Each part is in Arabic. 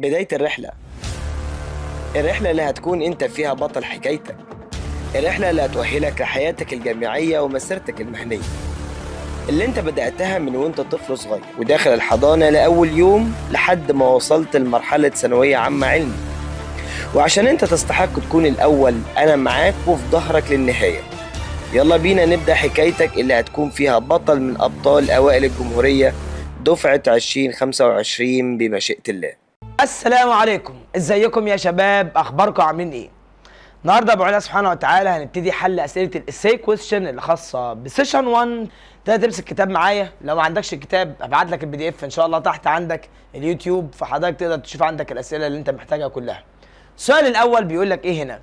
بداية الرحلة اللي هتكون انت فيها بطل حكايتك، الرحلة اللي هتؤهلك لحياتك الجامعية ومسيرتك المهنية اللي انت بدأتها من وانت طفل صغير وداخل الحضانة لأول يوم لحد ما وصلت لمرحلة ثانوية عامة علمي. وعشان انت تستحق تكون الأول، أنا معاك وفي ظهرك للنهاية. يلا بينا نبدأ حكايتك اللي هتكون فيها بطل من أبطال أوائل الجمهورية دفعة 2025 بمشيئة الله. السلام عليكم، ازيكم يا شباب؟ اخباركم عاملين ايه؟ النهارده بعون الله سبحانه وتعالى هنبتدي حل اسئله الاساي كويستشن اللي خاصه بسيشن 1. تقدر تمسك الكتاب معايا، لو ما عندكش الكتاب ابعت لك البي دي اف ان شاء الله تحت عندك اليوتيوب، فحضرتك تقدر تشوف عندك الاسئله اللي انت محتاجها كلها. السؤال الاول بيقول لك ايه هنا؟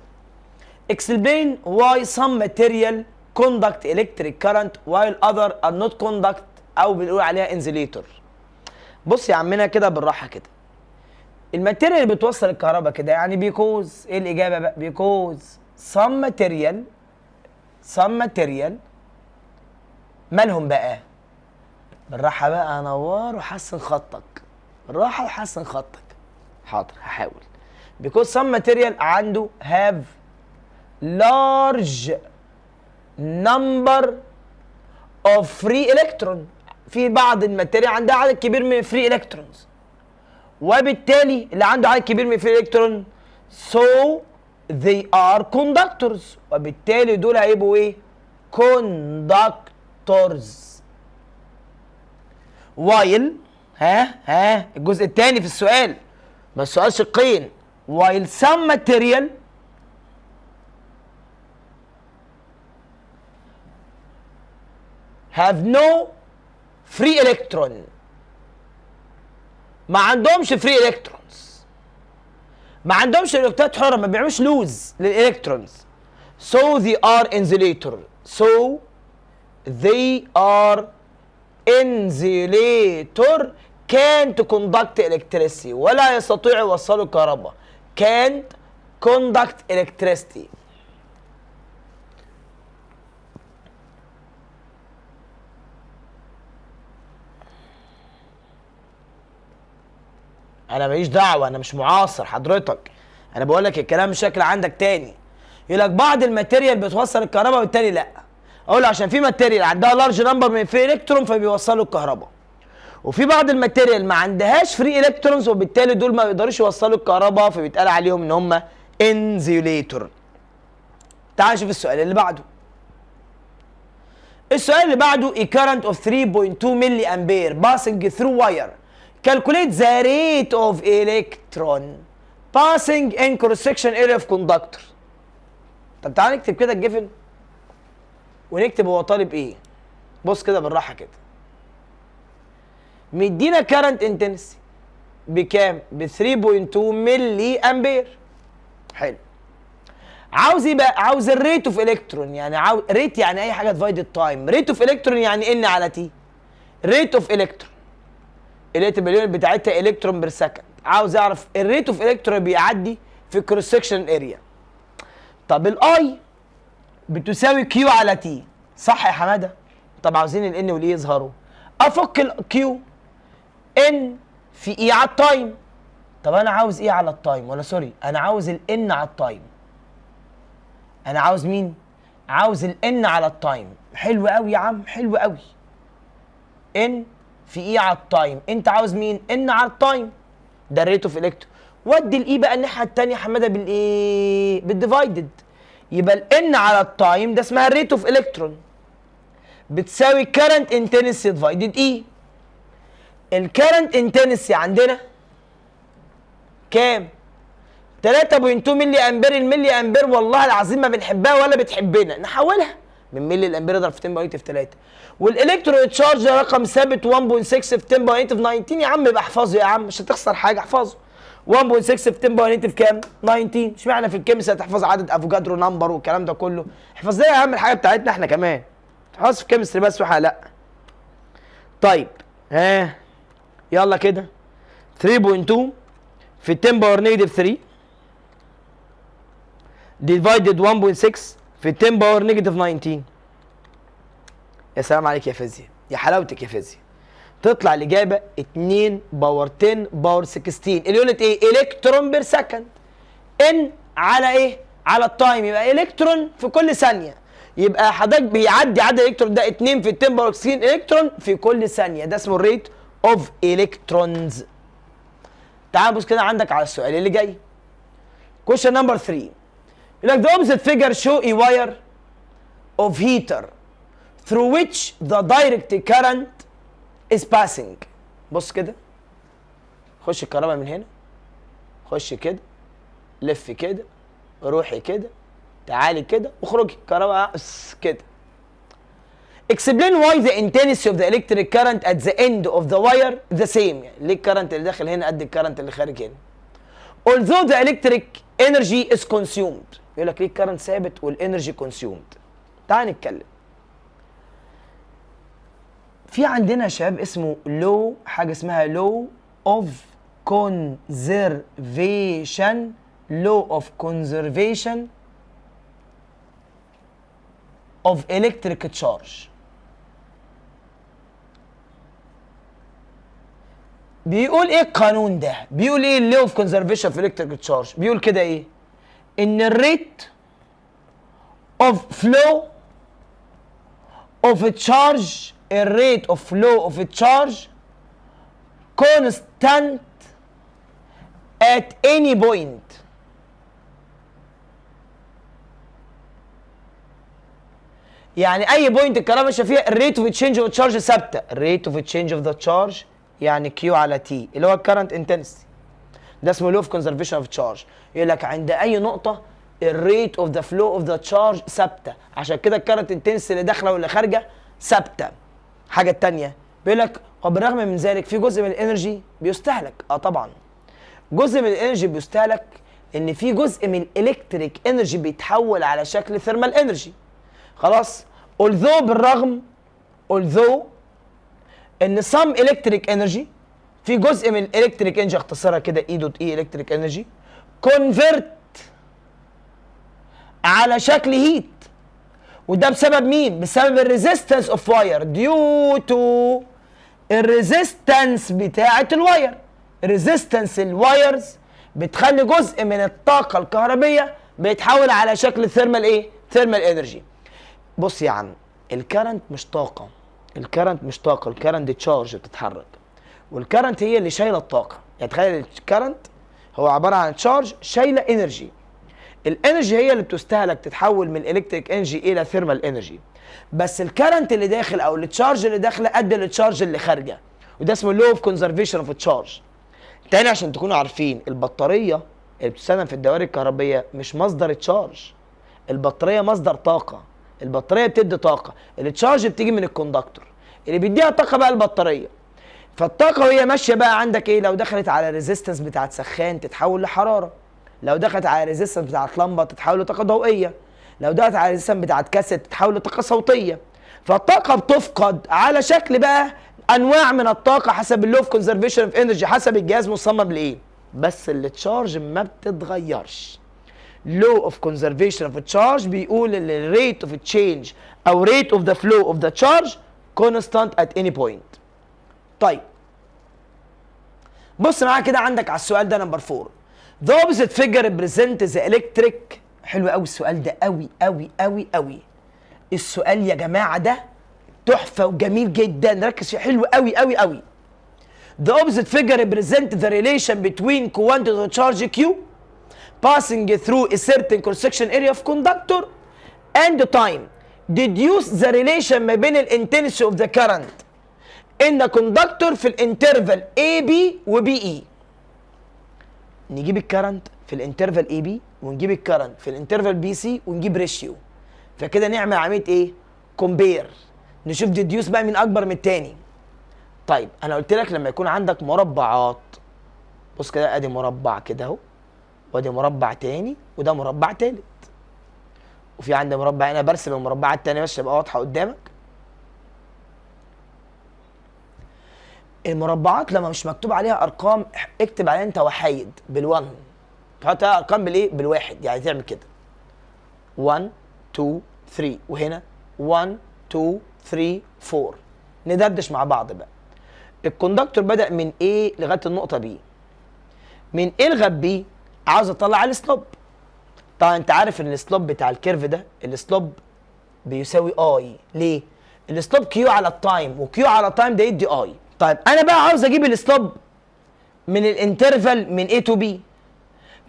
Explain why some material conduct electric current while other are not conduct او بنقول عليها insulator. بص يا عمنا كده بالراحه كده. الماتيريال اللي بتوصل الكهرباء كده يعني بيكوز ايه الاجابه بقى؟ بيكوز some material مالهم بقى؟ بالراحه بقى، انور وحسن خطك، بالراحه وحسن خطك. حاضر هحاول. because some material عنده have large number of free electron. في بعض الماتيريال عندها عدد كبير من الفري الكترونز، وبالتالي اللي عنده عدد كبير من الفري الكترون so they are conductors، وبالتالي دول هيبقوا ايه؟ conductors. while الجزء الثاني في السؤال، ما السؤال شقين. while some material have no free electron، ما عندهمش فري الكترونز، ما عندهمش الكترونات حره، ما بيعملوش لوز للالكترونز. so they are insulator can't conduct electricity، ولا يستطيعوا يوصلوا الكهرباء. can't conduct electricity. انا ماليش دعوه، انا مش معاصر حضرتك، انا بقول لك الكلام بشكل عندك تاني. يقول لك بعض الماتيريال بتوصل الكهرباء والتاني لا. اقول له عشان في ماتيريال عندها لارج نمبر من الفري الكترون فبيوصلوا الكهرباء، وفي بعض الماتيريال ما عندهاش فري الكترونز وبالتالي دول ما يقدروش يوصلوا الكهرباء، فبيتقال عليهم ان هم انزيوليتور. تعال نشوف السؤال اللي بعده. السؤال اللي بعده a current of 3.2 ملي امبير passing through wire. Calculate the rate of electron passing in cross section area of conductor. طب تعال نكتب كده الجيفن ونكتب هو طالب ايه. بص كده بالراحه كده. مدينا current intensity بكام؟ ب 3.2 ملي امبير. حلو. عاوز ايه بقى؟ عاوز الريت اوف الكترون، يعني عاوز ريت يعني اي حاجه ديفايدد تايم. ريت اوف الكترون يعني ان على تي. ريت اوف الكترون اللي تبقى اليونت بتاعتها الكترون بير سكند. عاوز اعرف الريت اوف الكترون بيعدي في الكروس سكشن اريا. طب الاي بتساوي كيو على تي، صح يا حماده؟ طب عاوزين الان والاي يظهروا. افك الكيو ان في اي على التايم. طب انا عاوز ايه على التايم؟ ولا سوري، انا عاوز الان على التايم. انا عاوز مين؟ عاوز الان على التايم. حلو قوي يا عم، حلو قوي. ان في اي على التايم، انت عاوز مين؟ ان على التايم، ده الريت اوف الكترون. ودي الاي بقى الناحيه الثانيه يا حماده بالايه؟ بالديفايدد. يبقى الان على التايم ده اسمها الريت اوف الكترون بتساوي كارنت انتنسي ديفايدد اي. الكارنت انتنسي عندنا كام؟ 3.2 ملي امبير. الملي امبير والله العظيم ما بنحبها ولا بتحبنا، نحولها من ملي الامبير اضرب في 10 باور نيجاتيف 3. والالكترون تشارج رقم ثابت 1.6 في 10 باور نيجاتيف 19. يا عم يبقى احفظه يا عم، مش هتخسر حاجه، احفظه. 1.6 في 10 باور نيجاتيف كام؟ 19. اشمعنى في الكيمستري هتحفظ عدد افوكادرو نمبر والكلام ده كله؟ احفظ لنا يا عم الحاجه بتاعتنا احنا كمان. تحفظ في الكيمستري بس وحاجه لا. طيب يلا كده 3.2 في 10 باور نيجاتيف 3 ديفايدد 1.6 في 10 باور نيجاتيف 19. يا سلام عليك يا فيزياء، يا حلاوتك يا فيزياء. تطلع الاجابه 2 باور 10 باور 16. اليونت ايه؟ الكترون بير سكند. ان على ايه؟ على التايم، يبقى الكترون في كل ثانيه. يبقى حضرتك بيعدي عدد الالكترون ده 2 في 10 باور 16 الكترون في كل ثانيه، ده اسمه الريت اوف الكترونز. تعال بص كده عندك على السؤال اللي جاي. question number 3 يقول لك the opposite figure show a wire of heater through which the direct current is passing. بص كده، خش الكهرباء من هنا، خش كده، لف كده، روحي كده، تعالي كده، واخرجي الكهرباء كده. explain why the intensity of the electric current at the end of the wire the same. يعني ليه الكرنت اللي داخل هنا قد الكرنت اللي خارج هنا؟ although the electric energy is consumed. يقول لك ليه الكرنت ثابت والانرجي consumed؟ تعال نتكلم. في عندنا يا شباب اسمه law، حاجه اسمها law of conservation. law of conservation of electric charge. بيقول ايه القانون ده؟ بيقول ايه اللي اوف كونزرفيشن في الكتريك تشارج؟ بيقول كده ايه؟ ان الريت اوف فلو اوف تشارج، الريت اوف فلو اوف تشارج كونستانت ات اني بوينت. يعني اي بوينت الكهرباء ماشيه فيها الريت اوف تشينج اوف تشارج ثابته. الريت اوف تشينج اوف ذا تشارج يعني كيو على تي اللي هو الكرنت انتنسيتي. ده اسمه لو اوف كونزرفيشن اوف تشارج. يقول لك عند اي نقطه الريت اوف ذا فلو اوف ذا تشارج ثابته، عشان كده الكرنت انتنسيتي اللي داخله واللي خارجه ثابته. حاجه الثانيه بيقول لك وبالرغم من ذلك في جزء من الانرجي بيستهلك. طبعا جزء من الانرجي بيستهلك، ان في جزء من الالكتريك انرجي بيتحول على شكل ثيرمال انرجي. خلاص. although بالرغم although ان some electric energy، في جزء من الالكتريك انرجي اختصرها كده اي دوت اي الكتريك انرجي convert على شكل هيت. وده بسبب مين؟ بسبب الريزيستنس اوف واير ديو تو الريزيستنس بتاعه الواير. ريزيستنس الوايرز بتخلي جزء من الطاقه الكهربيه بيتحول على شكل ثيرمال ايه؟ ثيرمال انرجي. بص يا عم، الكرنت مش طاقه، الكرنت مش طاقه، الكرنت تشارج بتتحرك، والكرنت هي اللي شايله الطاقه. يعني تخيل الكرنت هو عباره عن تشارج شايله انرجي. الانرجي هي اللي بتستهلك تتحول من الكتريك انرجي الى ثيرمال انرجي، بس الكرنت اللي داخل او التشارج اللي داخله قد التشارج اللي خارجه، وده اسمه لو اوف كونزرفيشن اوف تشارج. تاني عشان تكونوا عارفين، البطاريه اللي بتستخدم في الدوائر الكهربيه مش مصدر تشارج، البطاريه مصدر طاقه. البطاريه بتدي طاقه، التشارج بتيجي من الكوندكتور اللي بيديها طاقه بقى البطاريه. فالطاقه وهي ماشيه بقى عندك ايه؟ لو دخلت على ريزيستنس بتاعت سخان تتحول لحراره، لو دخلت على ريزيستنس بتاعت لمبه تتحول لطاقه ضوئيه، لو دخلت على ريزيستنس بتاعت كاسيت تتحول لطاقه صوتيه. فالطاقه بتفقد على شكل بقى انواع من الطاقه حسب اللو اوف كونزرفيشن اوف انرجي، حسب الجهاز مصمم لايه. بس التشارج ما بتتغيرش. law of conservation of charge بيقول ان الريت اوف تشينج او rate of the flow of the charge constant at any point. طيب بص معايا كده عندك على السؤال ده نمبر 4. The opposite figure represents the electric. حلو قوي السؤال ده، قوي قوي قوي قوي. السؤال يا جماعه ده تحفه وجميل جدا، ركز فيه، حلو قوي قوي قوي. The opposite figure represents the relation between quantity of charge Q passing through a certain cross-section area of conductor and time. Deduce the relation ما بين الانتنسي of the current in the conductor في الانترفال AB و BE. نجيب الكرنت في الانترفال AB ونجيب الكرنت في الانترفال BC ونجيب ريشيو. فكده نعمل عمليه ايه؟ كومبير. نشوف ديديوس بقى مين اكبر من التاني. طيب انا قلت لك لما يكون عندك مربعات، بص كده ادي مربع كده اهو، وادي مربع تاني، وده مربع تالت، وفي عندي مربع هنا. برسم المربعات التانية بس تبقى واضحة قدامك. المربعات لما مش مكتوب عليها ارقام اكتب عليها انت وحايد بال1، تحط عليها ارقام بالايه؟ بالواحد. يعني تعمل كده 1 2 3، وهنا 1 2 3 4. ندردش مع بعض بقى. الكوندكتور بدأ من A لغايه النقطه B. من A لغايه B عاوز اطلع السلوب. طبعا انت عارف ان السلوب بتاع الكيرف ده السلوب بيساوي اي. ليه؟ السلوب كيو على التايم، وكيو على التايم ده يدي اي. طيب انا بقى عاوز اجيب السلوب من الانترفال من A to B،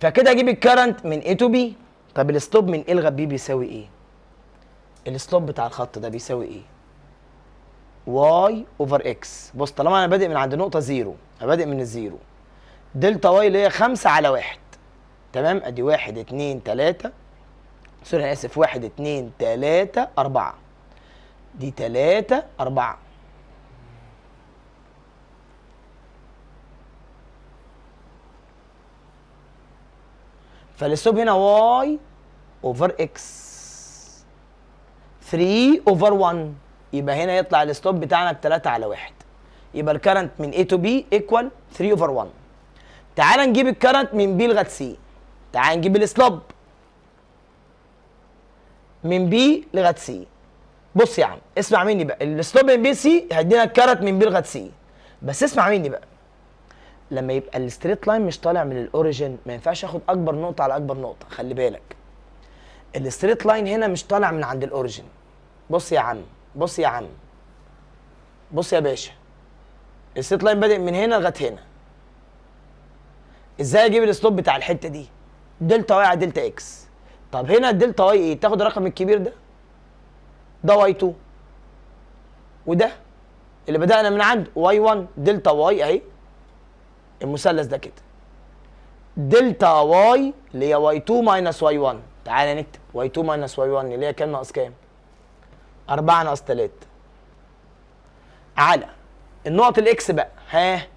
فكده اجيب الكرنت من A to B. طب السلوب من A لغايه B بيساوي ايه؟ السلوب بتاع الخط ده بيساوي ايه؟ واي اوفر اكس. بص طالما انا بادئ من عند نقطه زيرو، انا بادئ من الزيرو، دلتا واي اللي هي 5 على 1. تمام؟ ادي 1 2 3 سوري انا اسف 1 2 3 4. دي 3 4. فالسلوب هنا واي اوفر اكس 3 اوفر 1. يبقى هنا يطلع السلوب بتاعنا ب 3 على 1. يبقى الكرنت من A to B ايكوال 3 اوفر 1. تعال نجيب الكرنت من B لغايه C. تعال نجيب السلوب من B لغايه C. بص يا عم اسمع مني بقى، السلوب من B C هيدينا الكرنت من B لغايه C. بس اسمع مني بقى، لما يبقى الستريت لاين مش طالع من الاوريجن ما ينفعش اخد اكبر نقطه على اكبر نقطه. خلي بالك الستريت لاين هنا مش طالع من عند الاوريجن. بص يا عم بص يا عم بص يا باشا، الستريت لاين بادئ من هنا لغايه هنا. ازاي اجيب السلوب بتاع الحته دي؟ دلتا واي على دلتا اكس. طب هنا الدلتا واي ايه؟ تاخد الرقم الكبير ده واي 2، وده اللي بدأنا من عنده واي 1 دلتا واي اهي، المثلث ده كده دلتا واي اللي هي واي 2 ماينس واي 1. تعالى نكتب واي 2 ماينس واي 1 اللي هي كام ناقص كام؟ 4 ناقص 3 على النقط الاكس بقى. ها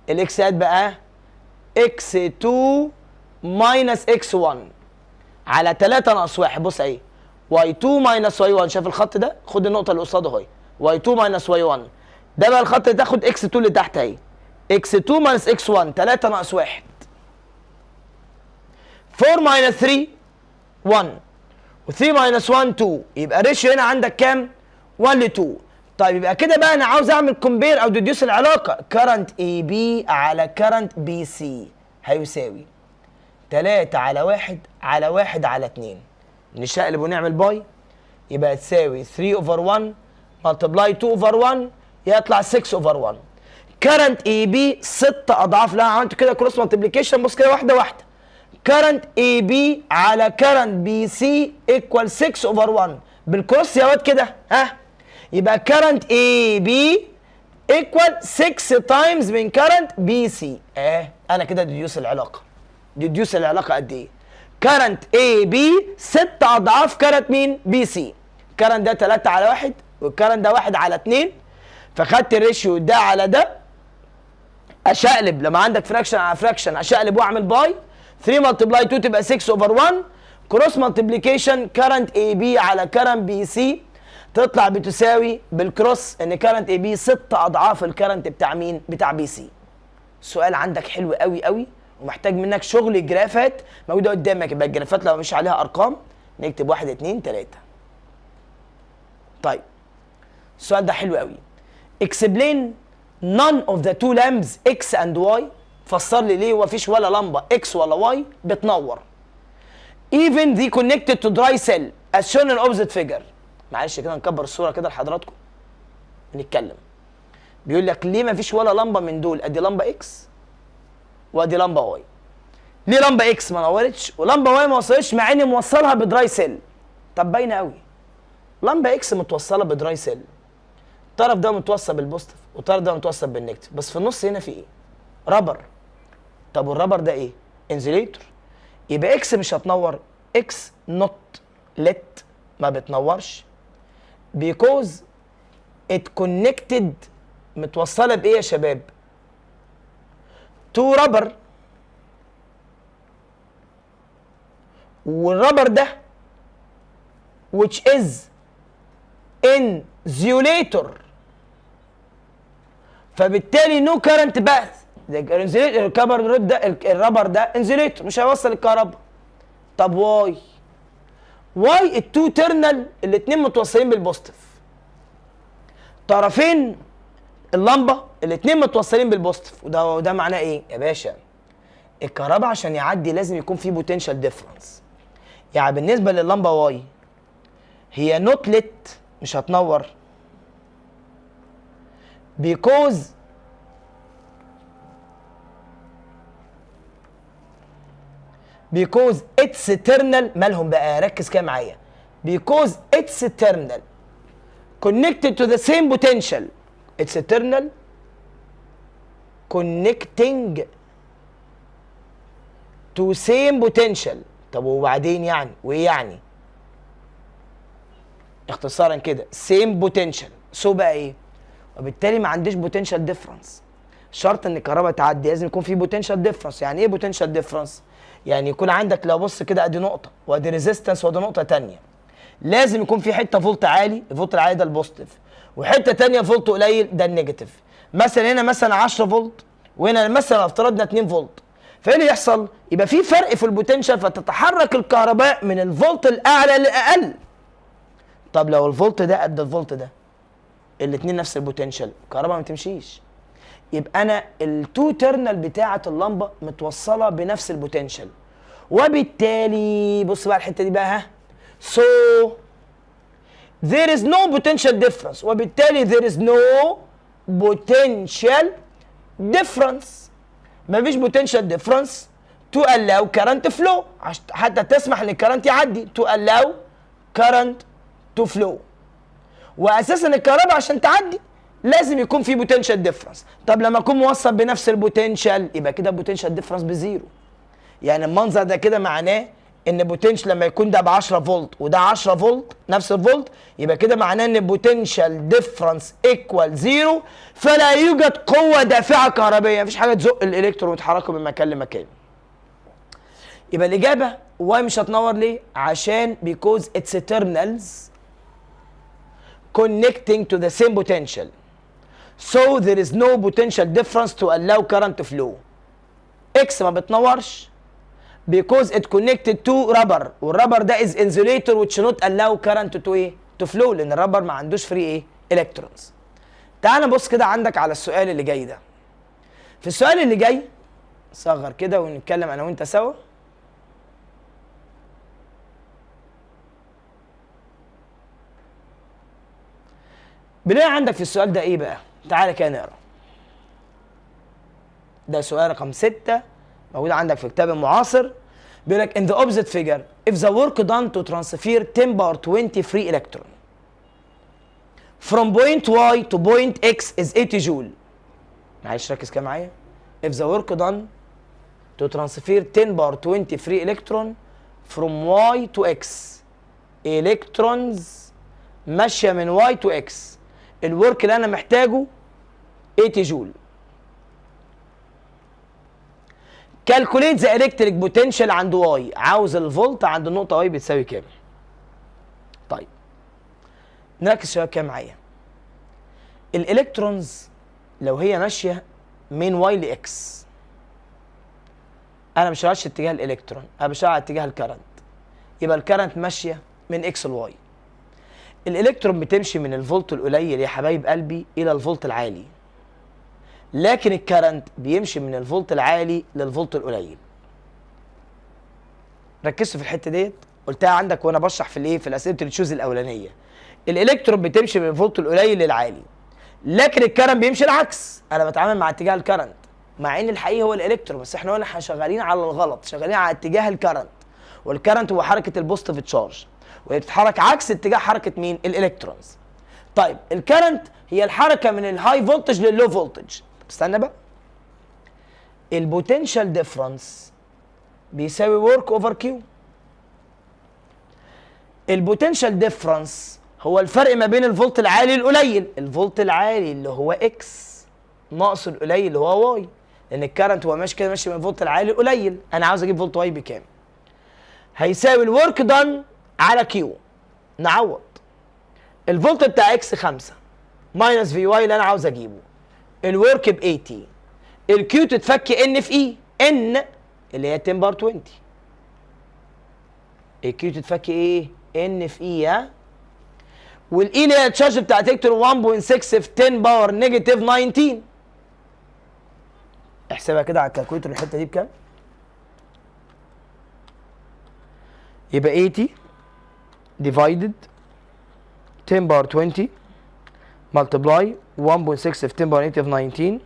الاكسات بقى اكس 2 ماينس اكس 1 على 3 ناقص 1. بص اهي واي 2 ماينس واي 1. شايف الخط ده؟ خد النقطه اللي قصاده اهي واي 2 ماينس واي 1. ده بقى الخط اللي تاخد اكس 2 اللي تحت اهي اكس 2 ماينس اكس 1 3 ناقص 1. 4 ماينس 3 1 و3 ماينس 1 2. يبقى ريشيو هنا عندك كام؟ 1 ل 2. طيب يبقى كده بقى انا عاوز اعمل كومبير او ديديوس العلاقه. كرنت اي بي على كرنت بي سي هيساوي 3 على 1 على 1 على 2. نشقلب ونعمل باي يبقى تساوي 3 اوفر 1 ملتبلاي 2 اوفر 1 يطلع 6 اوفر 1. كرنت اي بي 6 اضعاف. لا عملت كده كروس ملتبليكيشن. بص كده واحده واحده. كرنت اي بي على كرنت بي سي ايكوال 6 اوفر 1 بالكروس يا واد كده. ها يبقى كرنت اي بي ايكوال 6 تايمز من كرنت بي سي. انا كده ديديوس العلاقه. ديديوس العلاقه قد ايه؟ كرنت اي بي 6 اضعاف كرنت مين؟ بي سي. كرنت ده 3 على 1 والكرنت ده 1 على 2. فخدت الريشيو ده على ده اشقلب. لما عندك فراكشن على فراكشن اشقلب واعمل باي 3 ملتبلاي 2 تبقى 6 اوفر 1. كروس ملتبليكيشن كرنت اي بي على كرنت بي سي تطلع بتساوي بالكروس ان كرنت اي بي 6 اضعاف الكرنت بتاع مين؟ بتاع بي سي. السؤال عندك حلو قوي قوي ومحتاج منك شغل جرافات موجوده قدامك. يبقى الجرافات لو مش عليها ارقام نكتب 1 2 3. طيب السؤال ده حلو قوي. explain none of the two lamps X and Y. فسر لي ليه مفيش ولا لمبه X ولا Y بتنور. even they connected to dry cell as shown in opposite figure. معلش كده نكبر الصوره كده لحضراتكم نتكلم. بيقول لك ليه مفيش ولا لمبه من دول؟ ادي لمبه X وادي لمبه واي. ليه لمبه اكس ما نورتش ولمبه واي ما وصلتش مع اني موصلها بدراي سيل؟ طب باينه قوي. لمبه اكس متوصله بدراي سيل، الطرف ده متوصل بالبوزيتيف والطرف ده متوصل بالنيجاتيف، بس في النص هنا في ايه؟ رابر. طب والرابر ده ايه؟ انزليتور. يبقى اكس مش هتنور. اكس نوت ليت ما بتنورش because it connected. متوصله بايه يا شباب؟ تو رابر، والرابر ده which is insulator، فبالتالي نو كارنت باث. الرابر ده انزوليتور مش هيوصل الكهرباء. طب واي التو تيرنال الاثنين متوصلين بالبوزيتيف، طرفين اللمبه الاثنين متوصلين بالبوزيتيف، وده معناه ايه يا باشا؟ الكهرباء عشان يعدي لازم يكون في بوتنشال ديفرنس. يعني بالنسبه لللمبه واي هي نوت ليت، مش هتنور because its terminal، مالهم بقى؟ ركز كده معايا. because its terminal connected to the same potential. its terminal connecting to same potential. طب وبعدين يعني وايه يعني؟ اختصارا كده same potential. سو بقى ايه؟ وبالتالي ما عنديش بوتنشال ديفرنس. شرط ان الكهرباء تعدي لازم يكون في بوتنشال ديفرنس. يعني ايه بوتنشال ديفرنس؟ يعني يكون عندك، لو بص كده ادي نقطه وادي ريزيستنس وادي نقطه ثانيه، لازم يكون في حته فولت عالي، الفولت العالي ده البوزيتيف، وحته ثانيه فولت قليل ده النيجاتيف. مثلا هنا مثلا 10 فولت وهنا مثلا افترضنا 2 فولت، فايه اللي يحصل؟ يبقى في فرق في البوتنشال، فتتحرك الكهرباء من الفولت الاعلى للاقل. طب لو الفولت ده قد الفولت ده، الاثنين نفس البوتنشال، الكهرباء ما تمشيش. يبقى انا التو تيرنال بتاعه اللمبه متوصله بنفس البوتنشال، وبالتالي بص بقى الحته دي بقى، ها، so there is no potential difference، وبالتالي there is no potential difference. مفيش potential difference to allow current flow، حتى تسمح ان الكرنت يعدي، to allow current to flow. واساسا الكهرباء عشان تعدي لازم يكون في بوتنشال ديفرنس. طب لما اكون موصل بنفس البوتنشال يبقى كده بوتنشال ديفرنس بزيرو. يعني المنظر ده كده معناه ان بوتنشال لما يكون ده ب 10 فولت وده 10 فولت نفس الفولت، يبقى كده معناه ان بوتنشال ديفرنس ايكوال زيرو، فلا يوجد قوه دافعه كهربائيه، مفيش حاجه تزق الالكترون وتحركه من مكان لمكان. يبقى الاجابه واي مش هتنور ليه؟ عشان because its terminals connecting to the same potential, so there is no potential difference to allow current to flow. X ما بتنورش because it connected to rubber، والرابر ده is insulator which not allow current to ايه؟ to flow، لان الرابر ما عندوش فري ايه؟ electrons. تعال نبص كده عندك على السؤال اللي جاي ده. في السؤال اللي جاي صغر كده ونتكلم انا وانت سوا. بنلاقي عندك في السؤال ده ايه بقى؟ تعالى كده نقرا. ده سؤال رقم 6 موجود عندك في كتاب المعاصر. بيقول لك in the opposite figure if the work done to transfer 10 power 20 free electron from point Y to point X is 80 joule. معلش ركز كده معايا. if the work done to transfer 10 power 20 free electron from Y to X، electrons ماشيه من Y to X، الورك اللي انا محتاجه 80 جول. كالكوليت ذا الكتريك بوتنشال عند واي، عاوز الفولت عند النقطه واي بتساوي كام؟ طيب نركز شويه كده معايا. الالكترونز لو هي ماشيه من واي لاكس، انا مش هشتغل اتجاه الالكترون، انا بشتغل على اتجاه الكرنت، يبقى الكرنت ماشيه من اكس لواي. الالكترون بتمشي من الفولت القليل يا حبايب قلبي الى الفولت العالي، لكن الكرنت بيمشي من الفولت العالي للفولت القليل. ركزوا في الحته ديت، قلتها عندك وانا بشرح في الايه، في الاسئله التشوز الاولانيه. الالكترون بتمشي من الفولت القليل للعالي، لكن الكرنت بيمشي العكس، انا بتعامل مع اتجاه الكرنت، مع ان الحقيقي هو الالكترون، بس احنا قلنا احنا شغالين على الغلط، شغالين على اتجاه الكرنت، والكرنت هو حركه البوزيتيف تشارج، وهي بتتحرك عكس اتجاه حركه مين؟ الالكترونز. طيب الكرنت هي الحركه من الهاي فولتج لللو فولتج. استنى بقى. البوتنشال ديفرنس بيساوي ورك اوفر كيو. البوتنشال ديفرنس هو الفرق ما بين الفولت العالي القليل، الفولت العالي اللي هو اكس ناقص القليل اللي هو واي، لان الكرنت هو ماشي كده ماشي من الفولت العالي القليل، انا عاوز اجيب فولت واي بكام؟ هيساوي الورك دان على كيو. نعوض. الفولت بتاع اكس 5 ماينس في واي اللي انا عاوز اجيبه، الورك ب 80، الكيو تتفك ان في اي، ان اللي هي 10 بار 20، الكيو تتفك ايه؟ ان في اي، ها، والاي اللي هي التشارج بتاعت الكترون 1.6 في 10 باور نيجاتيف 19، احسبها كده على الكالكوليتر الحته دي بكام؟ يبقى 80 divided 10 باور 20 multiply 1.6 في 10 باور negative 19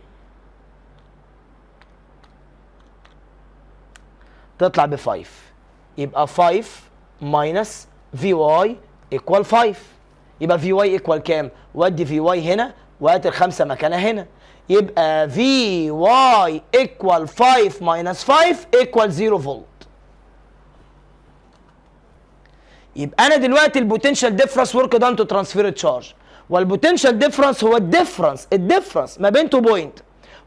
تطلع ب 5. يبقى 5 minus Vy equal 5. يبقى Vy equal كام؟ ودي Vy هنا وهات الخمسة مكانها هنا. يبقى Vy equal 5 minus 5 equal 0 فولت. يبقى انا دلوقتي البوتنشال ديفرنس ورك دان تو ترانسفير تشارج، والبوتنشال ديفرنس هو الديفرنس ما بين تو بوينت،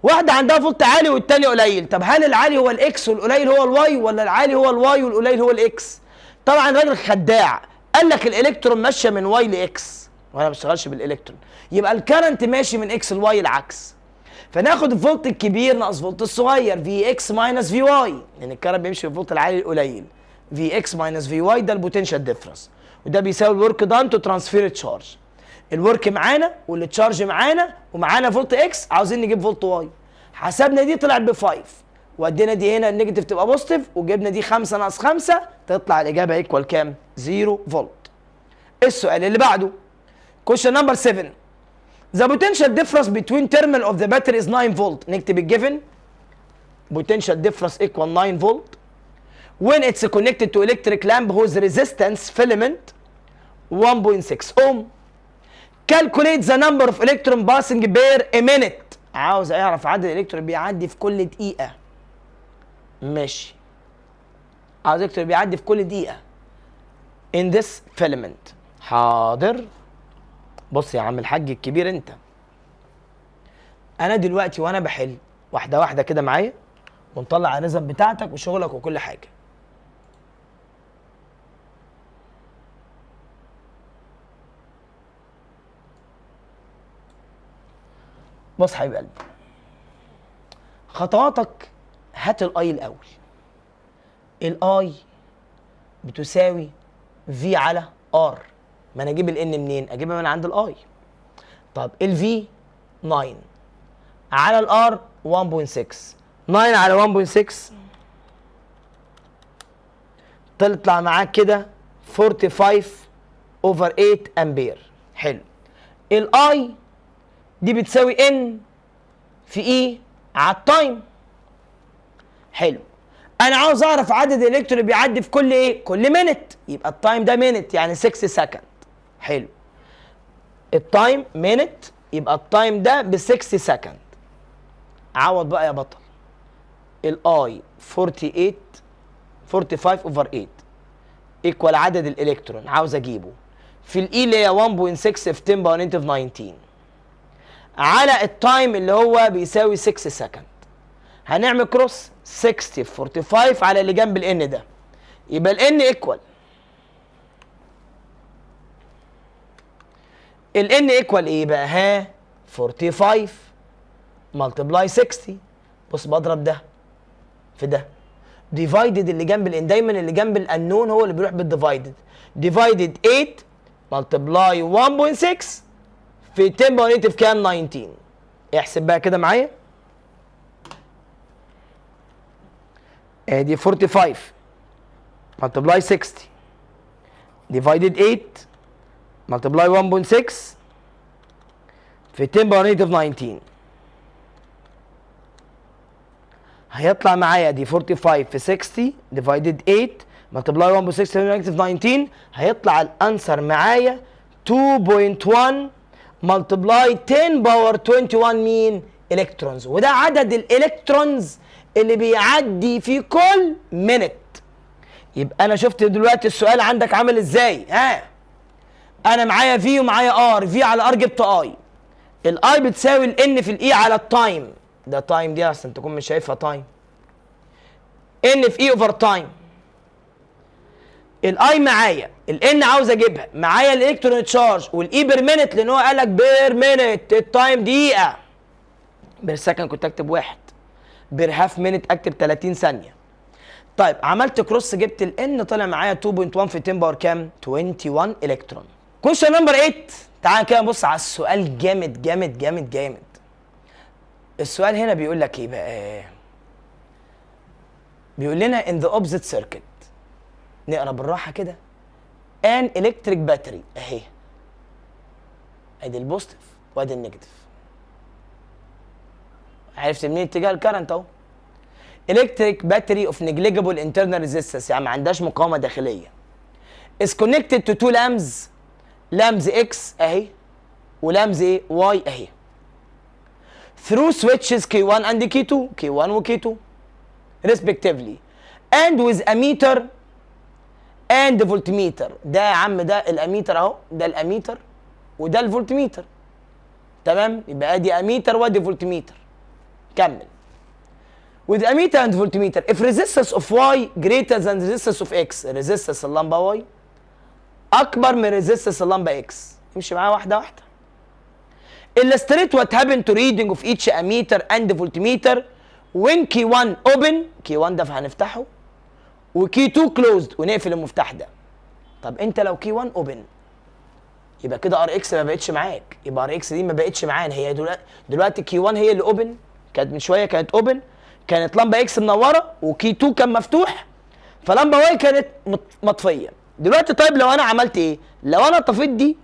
واحده عندها فولت عالي والثانيه قليل. طب هل العالي هو الاكس والقليل هو الواي، ولا العالي هو الواي والقليل هو الاكس؟ طبعا الراجل خداع قال لك الالكترون ماشيه من واي لاكس، وانا ما بشتغلش بالالكترون، يبقى الكرنت ماشي من اكس لواي العكس. فناخد الفولت الكبير ناقص فولت الصغير، في اكس ماينس في واي، لان الكرنت بيمشي بالفولت العالي القليل. في اكس ماينس في واي ده البوتنشال ديفرنس، وده بيساوي الورك دان تو ترانسفير تشارج. الورك معانا والتشارج معانا ومعانا فولت اكس، عاوزين نجيب فولت واي. حسبنا دي طلعت ب 5، ودينا دي هنا النيجاتيف تبقى بوزيتيف، وجبنا دي 5 ناقص 5 تطلع الاجابه ايكوال كام؟ 0 فولت. السؤال اللي بعده question number 7. The potential difference between terminal of the battery is 9 volt. نكتب الجيفن potential difference equal 9 volt when it's connected to electric lamp whose resistance filament 1.6 ohm. Calculate the number of electron passing per a minute. عاوز اعرف عدد الالكترون بيعدي في كل دقيقة. ماشي. عاوز الالكترون بيعدي في كل دقيقة in this filament. حاضر. بص يا عم الحاج الكبير انت. انا دلوقتي وانا بحل واحدة واحدة كده معايا، ونطلع النسب بتاعتك وشغلك وكل حاجة. بص حبيب قلبي، خطواتك هات الاي الاول. الاي بتساوي في على ار. ما انا اجيب الان منين؟ اجيبها من عند الاي. طب الفي 9 على الار 1.6. 9 على 1.6 تطلع معاك كده 45 اوفر 8 امبير. حلو. الاي دي بتساوي ان في اي على التايم. حلو. انا عاوز اعرف عدد الالكترون اللي بيعدي في كل ايه؟ كل مينت. يبقى التايم ده مينت يعني 6 سكند. حلو. التايم مينت يبقى التايم ده ب 6 سكند. عوض بقى يا بطل. الاي 45 اوفر 8 ايكوال عدد الالكترون عاوز اجيبه في الاي اللي هي 1.6 في 10 باور نيجاتيف 19 على التايم اللي هو بيساوي 6 سكند. هنعمل كروس 60 في 45 على اللي جنب الان ده، يبقى الان ايكوال ايه بقى؟ ها 45 ملتبلاي 60. بص بضرب ده في ده، ديفايدد اللي جنب الان. دايما اللي جنب الانون هو اللي بيروح بالديفايدد. ديفايدد 8 ملتبلاي 1.6 في 10 باور نيجاتيف كام؟ 19. احسب بقى كده معايا. ادي 45 ملتبلاي 60 ديفايدد 8 ملتبلاي 1.6 في 10 باور نيجاتيف 19. هيطلع معايا دي 45 في 60 ديفايدد 8 ملتبلاي 1.6 في نيجاتيف 19. هيطلع الانسر معايا 2.1 ملتبلاي 10 باور 21 مين؟ الكترونز. وده عدد الالكترونز اللي بيعدي في كل مينت. يبقى انا شفت دلوقتي السؤال عندك عامل ازاي. ها انا معايا في ومعايا ار. في على ار جبت اي. الاي بتساوي الان في الاي على التايم. ده تايم دي عشان تكون مش شايفها تايم. ان في اي اوفر تايم. الاي معايا الان عاوز اجيبها، معايا الالكترون تشارج والاي بير مينت لان هو قال لك بير مينت التايم دقيقه. بير سكند كنت اكتب 1، بير هاف مينت اكتب 30 ثانيه. طيب عملت كروس جبت الان طلع معايا 2.1 في 10 باور كام؟ 21 الكترون. كويشن نمبر 8. تعال كده نبص على السؤال جامد جامد جامد جامد. السؤال هنا بيقول لك ايه بقى؟ بيقول لنا in the opposite circuit، نقرا بالراحه كده، an electric battery اهي، ادي البوزيتيف وادي النيجاتيف. عرفت منين اتجاه الكرنت اهو. electric battery of negligible internal resistance، يعني ما عندهاش مقاومه داخليه. is connected to two lamps، لامز X اهي ولامز ايه؟ Y اهي. through switches K1 and K2، K1 و K2 respectively and with a meter and voltmeter. ده يا عم ده الاميتر اهو، ده الاميتر وده الفولتميتر. تمام؟ يبقى ادي اميتر وادي فولتميتر. كمل. with ammeter and voltmeter if resistance of Y greater than resistance of X، resistance اللمبه Y اكبر من resistance اللمبه X. امشي معايا واحده واحده. illustrate what happened to reading of each ammeter and voltmeter when K1 open، K1 ده فهنفتحه، و K2 closed ونقفل المفتاح ده. طب انت لو K1 open يبقى كده RX ما بقتش معاك، يبقى RX دي ما بقتش معانا. هي دلوقتي K1 هي اللي open، كانت من شويه كانت open، كانت لمبه X منوره وK2 كان مفتوح، فلمبه Y كانت مطفيه. دلوقتي طيب لو انا عملت ايه؟ لو انا طفيت دي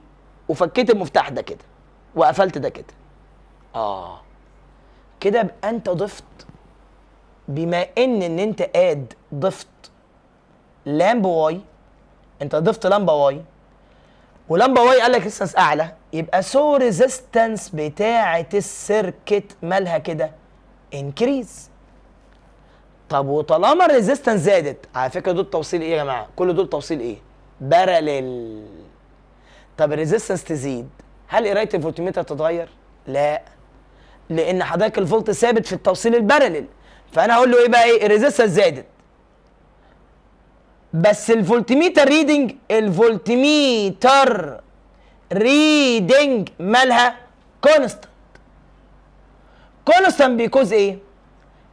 وفكيت المفتاح ده كده وقفلت ده كده، كده يبقى انت ضفت، بما ان انت ضفت لامب واي، انت ضفت لمبه واي ولمبه واي قال لك ريزيستنس اعلى، يبقى سو ريزيستنس بتاعه السيركت مالها كده؟ انكريز. طب وطالما الريزيستنس زادت، على فكره دول توصيل ايه يا جماعه؟ كل دول توصيل ايه؟ باراليل. طب الريزيستنس تزيد، هل قرايه الفولتميتر تتغير؟ لا، لان حضرتك الفولت ثابت في التوصيل الباراليل. فانا هقول له ايه بقى؟ ايه؟ الريزيستنس زادت بس الفولتميتر ريدنج مالها؟ كونستانت. كونستانت بيكوز ايه؟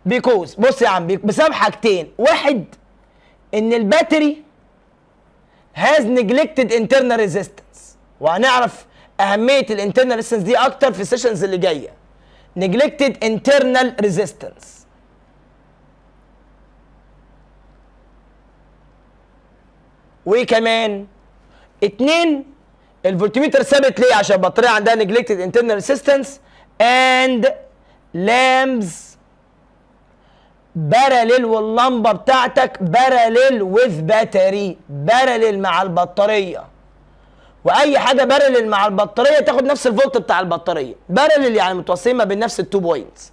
بيكوز بص يا عم، بسبب حاجتين. واحد، ان الباتري هاز نيجلكتد انترنال ريزيستنس، وهنعرف اهميه الانترنال ريزيستنس دي اكتر في السيشنز اللي جايه. نيجلكتد انترنال ريزيستنس. وكمان اتنين، الفولتميتر ثابت ليه؟ عشان البطاريه عندها نيجلكتد انترنال ريزيستنس اند لامبس باراليل، واللمبه بتاعتك باراليل وذ باتري، باراليل مع البطاريه. واي حاجه باراليل مع البطاريه تاخد نفس الفولت بتاع البطاريه. باراليل يعني متوصلين ما بين نفس التو بوينتس،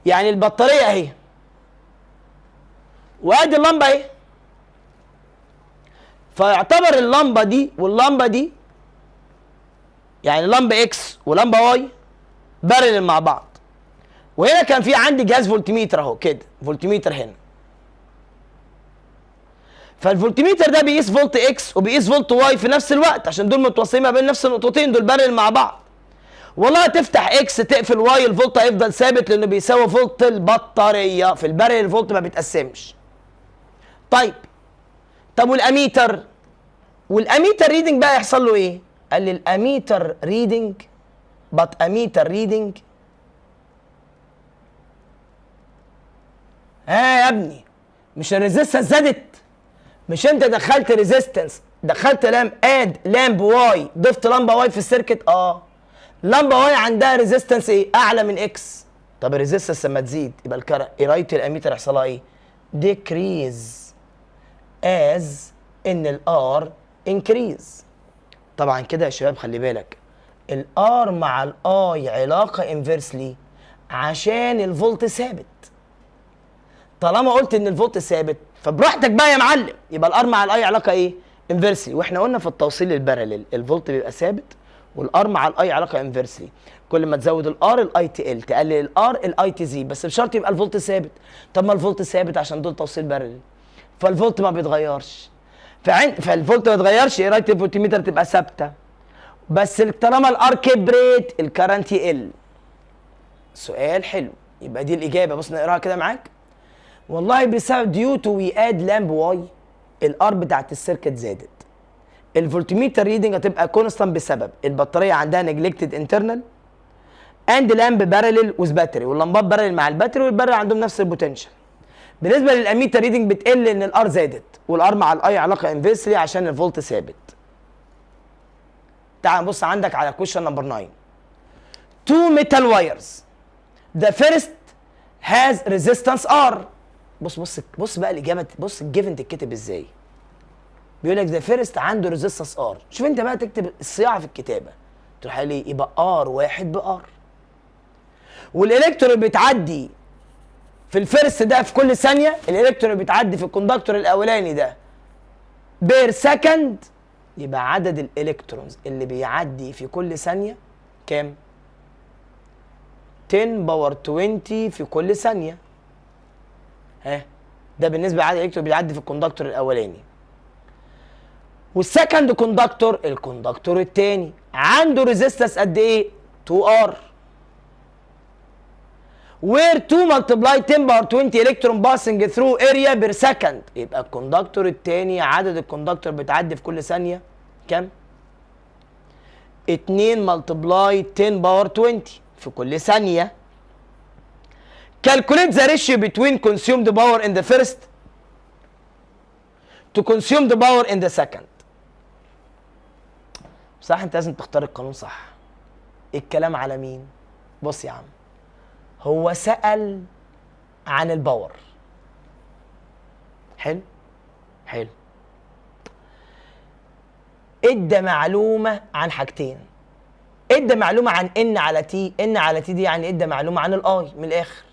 يعني البطاريه اهي وادي اللمبه اهي، فيعتبر اللمبه دي واللمبه دي، يعني لمبه اكس ولمبه واي باراليل مع بعض. وهنا كان في عندي جهاز فولتميتر اهو كده، فولتميتر هنا، فالفولتميتر ده بيقيس فولت اكس وبيقيس فولت واي في نفس الوقت، عشان دول متوصلين ما بين نفس النقطتين، دول باراليل مع بعض. والله تفتح اكس تقفل واي الفولت هيفضل ثابت لانه بيساوي فولت البطاريه. في الباراليل الفولت ما بيتقسمش. طيب والاميتر؟ والاميتر ريدنج بقى يحصل له ايه؟ قال لي الاميتر ريدنج اميتر ريدنج يا ابني، مش الريزيستنس زادت؟ مش انت دخلت ريزيستنس، دخلت لامب واي، ضفت لمبه واي في السيركت؟ لمبه واي عندها ريزيستنس ايه؟ اعلى من اكس. طب الريزيستنس لما تزيد يبقى قرايه الاميتر يحصل لها ايه؟ ديكريز از ان الار انكريز. طبعا كده يا شباب خلي بالك، الار مع الاي علاقه انفيرسلي عشان الفولت ثابت. طالما قلت ان الفولت ثابت فبراحتك بقى يا معلم، يبقى الار مع الاي علاقه ايه؟ انفيرسلي. واحنا قلنا في التوصيل الباراليل الفولت بيبقى ثابت والار مع الاي علاقه انفيرسلي. كل ما تزود الار الاي تقل، تقلل الار الاي تزيد، بس بشرط يبقى الفولت ثابت. طب ما الفولت ثابت عشان دول توصيل باراليل، فالفولت ما بيتغيرش. فالفولت ما بيتغيرش، قرايه الفولتميتر تبقى ثابته. بس طالما الار كبرت الكرنت يقل. سؤال حلو، يبقى دي الاجابه. بص نقراها كده معاك. والله بسبب ديو تو وي اد لامب واي الار بتاعت السيركت زادت. الفولتميتر ريدنج هتبقى كونستانت بسبب البطاريه عندها نيجلكتد انترنال اند لامب بارلل وذ باتري، واللمبات بارلل مع الباتري، والباتري عندهم نفس البوتنشال. بالنسبه للاميتر ريدنج بتقل ان الار زادت، والار مع الاي علاقه انفيرسلي عشان الفولت ثابت. تعال نبص عندك على كويشن نمبر 9. Two metal wires. The first has resistance R. بص بقى الاجابه، بص الجيفن تتكتب ازاي. بيقول لك ذا فيرست عنده ريزيستنس ار. شوف انت بقى تكتب الصياعه في الكتابه، تروح ليه يبقى ار واحد بار. والالكترون بتعدي في الفيرست ده في كل ثانيه، الالكترون بتعدي في الكوندكتور الاولاني ده بير سكند، يبقى عدد الالكترونز اللي بيعدي في كل ثانيه كام؟ 10 باور 20 في كل ثانيه. ها ده بالنسبه لعدد الالكترون بيعدي في الكوندكتور الاولاني. والسكند كوندكتور، الكوندكتور الثاني عنده ريزيستنس قد ايه؟ 2R. where 2 multiply 10 باور 20 electron passing through area per second، يبقى الكوندكتور الثاني عدد الكوندكتور بتعدي في كل ثانيه كام؟ 2 multiply 10 باور 20 في كل ثانيه. calculate the ratio between consumed power in the first to consumed power in the second. صح، انت لازم تختار القانون صح. الكلام على مين؟ بص يا عم، هو سأل عن الباور. حلو حلو. ادى معلومه عن حاجتين. ادى معلومه عن ان على تي، ان على تي دي يعني ادى معلومه عن الاي من الاخر،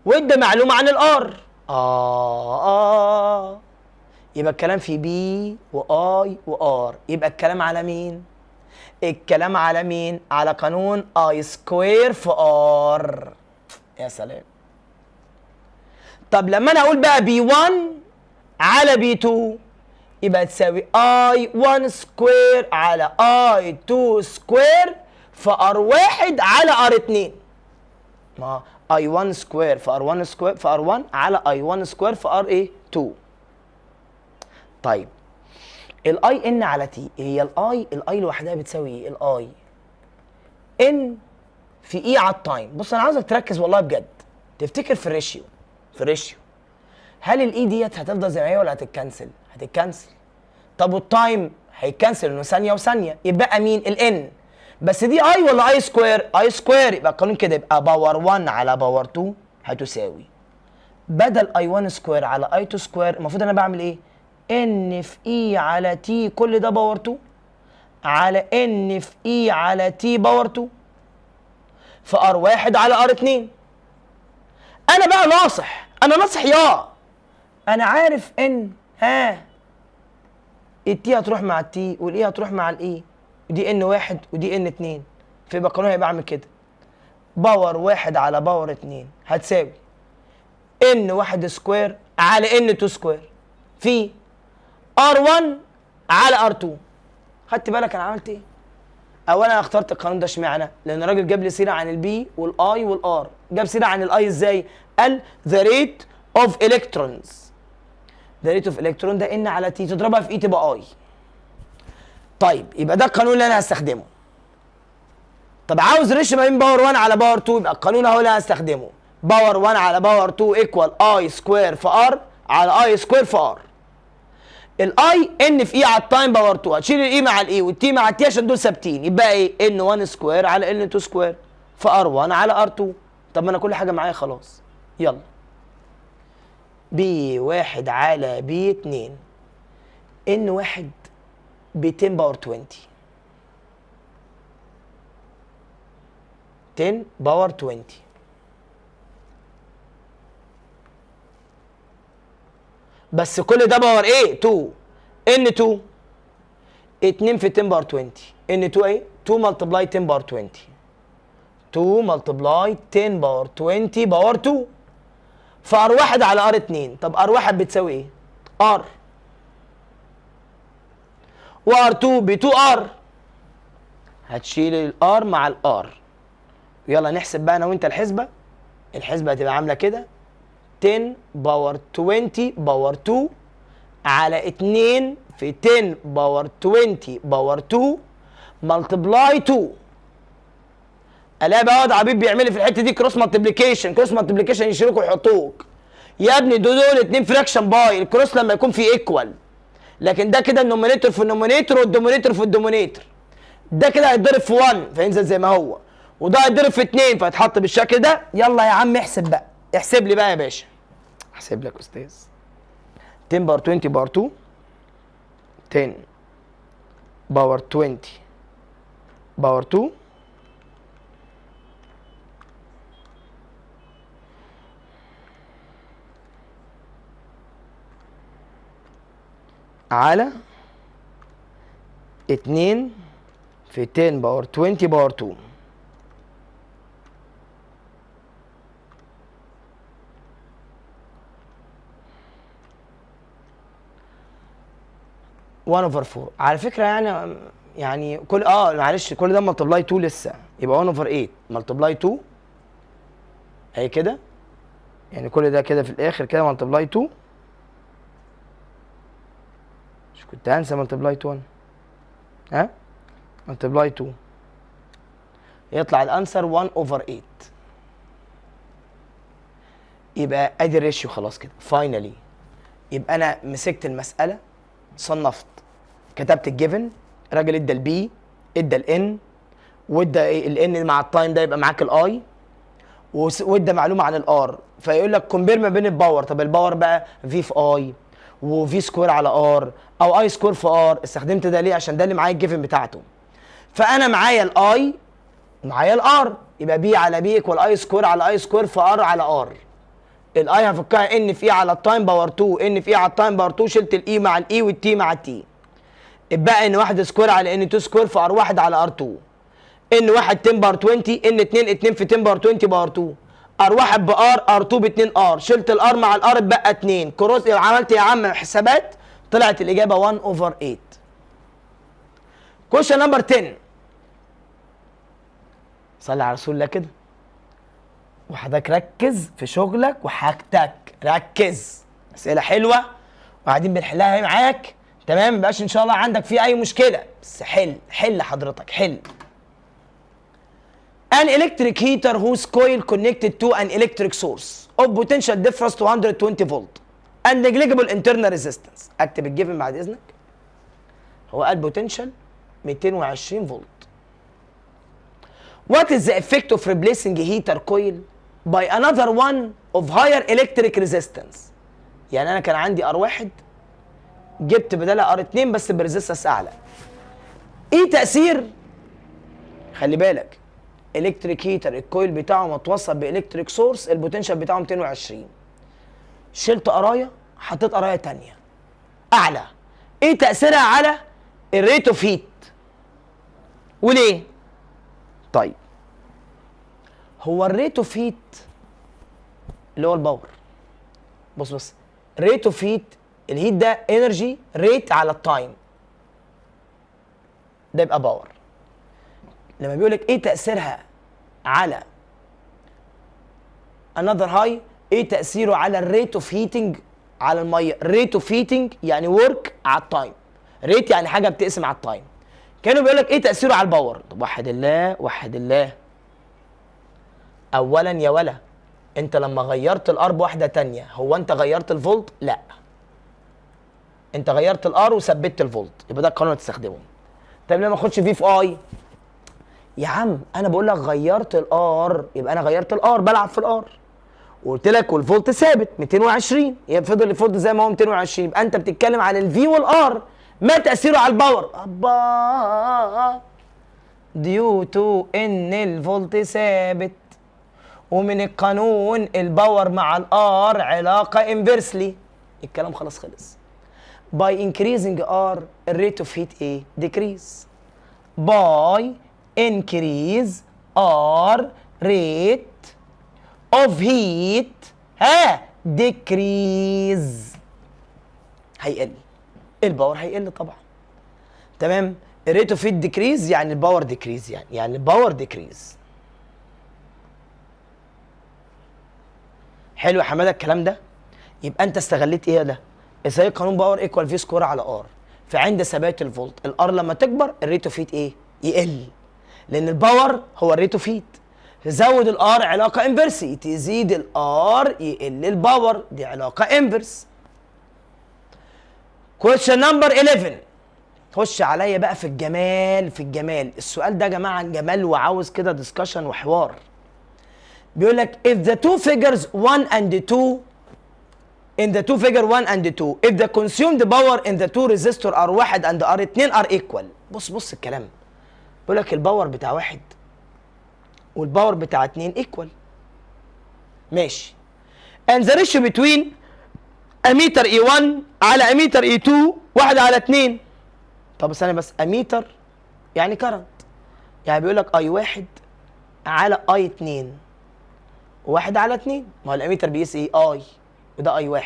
وادى معلومه عن الار. يبقى الكلام في بي واي وار. يبقى الكلام على مين؟ الكلام على مين؟ على قانون اي سكوير في ار. يا سلام. طب لما انا اقول بقى بي 1 على بي 2 يبقى تساوي اي 1 سكوير على اي 2 سكوير في ار 1 على ار 2. ما اي 1 سكوير في ار 1 سكوير في ار 1 على اي 1 سكوير في ار ايه 2. طيب الاي ان على تي، هي الاي لوحدها بتساوي ايه؟ الاي ان في اي على التايم. بص انا عاوزك تركز والله بجد، تفتكر في الريشيو. هل الاي ديت هتفضل زي ما هي ولا هتتكنسل؟ هتتكنسل. طب والتايم هيتكنسل انه ثانيه وثانيه، يبقى مين؟ الان. بس دي اي ولا اي سكوير؟ اي سكوير. يبقى القانون كده يبقى باور 1 على باور 2 هتساوي بدل اي 1 سكوير على اي 2 سكوير، المفروض انا بعمل ايه؟ ان في اي على تي كل ده باور 2 على ان في اي على تي باور 2 في ار 1 على ار 2. انا بقى ناصح، انا عارف ان التي هتروح مع التي والاي هتروح مع الاي، ودي ان 1 ودي ان 2، فيبقى القانون هيبقى عامل كده باور 1 على باور 2 هتساوي ان 1 سكوير على ان 2 سكوير في R1 على R2. خدت بالك انا عملت ايه؟ اولا انا اخترت القانون ده اشمعنى؟ لان الراجل جاب لي سيره عن البي والاي والار. جاب سيره عن الاي ازاي؟ قال the rate of electrons. the rate of electron ده ان على تي، تضربها في اي تبقى اي. طيب يبقى ده القانون اللي انا هستخدمه. طب عاوز ريش ما بين باور 1 على باور 2، يبقى القانون اهو اللي انا هستخدمه. باور 1 على باور 2 ايكوال اي سكوير في ار على اي سكوير في ار. الاي ان في اي على التايم باور 2، هتشيل الاي مع الاي والتي مع التي عشان دول ثابتين، يبقى ايه؟ ان 1 سكوير على ان 2 سكوير في ار 1 على ار 2. طب ما انا كل حاجه معايا خلاص. يلا بي 1 على بي 2 ان 1 ب 10 باور 20 10 باور 20 بس كل ده باور ايه؟ 2 ان 2 2 في 10 باور 20 ان 2 ايه؟ 2 ملتبلاي 10 باور 20 2 ملتبلاي 10 باور 20 باور 2 فار 1 على ار 2. طب ار 1 بتساوي ايه؟ ار وار 2 ب 2 ار، هتشيل الار مع الار. يلا نحسب بقى انا وانت الحسبه هتبقى عامله كده 10 باور 20 باور 2 على 2 في 10 باور 20 باور 2 ملتبلاي 2. الاقي بقى واد عبيد بيعمل لي في الحته دي كروس مالتيبليكيشن، كروس مالتيبليكيشن يشيلوك ويحطوك. يا ابني دول اتنين فراكشن باي، الكروس لما يكون فيه ايكوال. لكن ده كده النومينيتور في النومينيتور والدومينيتور في الدومينيتور. ده كده هيتضرب في 1 فينزل زي ما هو، وده هيتضرب في 2 فهيتحط بالشكل ده. يلا يا عم احسب بقى، احسب لي بقى يا باشا. احسب لك استاذ. 10 باور 20 باور 2، 10 باور 20 باور 2 على 2 في 10 باور 20 باور 2. وان اوفر 4 على فكره. يعني كل معلش كل ده ملتبلاي 2 لسه، يبقى 1 اوفر 8 ملتبلاي 2 اهي كده. يعني كل ده كده في الاخر كده ملتبلاي 2. مش كنت هنسى ملتبلاي 2 ها؟ ملتبلاي 2 يطلع الانسر 1 اوفر 8. يبقى ادي الريشيو خلاص كده فاينلي. يبقى انا مسكت المساله، صنفت، كتبت الجيفن، الراجل ادى البي، ادى الان، وادى ايه الان مع التايم ده يبقى معاك الاي، وادى معلومه عن الار. فيقول لك كومبير ما بين الباور. طب الباور بقى في اي وفي سكوير على ار او اي سكوير في ار. استخدمت ده ليه؟ عشان ده اللي معايا الجيفن بتاعته. فانا معايا الاي معايا الار، يبقى بي على بي ايكوال اي سكوير على اي سكوير في ار على ار. الاي هفكها ان في اي على التايم باور 2، ان في اي على التايم باور 2، شلت الاي مع الاي والتي مع التي. اتبقى ان 1 سكوير على ان 2 سكوير في ار 1 على ار 2. ان 1 10 باور 20، ان 2 في 10 باور 20 باور 2. ار 1 بار، ار 2 ب 2 ار، شلت الار مع الار اتبقى 2 كروس. عملت يا عم حسابات طلعت الاجابه 1 اوفر 8. كويشن نمبر 10. صلي على رسول الله كده، وحضرتك ركز في شغلك وحاجتك، ركز. اسئله حلوه وقاعدين بنحلها معاك، تمام؟ مبقاش ان شاء الله عندك في اي مشكله، بس حل حضرتك حل. An electric heater whose coil connected to an electric source of potential difference to 120 volt and negligible internal resistance. اكتب الجيفن بعد اذنك. هو قال potential 220 فولت. What is the effect of replacing a heater coil by another one of higher electric resistance؟ يعني انا كان عندي R1 جبت بدالها R2 بس بريزيستنس اعلى. ايه تأثير؟ خلي بالك الكتريك هيتر الكويل بتاعه متوصل بالكتريك سورس، البوتنشال بتاعه 220. شلت قرايه حطيت قرايه ثانيه اعلى. ايه تأثيرها على الريت اوف هيت؟ وليه؟ طيب هو الريت اوف هيت اللي هو الباور. بص ريت اوف هيت، الهيت ده انرجي ريت على التايم، ده يبقى باور. لما بيقول لك ايه تأثيرها على another high، ايه تأثيره على الريت اوف هيتنج على الميه؟ ريت اوف هيتنج يعني ورك على التايم، ريت يعني حاجه بتقسم على التايم. كانوا بيقول لك ايه تأثيره على الباور؟ طب وحد الله وحد الله. اولا يا ولا انت لما غيرت الار بواحده ثانيه، هو انت غيرت الفولت؟ لا، انت غيرت الار وثبتت الفولت، يبقى ده القانون اللي تستخدمه. طب ليه ما اخدش في اي؟ يا عم انا بقول لك غيرت الار، يبقى انا غيرت الار، بلعب في الار وقلت لك والفولت ثابت 220، يبقى فضل الفولت زي ما هو 220، يبقى انت بتتكلم عن الفي والار. ما تأثيره على الباور؟ ابا ديو تو ان الفولت ثابت، ومن القانون الباور مع الار علاقه انفرسلي. الكلام خلاص خلص. by increasing r الريت اوف هيت ايه؟ decrease. by increase r rate of heat decrease، هيقل الباور، هيقل طبعا. تمام؟ الريت اوف هيت decrease يعني الباور decrease، يعني الباور decrease. حلو يا حماده الكلام ده؟ يبقى انت استغليت ايه ده؟ ازاي قانون باور ايكوال في سكوير على ار. فعند ثبات الفولت الار لما تكبر الريت اوف هيت ايه؟ يقل، لان الباور هو الريت اوف هيت. تزود الار علاقه انفرسي، تزيد الار يقل الباور، دي علاقه انفرس. كويشن نمبر 11. خش عليا بقى في الجمال، في الجمال. السؤال ده يا جماعه جمال وعاوز كده ديسكشن وحوار. بيقول لك if the two figures 1 and 2 in the two figure 1 and 2 if the consumed power in the two resistor R1 and R2 are equal. بص الكلام. بيقول لك الباور بتاع واحد والباور بتاع 2 equal. ماشي. and the ratio between اميتر E1 على اميتر E2 1 على 2. طب استنى بس، اميتر يعني كرنت، يعني بيقول لك I1 على I2 1 على 2. ما هو الاميتر بيقيس ايه؟ I، وده I1،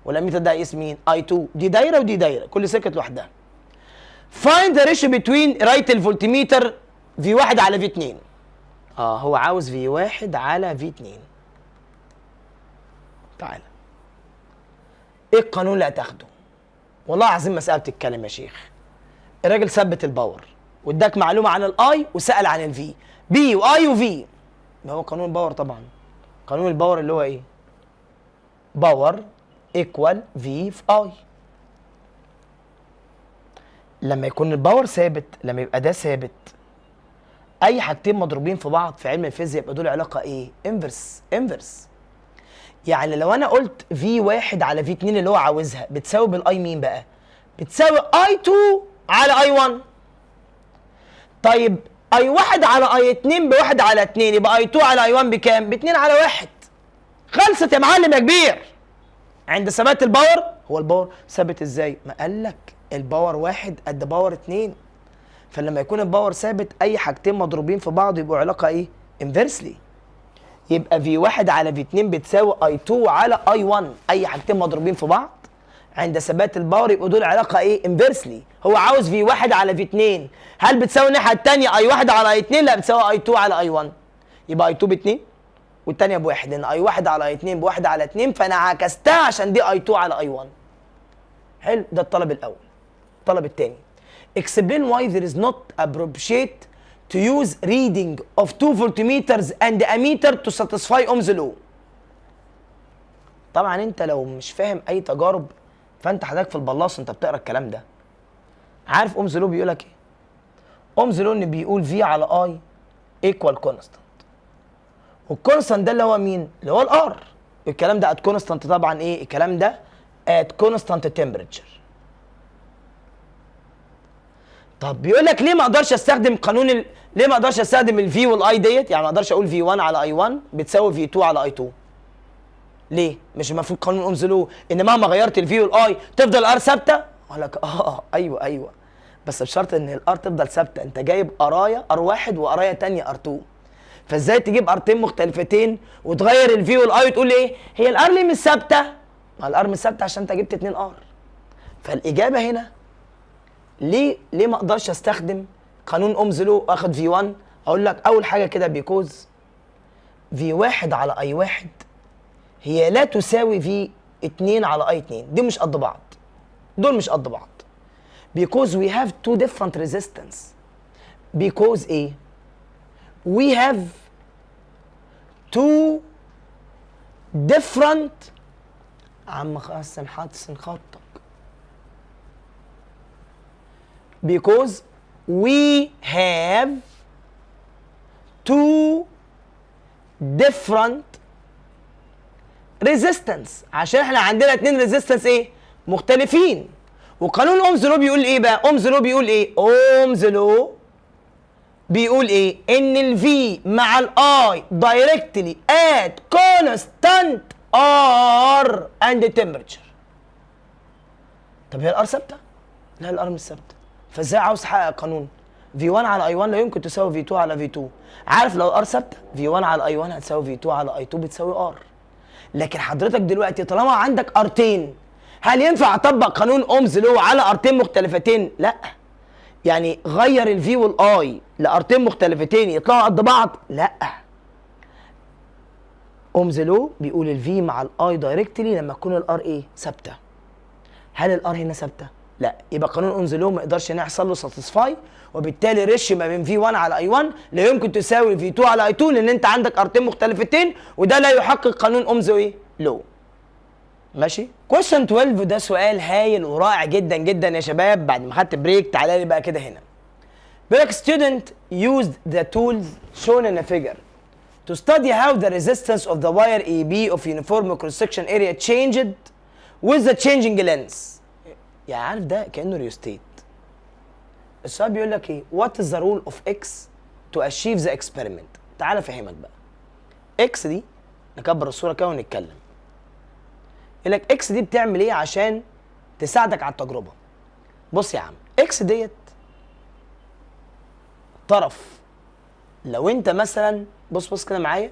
والاميتر ده يقيس مين؟ I2. دي دايره ودي دايره، كل سيركت لوحدها. find the ratio between رايت الفولتميتر V1 على V2. هو عاوز V1 على V2. تعالى، ايه القانون اللي هتاخده؟ والله العظيم مسألة بتتكلم يا شيخ. الراجل ثبت الباور واداك معلومه عن الاي وسأل عن الفي، بي واي وفي. ما هو قانون الباور طبعا. قانون الباور اللي هو ايه؟ باور ايكوال في اي. لما يكون الباور ثابت، لما يبقى ده ثابت، اي حاجتين مضروبين في بعض في علم الفيزياء يبقى دول علاقه ايه؟ انفرس. يعني لو انا قلت في 1 على في 2 اللي هو عاوزها بتساوي بالاي مين بقى؟ بتساوي اي 2 على اي 1. طيب اي 1 على اي 2 ب1 على 2، يبقى اي 2 على اي 1 بكام؟ ب2 على 1. خلصت يا معلم يا كبير. عند ثبات الباور، هو الباور ثابت ازاي؟ ما قال لك الباور 1 قد باور 2. فلما يكون الباور ثابت اي حاجتين مضروبين في بعض يبقوا علاقه ايه؟ انفرسلي. يبقى في 1 على في 2 بتساوي اي 2 على اي 1. اي حاجتين مضروبين في بعض عند ثبات الباور يبقوا دول علاقه ايه؟ انفرسلي. هو عاوز في 1 على في 2، هل بتساوي الناحيه الثانيه اي 1 على اي 2؟ لا، بتساوي اي 2 على اي 1. يبقى اي 2 ب 2 والثانيه ب1، لان اي 1 على اي 2 ب1 على 2، فانا عكستها عشان دي اي 2 على اي 1. حلو، ده الطلب الاول. الطلب الثاني، explain why there is not appropriate to use reading of 2 voltmeters and ammeter to satisfy Ohm's law. طبعا انت لو مش فاهم اي تجارب فانت حضرتك في البلاص انت بتقرا الكلام ده. عارف اومز لو بيقول لك ايه؟ اومز لو ان بيقول في على اي ايكوال كونستانت، والكونستانت ده اللي هو مين؟ اللي هو الار. الكلام ده ات كونستانت طبعا ايه؟ الكلام ده ات كونستانت تمبريتشر. طب بيقول لك ليه ما اقدرش استخدم ليه ما اقدرش استخدم الفي والاي ديت؟ يعني ما اقدرش اقول في 1 على اي 1 بتساوي في 2 على اي 2. ليه؟ مش المفروض قانون اومز لو ان مهما غيرت الفي والاي تفضل الار ثابته؟ اقول لك ايوه، بس بشرط ان الار تفضل ثابته. انت جايب ارايا ار1 وارايا ثانيه ار2، فازاي تجيب ارتين مختلفتين وتغير الفي والاي وتقول ايه؟ هي الار ليه مش ثابته؟ ما الار مش ثابته عشان انت جبت 2 ار. فالاجابه هنا ليه ما اقدرش استخدم قانون اومز لو واخد في 1؟ اقول لك اول حاجه كده بيكوز في 1 على اي 1 هي لا تساوي في 2 على اي 2. دي مش قد بعض، دول مش قد بعض. because we have two different resistance. because ايه؟ we have two different عم حسن حسن خطك. because we have two different resistance. عشان احنا عندنا 2 resistance ايه؟ مختلفين. وقانون اومز لو بيقول ايه بقى؟ اومز لو بيقول ايه؟ اومز لو بيقول ايه؟ ان الفي مع الاي دايركتلي ات كونستانت ار اند تمبرتشر. طب هي الار ثابته؟ لا، الار مش ثابته. فازاي عاوز احقق قانون في 1 على اي 1 لا يمكن تساوي في 2 على في 2؟ عارف لو الار ثابته في 1 على اي 1 هتساوي في 2 على اي 2 بتساوي ار. لكن حضرتك دلوقتي طالما عندك ارتين، هل ينفع اطبق قانون اومز لو على ارتين مختلفتين؟ لا. يعني غير الفي والاي لارتين مختلفتين يطلعوا قد بعض؟ لا. اومز لو بيقول الفي مع الاي دايركتلي لما تكون الار ايه؟ ثابته. هل الار هنا ثابته؟ لا، يبقى قانون اونز لو ما يقدرش ان يحصل له ساتسفاي، وبالتالي ريش ما بين في 1 على اي 1 لا يمكن تساوي في 2 على اي 2 لان انت عندك ارتين مختلفتين، وده لا يحقق قانون اومز ايه؟ لو. ماشي؟ كويشن 12 ده سؤال هايل ورائع جدا جدا يا شباب. بعد ما خدت بريك تعالى لي بقى كده هنا. بيقول لك student used the tools shown in a figure to study how the resistance of the wire AB of uniform cross section area changed with the changing length. يعني عارف ده كأنه ريوستيت. السؤال بيقول لك ايه؟ What is the rule of X to achieve the experiment؟ تعالى افهمك بقى. X دي نكبر الصورة كده ونتكلم. يقول لك X دي بتعمل ايه عشان تساعدك على التجربة؟ بص يا عم، X ديت طرف. لو انت مثلا بص كده معايا،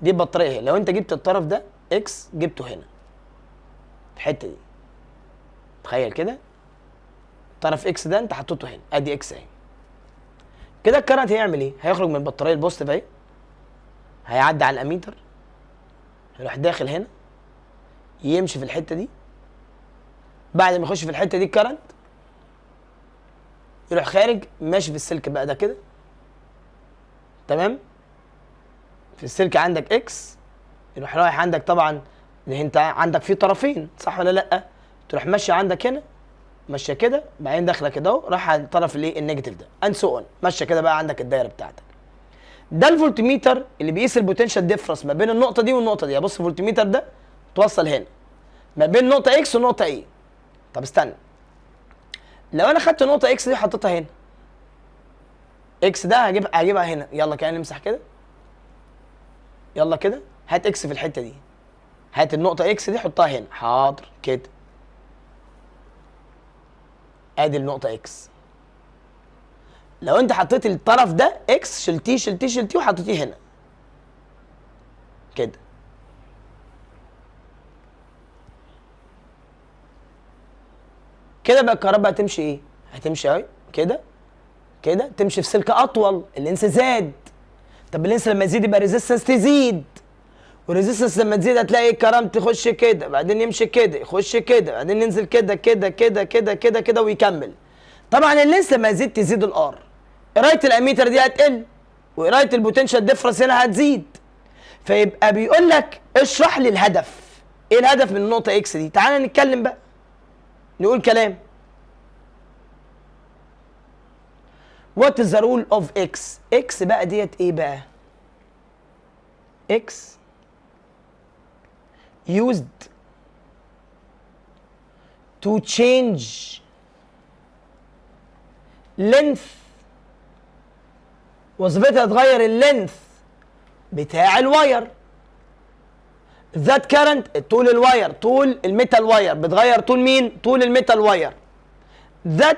دي البطاريه اهي، لو انت جبت الطرف ده اكس جبته هنا الحته دي، تخيل كده طرف اكس ده انت حطيته هنا، ادي اكس اهي كده. الكرنت هيعمل ايه؟ هيخرج من البطاريه البوزيتيف اهي، هيعدي على الاميتر، يروح داخل هنا يمشي في الحته دي، بعد ما يخش في الحته دي الكرنت يروح خارج ماشي في السلك بقى ده كده، تمام؟ في السلك عندك اكس، يروح رايح عندك طبعا، انت عندك فيه طرفين صح ولا لا؟ تروح ماشي عندك هنا، ماشيه كده، بعدين داخله كده اهو، راح على الطرف الايه؟ النيجاتيف ده، اند سو اون، ماشيه كده بقى عندك الدايره بتاعتك. ده الفولتميتر اللي بيقيس البوتنشال ديفرنس ما بين النقطه دي والنقطه دي. بص الفولتميتر ده توصل هنا ما بين نقطه اكس ونقطه ايه. طب استنى، لو انا خدت نقطه اكس دي حطيتها هنا، اكس ده هجيبها هنا، يلا كده نمسح كده، يلا كده هات اكس في الحته دي، هات النقطه اكس دي حطها هنا، حاضر كده، ادي النقطه اكس. لو انت حطيت الطرف ده اكس، شلتيه وحطيتيه هنا كده، كده بقى الكهرباء هتمشي ايه؟ هتمشي اهي كده كده، تمشي في سلك اطول، اللينس زاد. طب اللينس لما يزيد يبقى ريزيستنس تزيد، والريزيستنس لما تزيد هتلاقي الكرنت يخش كده، بعدين يمشي كده، يخش كده، بعدين ينزل كده كده كده كده كده كده ويكمل. طبعا اللينس لما يزيد تزيد الار، قرايه الاميتر دي هتقل، وقرايه البوتنشال ديفرنس هنا هتزيد. فيبقى بيقول لك اشرح لي الهدف. ايه الهدف من النقطه اكس دي؟ تعالى نتكلم بقى، نقول كلام. What is the rule of X؟ X بقى ديت ايه بقى؟ X used to change length، وظيفتها تغير اللينث بتاع الواير. that current طول الواير، طول الميتال واير، بتغير طول مين؟ طول الميتال واير. that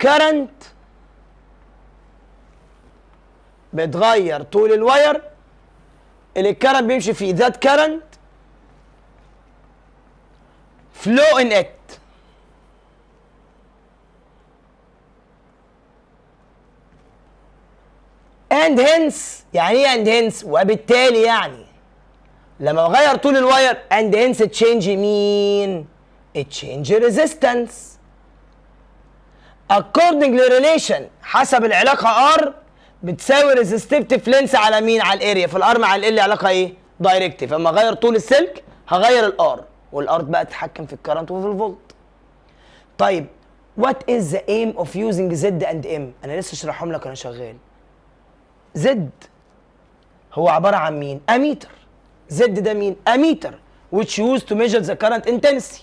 current بتغير طول الواير اللي الكرنت بيمشي فيه. that current flow in it. and hence، يعني ايه and hence؟ وبالتالي يعني لما بغير طول الواير and hence change مين؟ change resistance. according to relation، حسب العلاقة R بتساوي resistive لينس على مين؟ على الاريا. فالار مع ال علاقة ايه؟ دايركتيف. اما اغير طول السلك هغير الار، والار بقى تتحكم في الكرنت وفي الفولت. طيب what is the aim of using Z and M؟ انا لسه اشرحهم لك وانا شغال. Z هو عبارة عن مين؟ اميتر. Z ده مين؟ اميتر which used to measure the current intensity.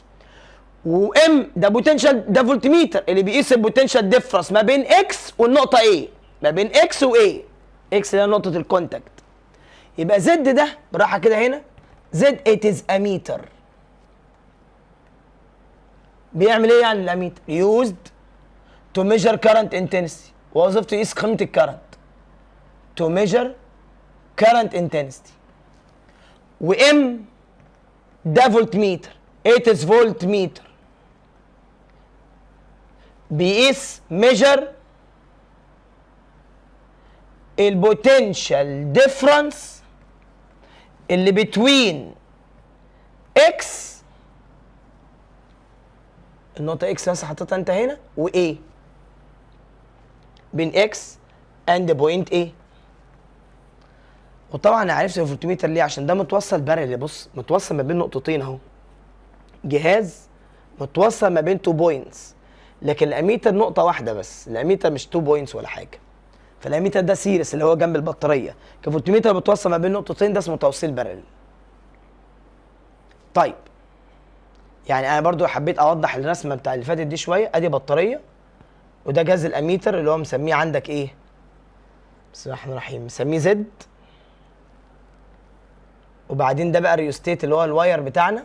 وام ده بوتنشال، ده فولتميتر اللي بيقيس البوتنشال ديفرنس ما بين اكس والنقطه ايه، ما بين اكس وايه. اكس ده نقطه الكونتاكت. يبقى زد ده براحه كده هنا، زد ات از اميتر. بيعمل ايه يعني الاميتر؟ يوزد تو ميجر كارنت انتنسيتي، وظيفته يقيس قيمه الكارنت. تو ميجر كارنت انتنسيتي. وام ده فولتميتر، ات از فولتميتر، بيقيس ميجر البوتنشال ديفرنس اللي بتوين اكس النقطه اكس مثلا حطيتها انت هنا وايه بين اكس اند بوينت ايه. وطبعا انا عرفت الفولتميتر ليه، عشان ده متوصل بارل. بص متوصل ما بين نقطتين اهو، جهاز متوصل ما بين 2 بوينتس، لكن الاميتر نقطه واحده بس، الاميتر مش 2 بوينتس ولا حاجه. فالاميتر ده سيريس اللي هو جنب البطاريه، كفولتميتر متوصل ما بين نقطتين، ده اسمه توصيل بارل. طيب يعني انا برضو حبيت اوضح الرسمه بتاع اللي فاتت دي شويه. ادي بطاريه وده جهاز الاميتر اللي هو مسميه عندك ايه؟ بسم الله الرحمن الرحيم، مسميه زد. وبعدين ده بقى الريوستيت اللي هو الواير بتاعنا،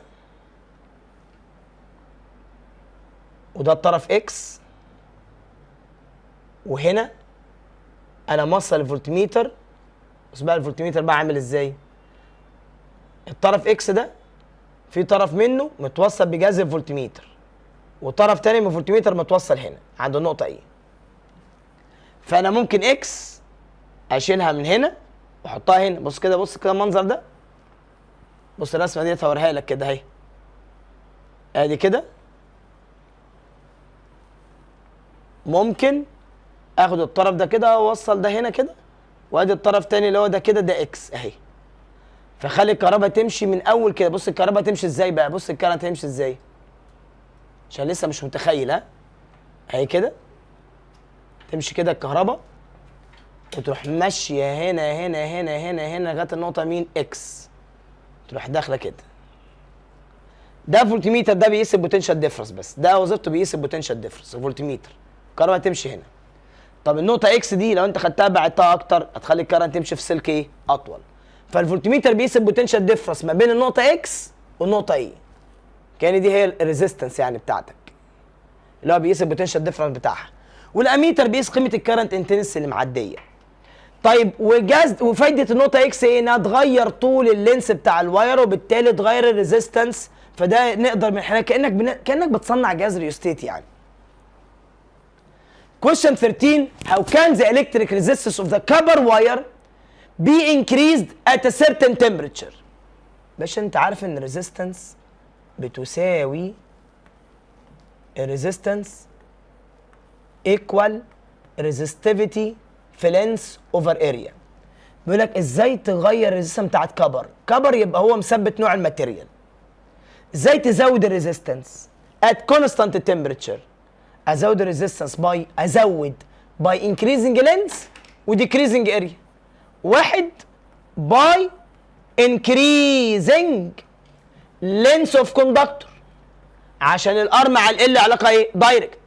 وده الطرف اكس. وهنا انا موصل الفولتميتر. بص بقى الفولتميتر بقى عامل ازاي. الطرف اكس ده في طرف منه متوصل بجهاز الفولتميتر، وطرف تاني من الفولتميتر متوصل هنا عند النقطه ايه. فانا ممكن اكس اشيلها من هنا واحطها هنا. بص كده، بص كده المنظر ده. بص الرسمه دي هوريها لك كده اهي، ادي كده. ممكن اخد الطرف ده كده واوصل ده هنا كده، وادي الطرف تاني اللي هو ده كده، ده اكس اهي. فخلي الكهرباء تمشي من اول كده. بص الكهرباء تمشي ازاي بقى، بص الكهرباء تمشي ازاي عشان لسه مش متخيل. ها اهي كده تمشي كده الكهرباء، وتروح ماشيه هنا هنا هنا هنا هنا لغايه النقطه مين؟ اكس. تروح داخله كده. ده فولتميتر، ده بيقيس البوتنشال ديفرنس بس، ده وظيفته بيقيس البوتنشال ديفرنس الفولتميتر. الكهرباء تمشي هنا. طب النقطه اكس دي لو انت خدتها بعدتها اكتر هتخلي الكهرباء تمشي في سلك ايه؟ اطول. فالفولتميتر بيقيس البوتنشال ديفرنس ما بين النقطه اكس والنقطه ايه. كان دي هي الريزيستنس يعني بتاعتك، اللي هو بيقيس البوتنشال ديفرنس بتاعها. والاميتر بيقيس قيمه الكرنت انتنس اللي معديه. طيب وفايده النقطه اكس ايه؟ انها تغير طول اللينس بتاع الواير، وبالتالي تغير الريزيستنس. فده نقدر من خلال كانك بتصنع جهاز ريوستيت يعني. Question 13. How can the electric resistance of the copper wire be increased at a certain temperature؟ باشا انت عارف ان الريزيستنس بتساوي الريزيستنس equal resistivity في لينس اوفر اريا. بيقول لك ازاي تغير الريزيستنس بتاعت كبر. كبر يبقى هو مثبت نوع الماتيريال. ازاي تزود الريزيستنس at constant temperature؟ ازود الريزيستنس by increasing length و decreasing area. واحد by increasing length of conductor عشان الار مع ال علاقه ايه؟ دايركت.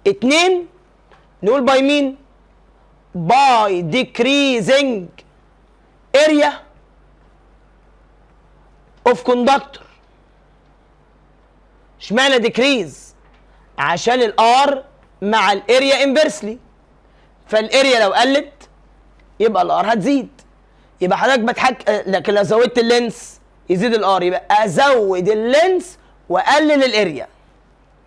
اتنين نقول باي مين؟ by decreasing area of conductor. اشمعنى decrease؟ عشان الار مع الاريا انفرسلي، فالاريا لو قلت يبقى الار هتزيد. يبقى حضرتك لكن لو زودت اللينس يزيد الار، يبقى ازود اللينس واقلل الاريا.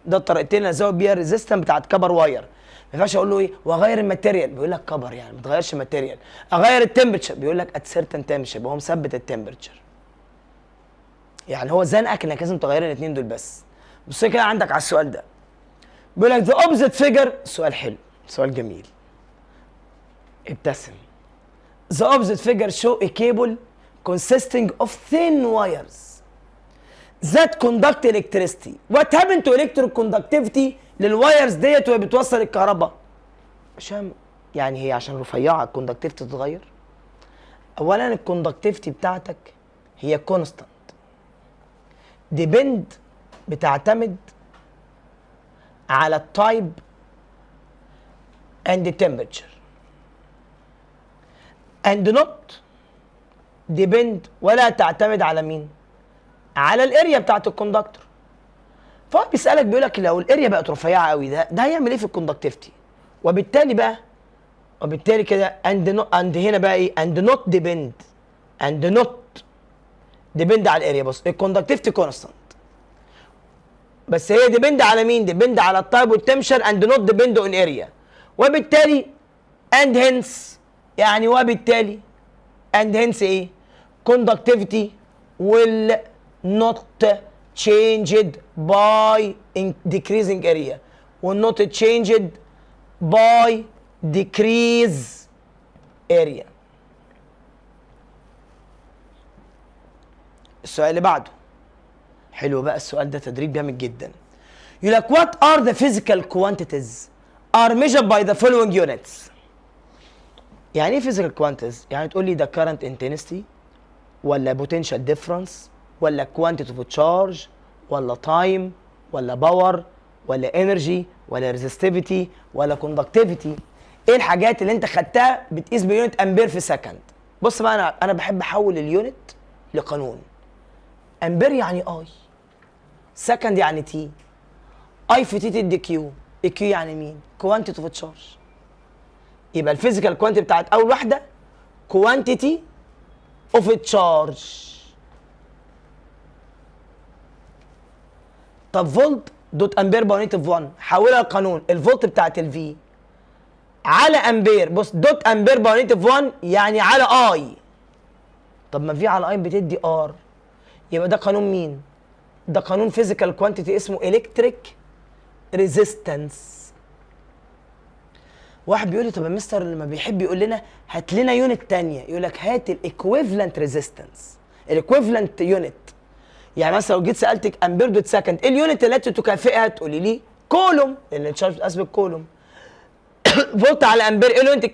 ده الطريقتين اللي ازود بيها الريزيستنس بتاعت كبر واير. ما ينفعش اقول له ايه واغير الماتيريال، بيقول لك كبر يعني ما تغيرش الماتيريال. اغير التمبرتشر، بيقول لك ات سيرتن تمبرتشر، يبقى هو مثبت التمبرتشر. يعني هو زنقك انك لازم تغير الاثنين دول بس. بص كده عندك على السؤال ده، بيقول لك ذا اوبزيت فيجر. سؤال حلو، سؤال جميل، ابتسم. The opposite figure show a cable consisting of thin wires that conduct electricity. What happened to electric conductivity للوايرز ديت وهي بتوصل الكهرباء؟ عشان يعني هي عشان رفيعه الكوندكتيفيتي تتغير. اولا الكوندكتيفيتي بتاعتك هي كونستانت، ديبند بتعتمد على التايب and the temperature and not depend ولا تعتمد على مين؟ على الاريا بتاعت الكوندكتور. فهو بيسألك بيقول لك لو الاريا بقت رفيعه قوي ده هيعمل ايه في الكوندكتيفيتي؟ وبالتالي كده and هنا بقى ايه؟ and not depend على الاريا. بص الكوندكتيفيتي كونستانت، بس هي ديبند على مين؟ ديبند على التايب والتمشر and not depend on area. وبالتالي and hence يعني وبالتالي and hence ايه؟ conductivity will not changed by decreasing area و not changed by decrease area. السؤال اللي بعده حلو بقى، السؤال ده تدريب جامد جدا. يقول لك what are the physical quantities are measured by the following units. يعني ايه physical quantities؟ يعني تقول لي ده current intensity ولا potential difference ولا quantity of charge ولا time ولا power ولا energy ولا resistivity ولا conductivity. ايه الحاجات اللي انت خدتها بتقيس بيونت امبير في سكند؟ بص بقى، انا بحب احول اليونت لقانون. امبير يعني اي، سكند يعني تي، اي في تي تدي كيو، الكيو يعني مين؟ كوانتيتي اوف تشارج. يبقى الفيزيكال كوانتيتي بتاعت اول واحده كوانتيتي اوف تشارج. طب فولت دوت امبير باور نيجاتيف 1 حولها لقانون. الفولت بتاعت الفي على امبير، بص دوت امبير باور نيجاتيف 1 يعني على اي. طب ما في على اي بتدي ار، يبقى ده قانون مين؟ ده قانون فيزيكال كوانتيتي اسمه الكتريك ريزيستنس. واحد بيقول لي طب يا مستر لما بيحب يقول لنا هات لنا يونت ثانيه، يقول لك هات الايكويفالنت ريزيستنس. الايكويفالنت يونت يعني مثلا لو جيت سالتك امبير دوت سكند، ايه اليونت التي تكافئها؟ تقولي لي كولوم، لان التشارج بتقاس بالكولوم. فولت على امبير، ايه اليونت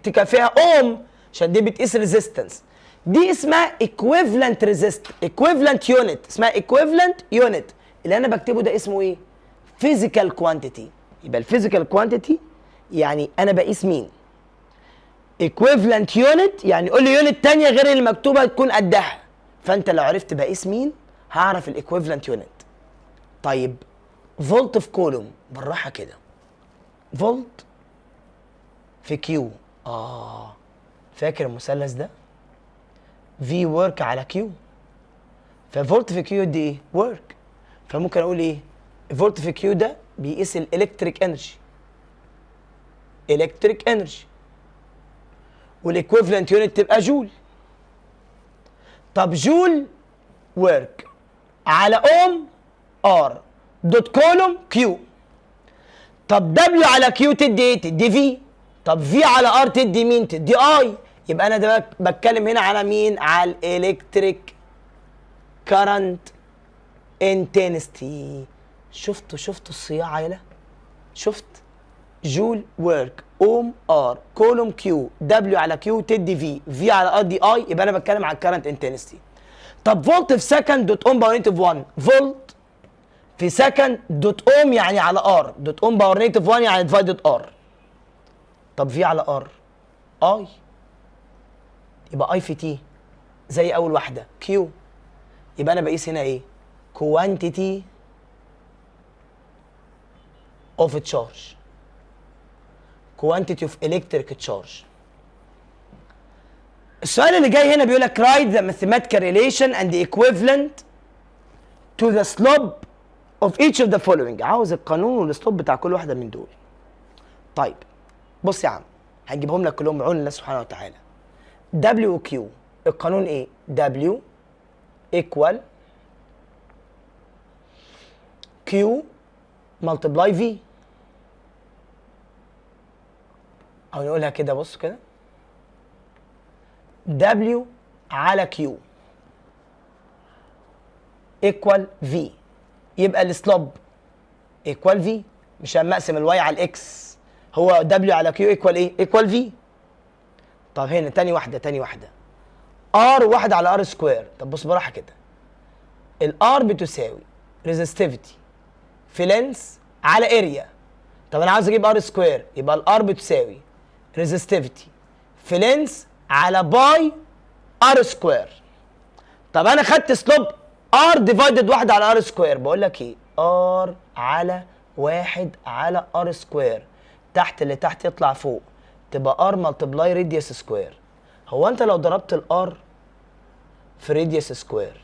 تكافئها؟ اوم، عشان دي بتقيس ريزيستنس. دي اسمها ايكويفالنت ريزيست، ايكويفالنت يونت، اسمها ايكويفالنت يونت. اللي انا بكتبه ده اسمه ايه؟ فيزيكال كوانتيتي. يبقى الفيزيكال كوانتيتي يعني انا بقيس مين؟ ايكويفالنت يونت يعني قول لي يونت ثانيه غير اللي مكتوبه تكون قدها. فانت لو عرفت بقيس مين هعرف الايكويفالنت يونت. طيب فولت في كولوم، بالراحه كده، فولت في كيو. فاكر المثلث ده؟ في ورك على كيو، ففولت في كيو دي ايه؟ ورك. فممكن اقول ايه؟ فولت في كيو ده بيقيس الالكتريك انرجي، الكتريك انرجي، والايكويفالنت يونت تبقى جول. طب جول ورك على اوم ار دوت كولوم كيو. طب دبليو على كيو تدي ايه؟ تدي في. طب في على ار تدي مين؟ تدي اي. يبقى انا ده بتكلم هنا على مين؟ على الالكتريك كارنت انتنستي. شفتوا الصياعه يلا؟ شفت؟ جول ورك اوم ار كولوم كيو، دبليو على كيو تدي في، في على ار دي اي. يبقى انا بتكلم على الكارنت انتنستي. طب فولت في سكند دوت اوم باور نيجاتيف 1، فولت في سكند دوت اوم يعني على ار، دوت اوم باور نيجاتيف 1 يعني ديفايدد ار. طب في على ار اي، يبقى اي في تي زي اول واحده كيو. يبقى انا بقيس هنا ايه؟ كوانتيتي اوف تشارج، كوانتيتي اوف الكتريك تشارج. السؤال اللي جاي هنا بيقول لك write the mathematical relation and the equivalent to the slope of each of the following. عاوز القانون والسلوب بتاع كل واحده من دول. طيب بص يا عم، هنجيبهم لك كلهم بعون الله سبحانه وتعالى. W و Q القانون ايه؟ W equal Q multiply V. او نقولها كده، بص كده، W على Q equal V. يبقى السلوب equal V، مش هنقسم الواي على الاكس، هو W على Q equal ايه؟ equal V. طب هنا تاني واحدة R واحد على R سكوير. طب بص براحة كده، الار بتساوي ريزستيفيتي في لينس على اريا. طب انا عاوز اجيب ار سكوير، يبقى الار بتساوي ريزستيفيتي في لينس على باي ار سكوير. طب انا خدت سلوب ار ديفايدد واحد على ار سكوير، بقول لك ايه؟ ار على واحد على ار سكوير، تحت اللي تحت يطلع فوق، تبقى ار ملتبلاي راديوس سكوير. هو انت لو ضربت الار في راديوس سكوير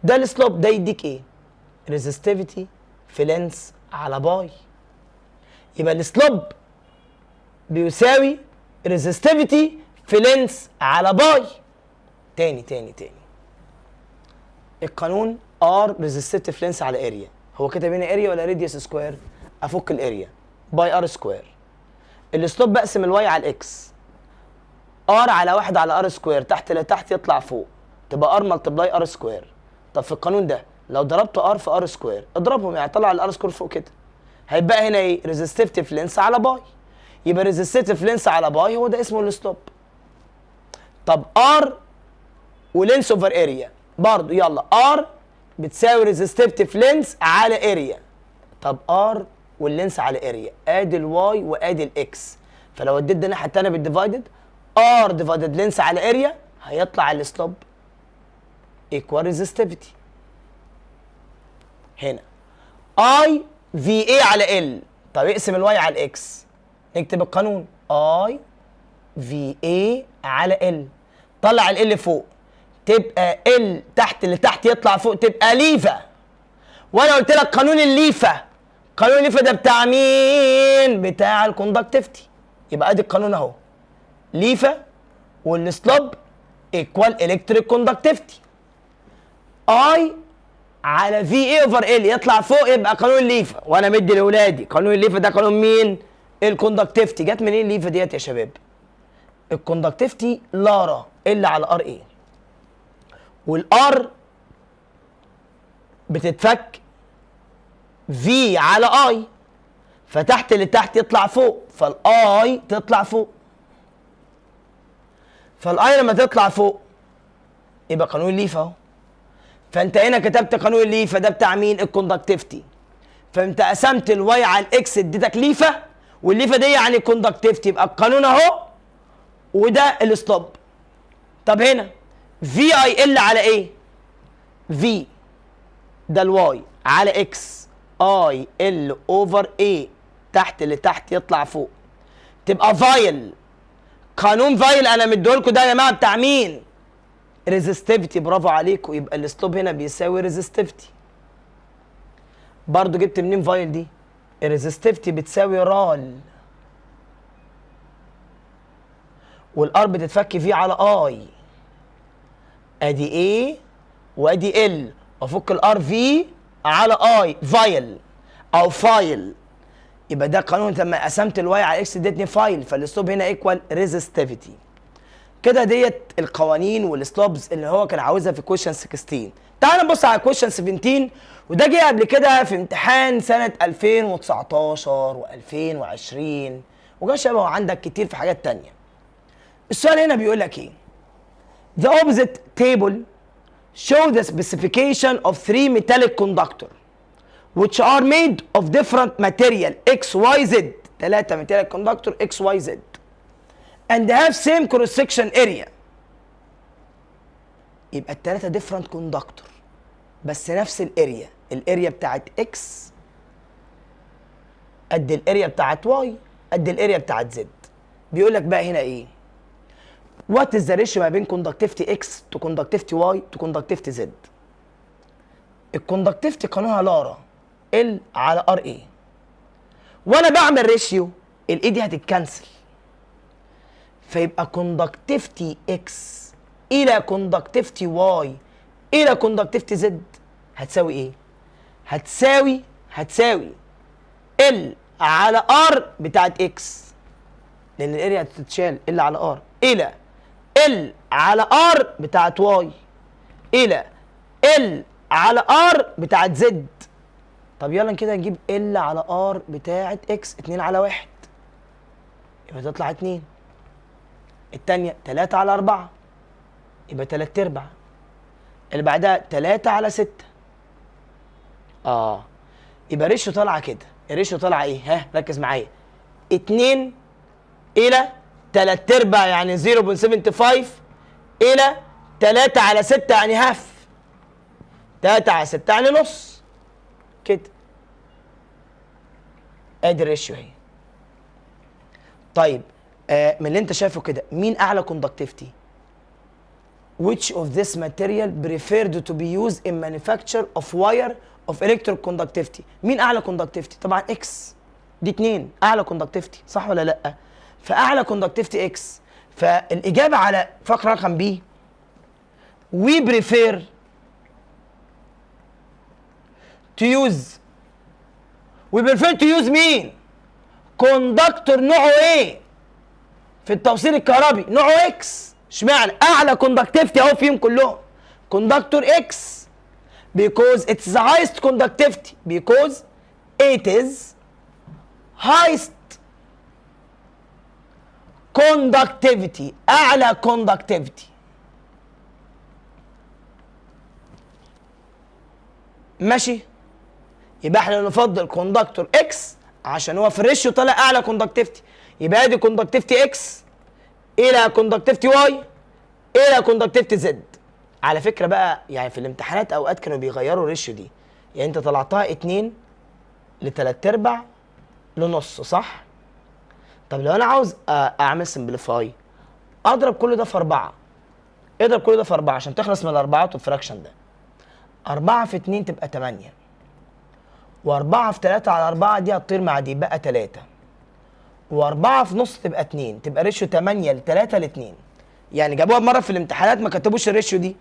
ده السلوب ده يديك ايه؟ ريزستيفيتي في لينس على باي. يبقى السلوب بيساوي ريزستيفيتي في لينس على باي. تاني القانون ار ريزستيف لينس على اريا. هو كاتب هنا اريا ولا راديوس سكوير؟ افك الاريا باي ار سكوير. السلوب بقسم الواي على الاكس، ار على 1 على ار سكوير، تحت لتحت يطلع فوق، تبقى ار ملتبلاي ار سكوير. طب في القانون ده لو ضربت ار في ار سكوير اضربهم، يعني طلع الار سكوير فوق كده، هيبقى هنا ايه؟ ريزستيف لينس على باي. يبقى ريزستيف لينس على باي هو ده اسمه السلوب. طب ار ولينس اوفر اريا برضه، يلا ار بتساوي ريزستيف لينس على اريا. طب ار واللينس على اريا، ادي الواي وادي الاكس، فلو اديت ده الناحيه الثانيه بالديفايدد ار ديفايدد لينس على اريا هيطلع السلوب ايكوال ريزستيفيتي. هنا اي في اي على ال. طب اقسم الواي على الاكس، نكتب القانون اي في اي على ال. طلع ال فوق تبقى ال تحت لتحت يطلع فوق تبقى ليفا. وانا قلت لك قانون الليفا، قانون الليفا ده بتاع مين؟ بتاع الكوندكتيفيتي. يبقى ادي القانون اهو، ليفا والسلوب ايكوال الكتريك كوندكتيفيتي. اي على في اي اوفر ال يطلع فوق يبقى قانون الليفا، وانا مدي لاولادي قانون الليفا ده قانون مين؟ الكوندكتيفيتي. جت منين الليفا ديت يا شباب؟ الكوندكتيفيتي لارا ال على ار اي، والار بتتفك في على اي، فتحت لتحت يطلع فوق، فالاي تطلع فوق. فالاي لما تطلع فوق يبقى قانون الليفا اهو. فانت هنا كتبت قانون الليفا ده بتاع مين؟ الكوندكتيفيتي. فانت قسمت الواي على الاكس اديتك ليفا، والليفا دي يعني كوندكتيفيتي، يبقى القانون اهو وده السلوب. طب هنا في اي ال على ايه؟ في ده الواي على اكس اي ال اوفر اي، تحت لتحت يطلع فوق، تبقى فايل. قانون فايل انا مديهولكوا ده يا جماعه بتاع مين؟ ريزستيفيتي. برافو عليكم. يبقى السلوب هنا بيساوي ريزستيفيتي. برضو جبت منين فايل دي؟ الريزستيفيتي بتساوي رال، والار بتتفك فيه على اي، ادي ايه وادي ال، وافك الار في على اي، فايل او فايل. يبقى ده قانون لما قسمت الواي على اكس ادتني فايل، فالسلوب هنا ايكوال ريزستيفيتي. كده ديت القوانين والسلوبز اللي هو كان عاوزها في كويشن 16. تعال نبص على كويشن 17، وده جه قبل كده في امتحان سنه 2019 و2020، وجا شبهه عندك كتير في حاجات تانية. السؤال هنا بيقول لك ايه؟ The opposite table show the specification of 3 metallic conductor which are made of different material X, Y, Z. 3 metallic conductor X, Y, Z and have same cross section area. يبقى التلاتة different conductor بس نفس الاريا، الاريا بتاعت X قد الاريا بتاعت Y قد الاريا بتاعت Z. بيقول لك بقى هنا ايه؟ What is the ratio ما بين conductivity X to conductivity Y to conductivity Z؟ الكوندكتيفيتي قانونها لارا L على RA، وانا بعمل ريشيو الاي دي هتتكنسل، فيبقى conductivity X الى conductivity Y الى conductivity Z هتساوي ايه؟ هتساوي L على R بتاعت X، لان الاريا هتتشال L على R، الى L على R بتاعت Y الى L على R بتاعت Z. طب يلا كده نجيب L على R بتاعت X 2 على 1 يبقى تطلع 2، التانية 3 على 4 يبقى 3/4، اللي بعدها 3 على 6. يبقى ريشيو طالعه كده، الريشيو طالعه ايه؟ ها ركز معايا، 2 الى 3/4 يعني 0.75 الى 3 على 6 يعني هاف، 3 على 6 يعني نص كده. ادي الريشيو اهي. طيب من اللي انت شايفه كده مين اعلى كوندكتيفيتي؟ Which of this material preferred to be used in manufacture of wire of electric conductivity؟ مين اعلى كوندكتيفيتي؟ طبعا اكس، دي 2 اعلى كوندكتيفيتي، صح ولا لا؟ فاعلى كوندكتيفيتي اكس، فالاجابه على فقره رقم بي we prefer تيوز وبريفير تيوز مين؟ كوندكتور نوعه ايه؟ في التوصيل الكهربي نوعه اكس. اشمعنى؟ اعلى كوندكتيفيتي اهو فيهم كلهم كوندكتور اكس because it's the highest conductivity because it is highest conductivity اعلى conductivity. ماشي؟ يبقى احنا نفضل كوندكتور اكس عشان هو في الريشيو طالع اعلى كوندكتيفيتي. يبقى ادي كوندكتيفيتي اكس الى كوندكتيفيتي واي الى كوندكتيفيتي زد. على فكره بقى يعني في الامتحانات اوقات كانوا بيغيروا الريشيو دي، يعني انت طلعتها 2 ل3/4 لنص صح؟ طب لو انا عاوز اعمل سمبليفاي اضرب كل ده في 4. اضرب كل ده في 4 عشان تخلص من الاربعات والفراكشن ده. 4 في 2 تبقى 8 و4 في 3 على 4 دي هتطير مع دي بقى 3 و4 في نص تبقى 2 تبقى ريشيو 8 ل3 ل2. يعني جابوها مره في الامتحانات ما كتبوش الريشيو دي،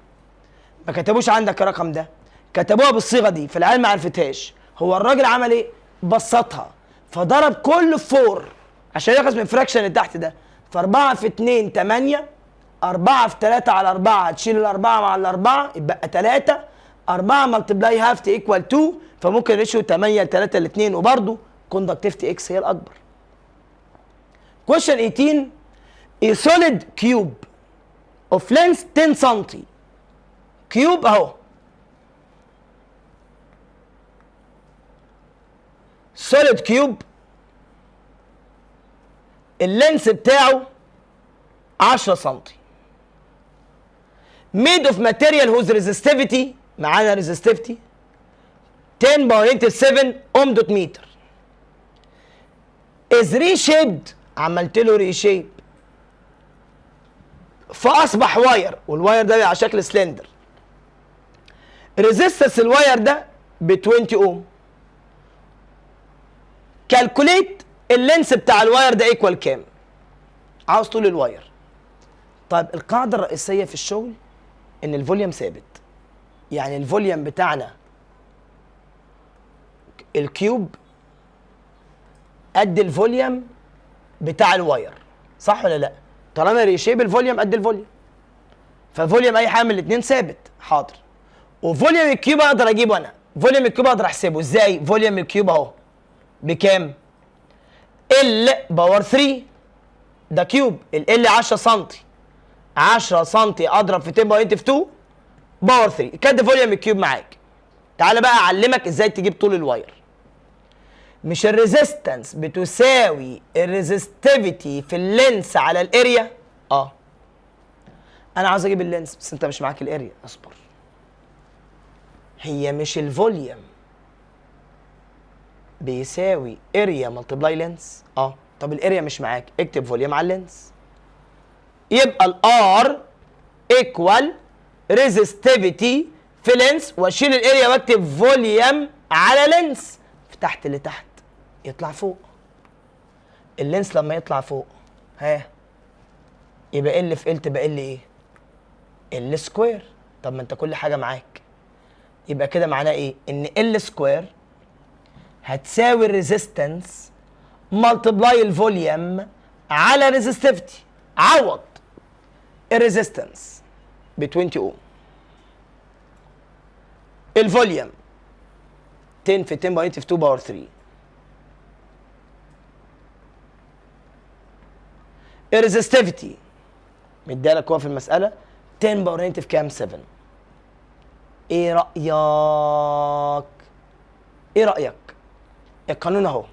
ما كتبوش عندك الرقم ده، كتبوها بالصيغه دي فالعيال ما عرفتهاش. هو الراجل عمل ايه؟ بسطها فضرب كل 4 عشان يخلص من الفراكشن اللي تحت ده. ف4 في 2 8 4 في 3 على 4 هتشيل الاربعه مع الاربعه يبقى 3 4 ملتبلاي هاف ايكوال 2، فممكن ريشيو 8 ل3 ل2 وبرده كوندكتيفيتي اكس هي الاكبر. Question 18 a solid cube of length 10 سم. كيوب اهو solid cube اللينس بتاعه 10 سم made of material whose resistivity معانا resistivity 10 باور 7 اوم دوت متر is reshaped. عملت له ريشيب فاصبح واير والواير ده على شكل سلندر. ريزيستنس الواير ده ب 20 اوم. كالكوليت اللينس بتاع الواير ده ايكوال كام؟ عاوز طول الواير. طيب القاعده الرئيسيه في الشغل ان الفوليوم ثابت، يعني الفوليوم بتاعنا الكيوب قد الفوليوم بتاع الواير صح ولا لا؟ طالما ريشيب الفوليوم قد الفوليوم ففوليوم اي حاجه من الاثنين ثابت. حاضر. وفوليوم الكيوب اقدر اجيبه انا، فوليوم الكيوب اقدر احسبه ازاي؟ فوليوم الكيوب اهو بكام؟ ال باور 3 ده كيوب، ال 10 سم 10 سم اضرب في 10 باور 2 باور 3 كده فوليوم الكيوب معاك. تعالى بقى اعلمك ازاي تجيب طول الواير. مش الريزيستنس بتساوي الريزستيفيتي في اللينس على الاريا؟ انا عاوز اجيب اللينس بس انت مش معاك الاريا. اصبر. هي مش الفوليوم بيساوي اريا ملتبلاي لينس؟ طب الاريا مش معاك، اكتب فوليوم على اللينس. يبقى الار ايكوال ريزستيفيتي في لينس واشيل الاريا واكتب فوليوم على لينس. في تحت لتحت يطلع فوق. اللينس لما يطلع فوق يبقى ال في ال تبقى ال ايه؟ ال سكوير. طب ما انت كل حاجه معاك، يبقى كده معناه ايه؟ ان ال سكوير هتساوي الريزيستنس ملتبلاي الفوليوم على ريزستيفيتي. عوض الريزيستنس ب 20 اوم، الفوليوم 10 في 10 باور 2 باور 3، الريزستيفيتي مديالك هو في المساله 10 باور كام؟ 7. ايه رايك؟ ايه رايك؟ القانون اهو.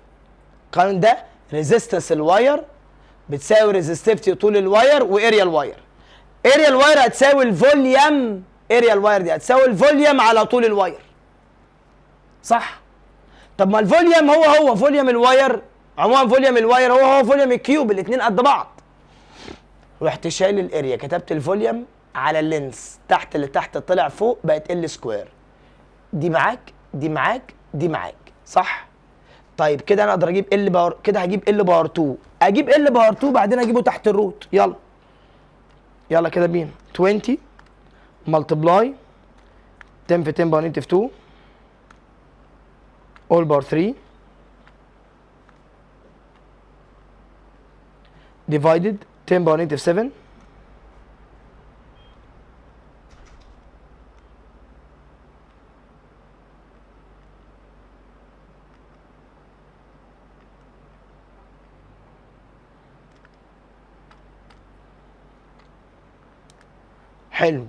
القانون ده ريزيستنس الواير بتساوي ريزستيفيتي طول الواير واريا الواير. اريا الواير هتساوي الفوليوم، اريا الواير دي هتساوي الفوليوم على طول الواير صح؟ طب ما الفوليوم هو فوليوم الواير عموما، فوليوم الواير هو فوليوم الكيوب، الاثنين قد بعض. رحت شايل الاريا كتبت الفوليوم على اللينس تحت اللي تحت طلع فوق بقت ال سكوير. دي معاك دي معاك دي معاك صح؟ طيب كده انا اقدر اجيب ال باور، كده هجيب ال باور 2، اجيب ال باور 2 بعدين اجيبه تحت الروت. يلا كده بينا 20 ملتبلاي 10 في 10 باور 2 all power 3 divided 10 power negative 7 حلو.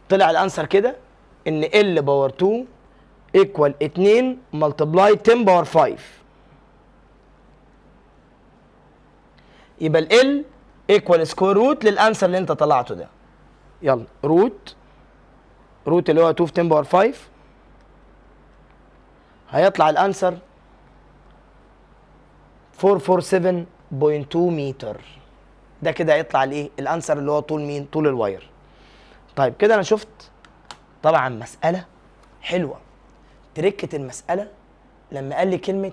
طلع الانسر كده ان ال باور 2 ايكوال 2 ملتبلاي 10 باور 5. يبقى ال ايكوال سكوير روت للانسر اللي انت طلعته ده. يلا روت اللي هو 2 في 10 باور 5 هيطلع الانسر 447.2 متر. ده كده هيطلع الايه؟ الانسر اللي هو طول مين؟ طول الواير. طيب كده انا شفت طبعا مسألة حلوة. تركة المسألة لما قال لي كلمة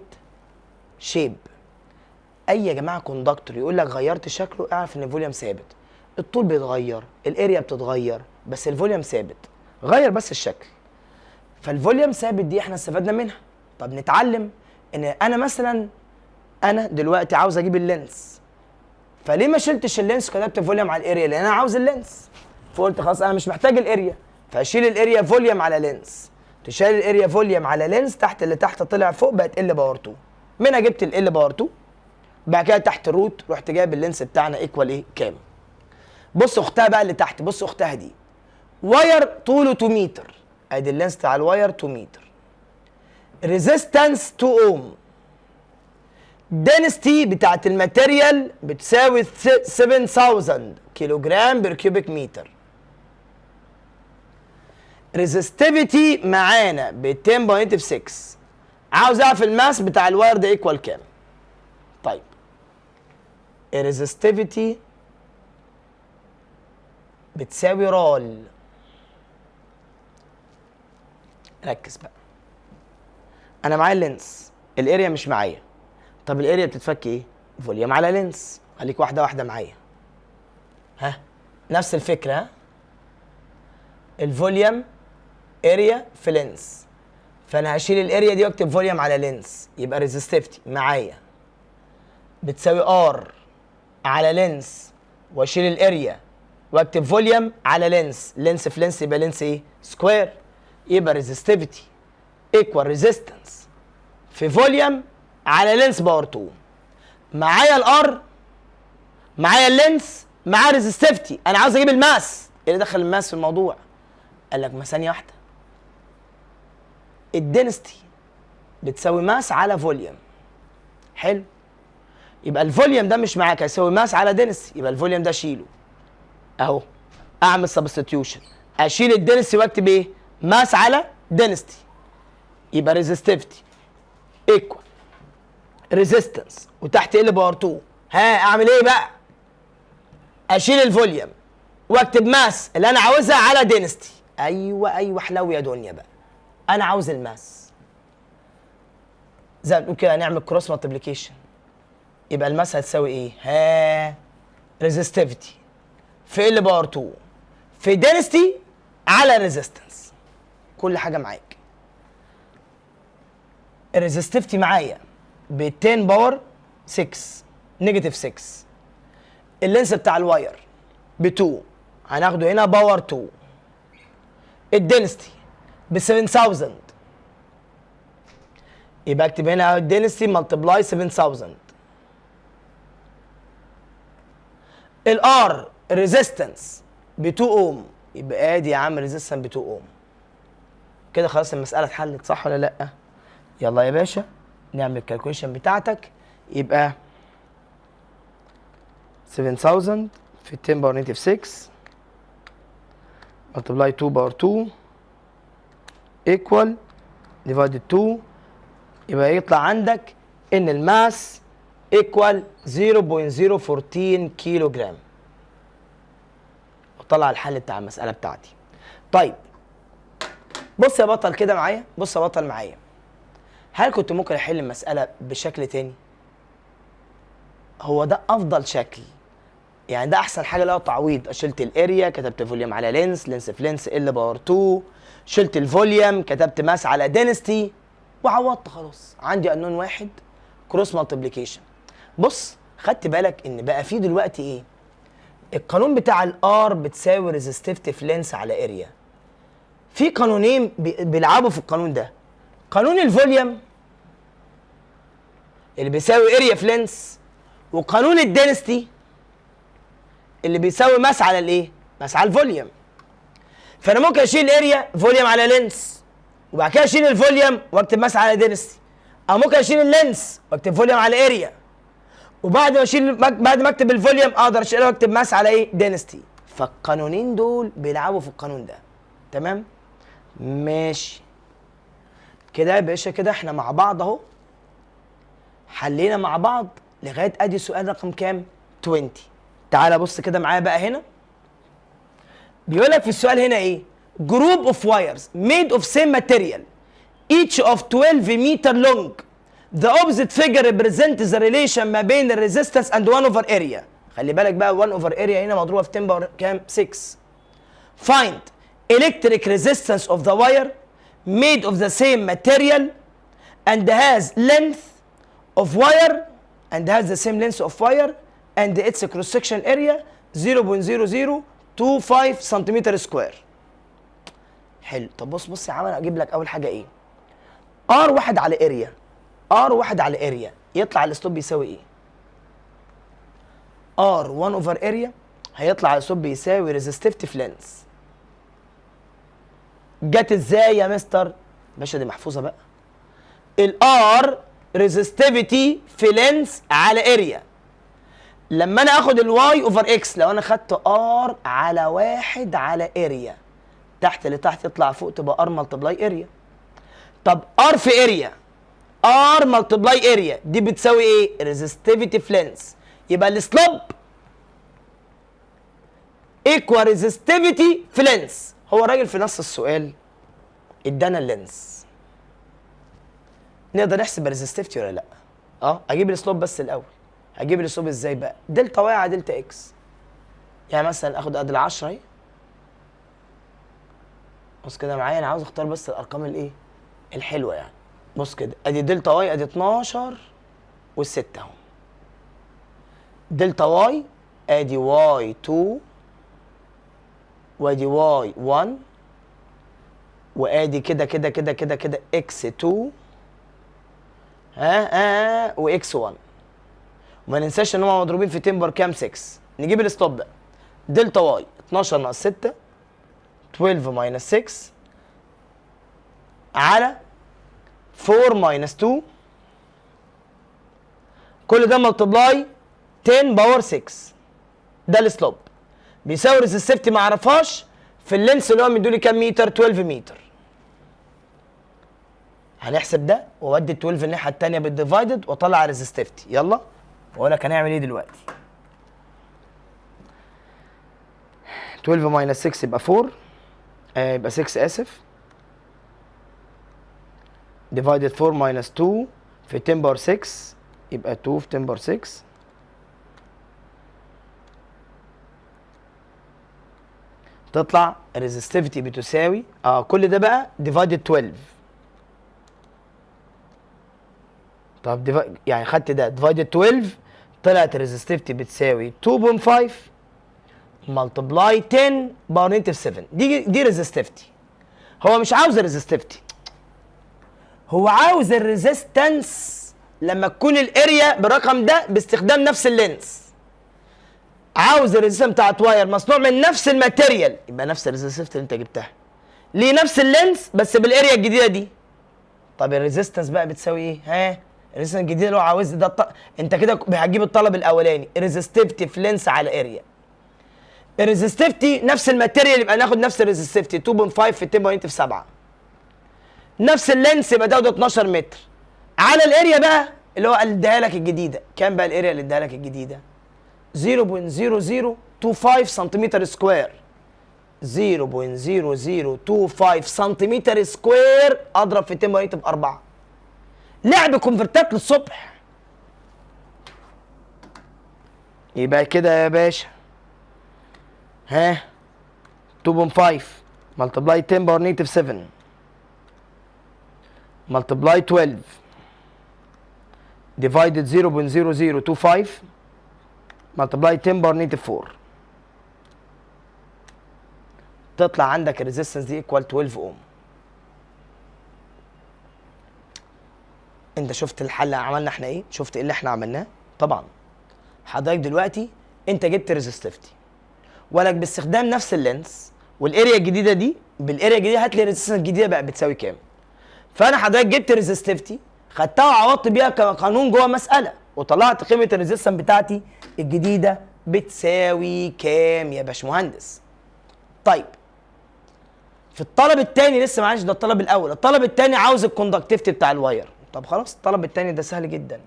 شيب. اي يا جماعة كوندكتور يقول لك غيرت شكله اعرف ان الفوليوم ثابت. الطول بيتغير، الاريا بتتغير، بس الفوليوم ثابت. غير بس الشكل. فالفوليوم ثابت دي احنا استفدنا منها. طب نتعلم ان انا مثلا دلوقتي عاوز اجيب اللينس. فليه ما شلتش اللينس وكتبت فوليوم على الاريا؟ لان انا عاوز اللينس. فقلت خلاص انا مش محتاج الاريا، فاشيل الاريا فوليوم على لينس. تشيل الاريا فوليوم على لينس، تحت اللي تحت طلع فوق بقت ال باور 2. منها جبت ال باور 2. بعد كده تحت الروت رحت جايب اللينس بتاعنا ايكوال ايه؟ كام؟ بص اختها بقى اللي تحت، بص اختها دي. واير طوله 2 متر. ادي اللينس بتاع الواير 2 متر. ريزيستنس 2 اوم. دنستي بتاعت الماتيريال بتساوي 7000 كيلو جرام بير كيوبيك متر. ريزستيفيتي معانا ب 10.6. عاوز اعرف الماس بتاع الواير ده ايكوال كام؟ طيب الريزستيفيتي بتساوي رال. ركز بقى. انا معايا اللينس، الاريا مش معايا. طب الاريا بتتفك ايه؟ فوليوم على لينس. خليك واحده واحده معايا. ها نفس الفكره. ها الفوليوم اريا في لينس، فانا هشيل الاريا دي واكتب فوليوم على لينس. يبقى ريزستيفيتي معايا بتساوي ار على لينس، واشيل الاريا واكتب فوليوم على لينس. لينس في لينس يبقى لينس ايه؟ سكوير. يبقى ريزستيفيتي ايكوال ريزيستنس في فوليوم على لينس باور 2. معايا الار، معايا اللينس، معايا ريزستيفيتي. انا عاوز اجيب الماس. ايه اللي دخل الماس في الموضوع؟ قال لك ما ثانيه واحده. الدنستي بتساوي ماس على فوليوم. حلو. يبقى الفوليوم ده مش معاك، هيساوي ماس على دنستي. يبقى الفوليوم ده اشيله اهو. اعمل سبستيوشن، اشيل الدنستي واكتب ايه؟ ماس على دنستي. يبقى ريزستيفيتي ايكوال ريزيستنس وتحت ال باور 2. ها اعمل ايه بقى؟ اشيل الفوليوم واكتب ماس اللي انا عاوزها على دينستي. ايوه حلو يا دنيا بقى. انا عاوز الماس. زي ما بنقول كده هنعمل كروس مالتيبليكيشن. يبقى الماس هتساوي ايه؟ ها ريزستيفيتي في ال باور 2 في دينستي على ريزيستنس. كل حاجه معاك. الريزستيفيتي معايا ب 10 باور 6 نيجاتيف 6. اللينس بتاع الواير ب 2 هناخده هنا باور 2. الدنستي ب 7000 يبقى اكتب هنا الدنستي ملتبلاي 7000. الار ريزيستنس ب 2 اوم. يبقى ادي يا عم ريزيستنس ب 2 اوم. كده خلاص المساله اتحلت صح ولا لا؟ يلا يا باشا نعمل الكالكوليشن بتاعتك. يبقى 7000 في 10 باور نيجاتيف 6 ملتبلاي 2 باور 2 ايكوال ديفايدد 2. يبقى يطلع عندك ان الماس ايكوال 0.014 كيلو جرام. وطلع الحل بتاع المساله بتاعتي. طيب بص يا بطل كده معايا، بص يا بطل معايا. هل كنت ممكن احل المساله بشكل تاني؟ هو ده افضل شكل، يعني ده احسن حاجه اللي هو تعويض. شلت الاريا كتبت فوليوم على لينس، لينس في لينس ال باور 2. شلت الفوليوم كتبت ماس على دينستي. وعوضت خلاص، عندي انون واحد كروس مالتيبليكيشن. بص خدت بالك ان بقى في دلوقتي ايه؟ القانون بتاع الار بتساوي ريزستيف لينس على اريا. في قانونين بيلعبوا في القانون ده، قانون الفوليوم اللي بيساوي اريا في لينس، وقانون الدنستي اللي بيساوي ماس على الايه؟ ماس على الفوليوم. فانا ممكن اشيل اريا فوليوم على لينس، وبعد كده اشيل الفوليوم واكتب ماس على دنستي، او ممكن اشيل اللينس واكتب فوليوم على اريا، وبعد ما اشيل بعد ما اكتب الفوليوم اقدر اشيلها واكتب ماس على ايه؟ دنستي. فالقانونين دول بيلعبوا في القانون ده. تمام؟ ماشي كده يا باشا، كده احنا مع بعض اهو حلينا مع بعض لغايه ادي سؤال رقم كام؟ 20. تعالى بص كده معايا بقى هنا. بيقول لك في السؤال هنا ايه؟ جروب اوف وايرز made of same material each of 12 meter long. The opposite figure represents the relation ما بين الريزيستنس and 1 over area. خلي بالك بقى 1 over area هنا مضروبه في 10 باور كام؟ 6. Find electric resistance of the wire made of the same material and has length of wire and has the same length of wire and its cross section area 0.0025 سنتيمتر سكوير. حلو. طب بص يا عم، انا اجيب لك اول حاجه ايه؟ ار واحد على اريا، ار واحد على اريا يطلع الاسلوب بيساوي ايه؟ ار 1 اوفر اريا هيطلع الاسلوب بيساوي ريزستيف لينس. جت ازاي يا مستر؟ باشا دي محفوظه بقى. الار ريزستيفيتي في لينس على اريا. لما انا اخد الواي اوفر اكس، لو انا خدت ار على واحد على اريا، تحت لتحت يطلع فوق تبقى ار ملتبلاي اريا. طب ار في اريا، ار ملتبلاي اريا دي بتساوي ايه؟ ريزستيفيتي في لينس. يبقى السلوب ايكوال ريزستيفيتي في لينس. هو الراجل في نص السؤال ادانا اللينس، نقدر نحسب الريزستيفيتي ولا لا؟ اجيب السلوب بس الاول. هجيب السلوب ازاي بقى؟ دلتا واي على دلتا اكس. يعني مثلا اخد ادي 10 اهي، بص كده معايا، انا عاوز اختار بس الارقام الايه؟ الحلوه يعني. بص كده ادي دلتا واي ادي 12 وال6 اهو. دلتا واي ادي واي 2 وادي واي 1 وادي كده كده كده كده كده اكس 2 واكس 1. وما ننساش ان هم مضروبين في 10 باور كام؟ 6. نجيب الستوب بقى. دلتا واي 12 ناقص 6 12 ماينس 6 على 4 ماينس 2، كل ده ملتبلاي 10 باور 6. ده السلوب بيساوي ريزستيفتي ما اعرفهاش في اللينس اللي هو مدولي كام متر؟ 12 متر. هنحسب ده واودي ال 12 الناحيه الثانيه بالديفايدد واطلع ريزستيفتي. يلا واقول لك هنعمل ايه دلوقتي. 12 ماينس 6 يبقى 4، يبقى 6 اسف، ديفايدد 4 ماينس 2 في 10 باور 6 يبقى 2 في 10 باور 6. تطلع الريزستيفيتي بتساوي كل ده بقى ديفايدد 12. طب يعني خدت ده ديفايدد 12، طلعت الريزستيفيتي بتساوي 2.5 ملتبلاي 10 باور نيجاتيف 7. دي ريزستيفيتي. هو مش عاوز الريزستيفيتي، هو عاوز الريزيستنس لما تكون الاريا بالرقم ده باستخدام نفس اللينس. عاوز الريزيستنس بتاعت واير مصنوع من نفس الماتيريال، يبقى نفس الريزيستنس اللي انت جبتها ليه نفس اللينس بس بالاريا الجديده دي. طب الريزيستنس بقى بتساوي ايه؟ الريزيستنس الجديده اللي هو عاوز ده انت كده هتجيب الطلب الاولاني ريزيستيفيتي في لينس على اريا. الريزيستيفيتي نفس الماتيريال يبقى ناخد نفس الريزيستيفيتي 2.5 في 10.7. نفس اللينس يبقى ده 12 متر على الاريا بقى اللي هو اداها لك الجديده. كام بقى الاريا اللي اداها لك الجديده؟ 0.0025 سنتيمتر سكوير. 0.0025 سنتيمتر سكوير اضرب في 10.4. لعب كونفرتات للصبح. يبقى كده يا باشا 2.5 ملتبلاي 10 باور نيجاتيف 7 multiply 12 divided 0.0025 multiply 10 باور نيجاتيف 4 تطلع عندك الريزيستنس دي ايكوال 12 اوم. انت شفت الحل عملنا احنا ايه؟ شفت ايه اللي احنا عملناه؟ طبعا حضرتك دلوقتي انت جبت ريزيستيفيتي ولك باستخدام نفس اللينس والاريا الجديده دي بالاريا الجديده هات لي الريزيستنس الجديده بقى بتساوي كام؟ فانا حضرتك جبت ريزيستيفيتي خدتها وعوضت بيها كقانون جوه مساله وطلعت قيمه الريزيستنس بتاعتي الجديده بتساوي كام يا باشمهندس؟ طيب في الطلب الثاني لسه معلش ده الطلب الاول، الطلب الثاني عاوز الكوندكتيفيتي بتاع الواير. طب خلاص الطلب الثاني ده سهل جدا.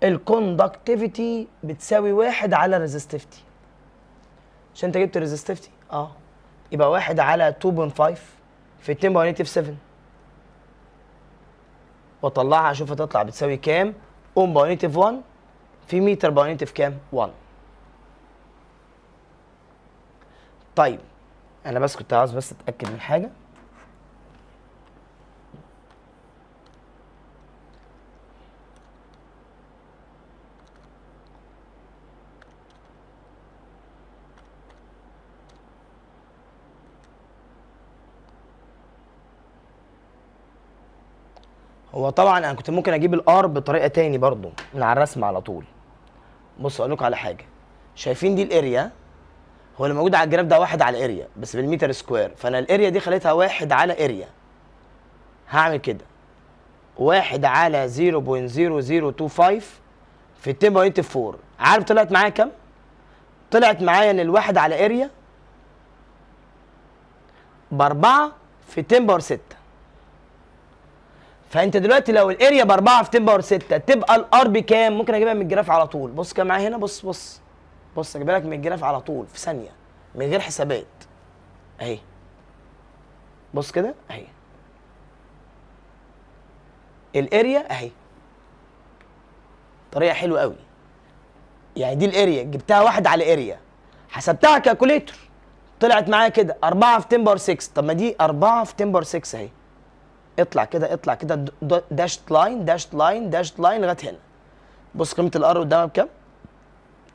الكوندكتيفيتي بتساوي 1 على ريزيستيفيتي. عشان انت جبت ريزيستيفيتي يبقى 1 على 2.5 في 10 باور نيجاتيف 7 واطلعها اشوف هتطلع بتساوي كام؟ اوم باور نيجاتيف 1 في متر باور نيجاتيف كام؟ 1. طيب انا بس كنت عاوز بس اتاكد من حاجه. هو طبعا انا كنت ممكن اجيب الار بطريقه تاني برضو من على الرسم على طول. بص اقول لكم على حاجه، شايفين دي الاريا؟ هو اللي موجود على الجراف ده 1 على اريا بس بالمتر سكوير، فانا الاريا دي خليتها 1 على اريا. هعمل كده 1 على 0.0025 في 10 باور نيجاتيف 4. عارف طلعت معايا كام؟ طلعت معايا ان الواحد على اريا ب4 في 10 باور 6. فانت دلوقتي لو الاريا ب4 في 10 باور 6 تبقى الار بكام؟ ممكن اجيبها من الجراف على طول. بص كده معايا هنا، بص اجيبها لك من الجراف على طول في ثانيه من غير حسابات اهي. بص كده اهي الاريا اهي، طريقه حلوه قوي. يعني دي الاريا جبتها 1 على اريا حسبتها كالكوليتر طلعت معايا كده 4 في 10 باور 6. طب ما دي 4 في 10 باور 6 اهي. اطلع كده داشت لاين لغايه هنا. بص قيمه الار قدامها بكام؟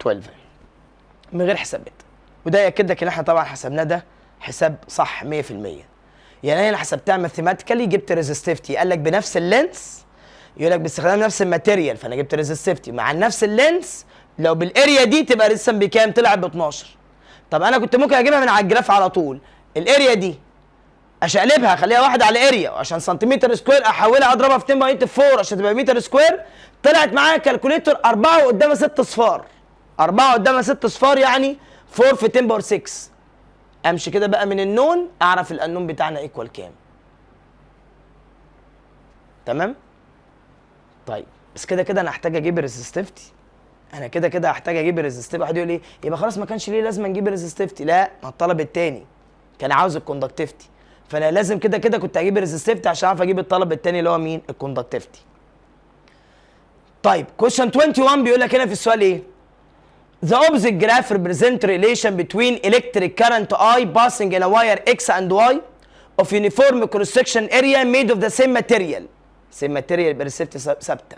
12 من غير حسابات. وده ياكد لك ان احنا طبعا حسبناه ده حساب صح 100%. يعني انا حسبتها ماثيماتيكالي جبت ريزيستيفيتي قال لك بنفس اللينس، يقول لك باستخدام نفس الماتيريال، فانا جبت ريزيستيفيتي مع نفس اللينس لو بالاريا دي تبقى ريزيستنس بكام؟ طلعت ب 12. طب انا كنت ممكن اجيبها من على الجراف على طول. الاريا دي اشقلبها اخليها 1 على اريا وعشان سنتيمتر سكوير احولها اضربها في 10 باور نيجاتيف 4 عشان تبقى متر سكوير. طلعت معايا كالكوليتر 4 وقدامها 6 صفار. 4 قدامها 6 صفار يعني 4 في 10 باور 6. امشي كده بقى من النون اعرف الانون بتاعنا ايكوال كام. تمام؟ طيب بس كده انا هحتاج اجيب الريزستيفيتي. انا كده هحتاج اجيب الريزستيفيتي. واحد يقول لي يبقى خلاص ما كانش ليه لازم نجيب الريزستيفيتي. لا، ما الطلب الثاني كان عاوز الكوندكتيفيتي، فانا لازم كده كنت اجيب الريزستيفيتي عشان اعرف اجيب الطلب الثاني اللي هو مين؟ الكوندكتيفيتي. طيب question 21 بيقول لك هنا في السؤال ايه؟ The opposite graph represent relation between electric current I passing in a wire X and Y of uniform cross section area made of the same material. same material يبقى resistivity ثابته.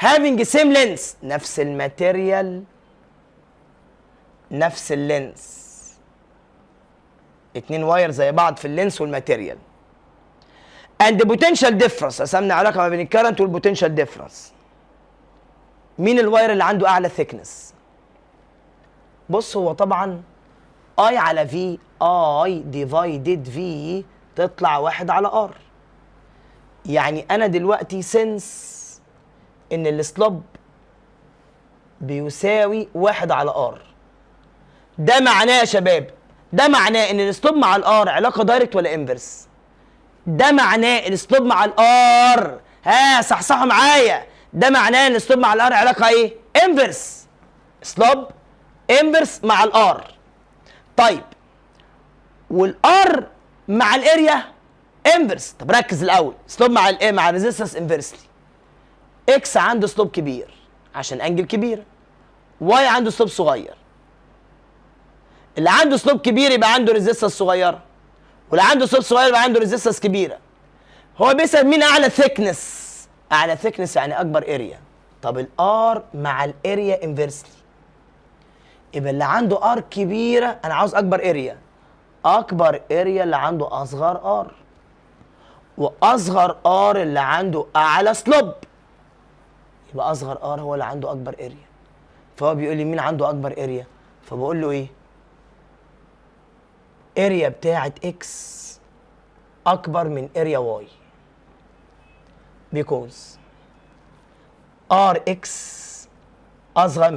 having same length نفس الماتيريال نفس اللينس. 2 واير زي بعض في اللينس والماتيريال. and the potential difference قسمنا علاقه ما بين الكرنت والبوتنشال ديفرنس. مين الواير اللي عنده اعلى ثيكنس؟ بص هو طبعا اي على في اي ديفايدد في تطلع 1 على ار. يعني انا دلوقتي سنس ان السلوب بيساوي 1 على ار، ده معناه يا شباب، ده معناه ان السلوب مع الار علاقه دايركت ولا انفرس؟ ده معناه السلوب مع الار، صحصحوا معايا، ده معناه ان السلوب مع الار علاقه ايه؟ انفرس. سلوب انفرس مع الار. طيب والار مع الاريا انفرس. طب ركز الاول، سلوب مع الايه؟ مع الريزيستنس انفرسلي. اكس عنده سلوب كبير عشان انجل كبيره، واي عنده سلوب صغير. اللي عنده سلوب كبير يبقى عنده ريزيستنس صغيره، واللي عنده سلوب صغير يبقى عنده ريزيستنس كبيره. هو بيسأل مين اعلى ثيكنس. اعلى ثيكنس يعني اكبر اريا. طب الار مع الاريا انفرسلي، يبقى اللي عنده ار كبيره انا عاوز اكبر اريا. اكبر اريا اللي عنده اصغر ار، واصغر ار اللي عنده اعلى سلوب، يبقى اصغر ار هو اللي عنده اكبر اريا. فهو بيقول لي مين عنده اكبر اريا، فبقول له ايه؟ اريا بتاعه اكس اكبر من اريا واي، because ار اكس اصغر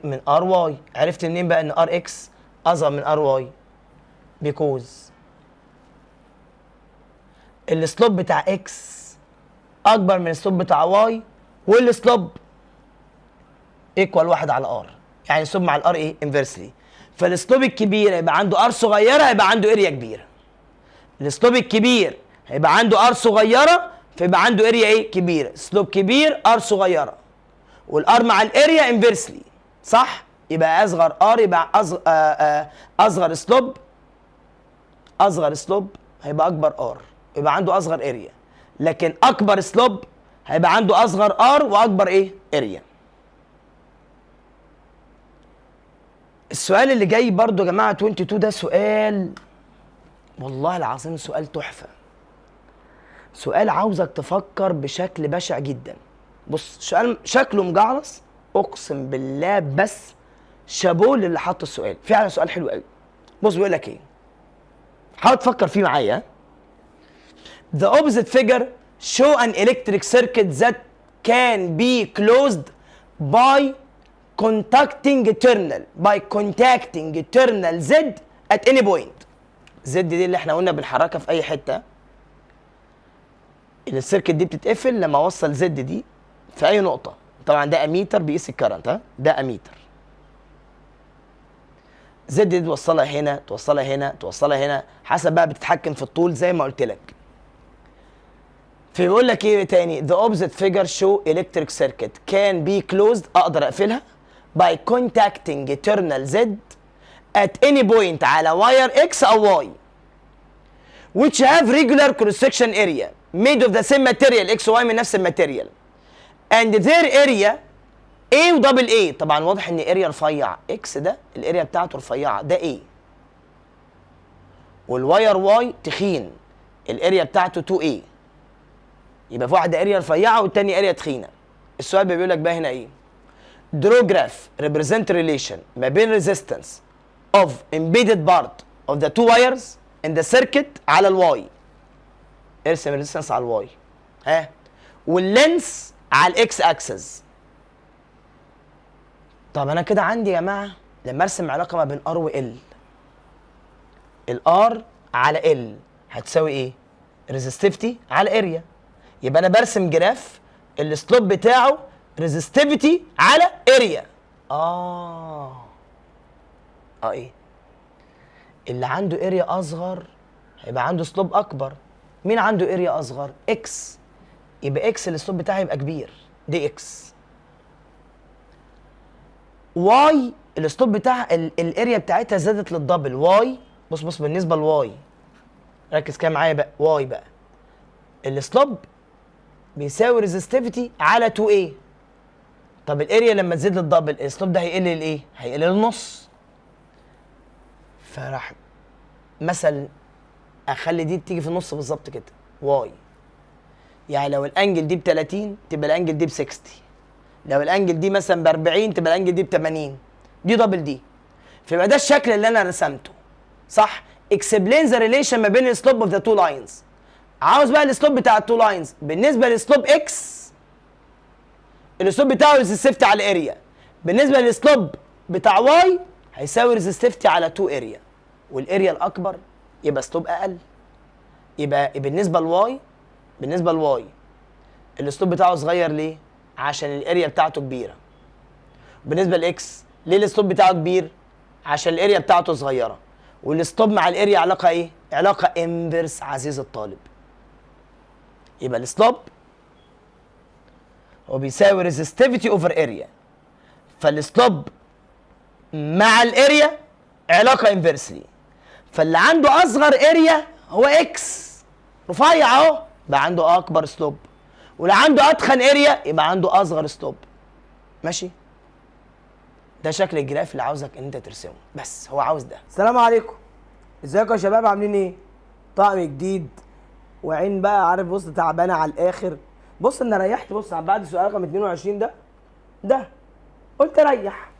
من ار واي. عرفت منين بقى ان ار اكس اصغر من ار واي؟ because السلوب بتاع اكس اكبر من السلوب بتاع واي، والسلوب ايكوال 1 على ار، يعني السلوب مع الار ايه؟ انفرسلي. فالسلوب الكبير هيبقى عنده ار صغيره، هيبقى عنده اريا كبيره. السلوب الكبير هيبقى عنده ار صغيره، فيبقى عنده اريا ايه؟ كبيره. سلوب كبير ار صغيره، والار مع الاريا انفرسلي، صح؟ يبقى اصغر ار يبقى اصغر سلوب هيبقى اكبر ار، يبقى عنده اصغر اريا. لكن اكبر سلوب هيبقى عنده اصغر ار واكبر ايه؟ اريا. السؤال اللي جاي برضو يا جماعه 22 ده سؤال والله العظيم سؤال تحفه. سؤال عاوزك تفكر بشكل بشع جدا. بص سؤال شكله مجعلص، اقسم بالله بس شابوه للي حط السؤال، فعلا سؤال حلو قوي. بص بيقول لك ايه، حاول تفكر فيه معايا. The opposite figure show an electric circuit that can be closed by contacting terminal Z at any point. Z دي اللي احنا قلنا بنحركها في اي حته. السيركت دي بتتقفل لما اوصل Z دي في اي نقطه. طبعا ده اميتر بيقيس الكرنت، ها ده اميتر. Z دي توصلها هنا، توصلها هنا، توصلها هنا، حسب بقى بتتحكم في الطول زي ما قلت لك. فبيقول لك ايه تاني؟ The opposite figure show electric circuit can be closed، اقدر اقفلها by contacting terminal Z at any point على واير X او Y which have regular cross section area made of the same material. X و Y من نفس الماتيريال and their area A ودبل A. طبعا واضح ان اريا رفيع، X ده الاريا بتاعته رفيعه، ده A. والواير Y تخين، الاريا بتاعته 2A. يبقى في واحده اريا رفيعه والتاني اريا تخينه. السؤال بيقول لك بقى هنا ايه؟ draw graph represent relation ما بين resistance of embedded part of the two wires in the circuit على الواي. ارسم الريزيستنس على الواي، ها، واللينس على الاكس اكسس. طب انا كده عندي يا جماعه لما ارسم علاقه ما بين ار وال، الار على ال هتساوي ايه؟ ريزستيفيتي على اريا. يبقى انا برسم جراف السلوب بتاعه ريزستيفيتي على اريا. ايه؟ اللي عنده اريا اصغر هيبقى عنده سلوب اكبر. مين عنده اريا اصغر؟ اكس. يبقى اكس السلوب بتاعها يبقى كبير، دي اكس. واي السلوب بتاعها الاريا بتاعتها زادت للدبل. واي بص بالنسبه لواي، ركز كده معايا بقى. واي بقى السلوب بيساوي ريزستيفيتي على 2A. طب الاريا لما تزيد للدبل السلوب ده هيقل لايه؟ هيقل للنص. فراح مثلا اخلي دي تيجي في النص بالظبط كده، واي. يعني لو الانجل دي ب 30 تبقى الانجل دي ب 60، لو الانجل دي مثلا ب 40 تبقى الانجل دي ب 80، دي دبل دي. فيبقى ده الشكل اللي انا رسمته، صح؟ explain the relation ما بين السلوب اوف ذا تو لاينز. عاوز بقى السلوب بتاع التو لاينز بالنسبه للسلوب اكس، السلوب بتاعه ريزستيفتي على الاريا. بالنسبه للسلوب بتاع واي هيساوي ريزستيفتي على 2 اريا، والاريا الاكبر يبقى سلوب اقل. يبقى بالنسبه لواي السلوب بتاعه صغير ليه؟ عشان الاريا بتاعته كبيره. بالنسبه لاكس ليه السلوب بتاعه كبير؟ عشان الاريا بتاعته صغيره. والسلوب مع الاريا علاقه ايه؟ علاقه انفرس عزيز الطالب. يبقى السلوب هو بيساوي ريزستيفيتي اوفر اريا، فالسلوب مع الاريا علاقه انفرسلي. فاللي عنده اصغر اريا هو اكس، رفيع اهو، يبقى عنده اكبر سلوب، ولو عنده اتخن اريا يبقى عنده اصغر سلوب. ماشي؟ ده شكل الجراف اللي عاوزك ان انت ترسمه، بس هو عاوز ده. السلام عليكم، ازيكم يا شباب، عاملين ايه؟ طقم جديد وعين بقى، عارف، بص تعبانه على الاخر. بص انا ريحت، بص بعد سؤال رقم 22 ده قلت اريح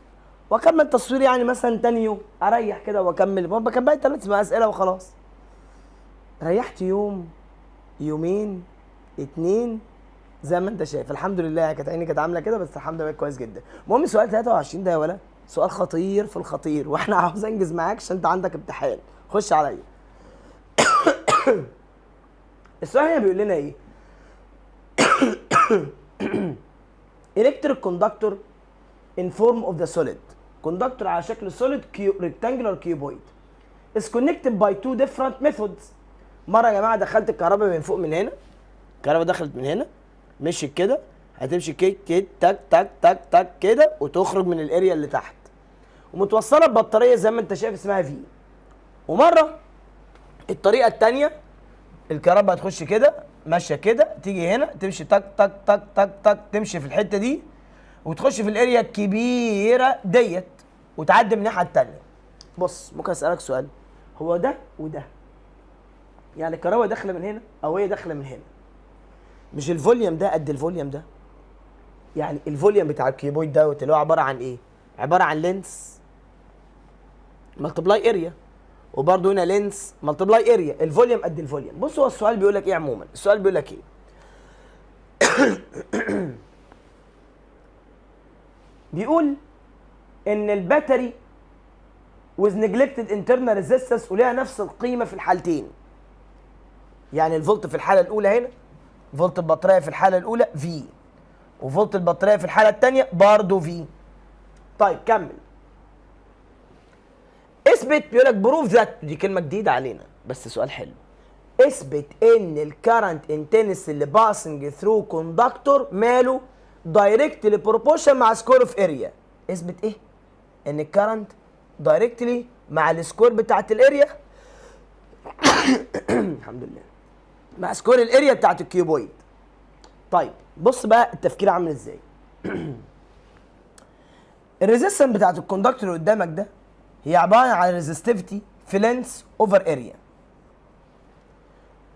واكمل تصوير، يعني مثلا تاني يوم اريح كده واكمل، كان باقي 3 اسئله وخلاص. ريحت يوم، يومين، 2، زي ما انت شايف. الحمد لله كانت عيني كانت عامله كده، بس الحمد لله كويس جدا. المهم سؤال 23 ده يا ولد سؤال خطير في الخطير، واحنا عاوز انجز معاك عشان انت عندك امتحان. خش عليا. السؤال هنا بيقول لنا ايه؟ electric conductor in form of the solid. كوندكتور على شكل solid rectangular cuboid is connected by 2 different methods. مره يا جماعه دخلت الكهرباء من فوق من هنا، الكهرباء دخلت من هنا مشيت كده، هتمشي كده تك تك تك تك كده وتخرج من الاريا اللي تحت، ومتوصله ببطاريه زي ما انت شايف اسمها في. ومره الطريقه الثانيه الكهرباء هتخش كده ماشيه كده، تيجي هنا تمشي تك تك تك تك تك، تمشي في الحته دي وتخش في الاريا الكبيره ديت وتعدي من الناحيه الثانيه. بص ممكن اسالك سؤال، هو ده وده يعني الكهرباء داخله من هنا او هي داخله من هنا، مش الفوليوم ده قد الفوليوم ده؟ يعني الفوليوم بتاع الكيبويد دوت اللي هو عباره عن ايه؟ عباره عن لينس ملتبلاي اريا، وبرده هنا لينس ملتبلاي اريا، الفوليوم قد الفوليوم. بص هو السؤال بيقول لك ايه عموما؟ السؤال بيقول لك ايه؟ بيقول ان الباتري with neglected internal resistance وليها نفس القيمه في الحالتين. يعني الفولت في الحاله الاولى هنا، فولت البطاريه في الحاله الاولى في، وفولت البطاريه في الحاله الثانيه برضه في. طيب كمل. اثبت، بيقول لك بروف ذات، دي كلمه جديده علينا بس سؤال حلو. اثبت ان الكرنت انتنس اللي باسنج ثرو كوندكتور ماله دايركتلي بروبورشن مع سكوير اوف اريا. اثبت ايه؟ ان الكرنت دايركتلي مع السكوير بتاعت الاريا الحمد لله، مع سكوير الاريا بتاعت الكيوبويد. طيب بص بقى التفكير عامل ازاي. الريزيستنس بتاعت الكوندكتور اللي قدامك ده هي عباره عن ريزستيفيتي في لينس اوفر اريا.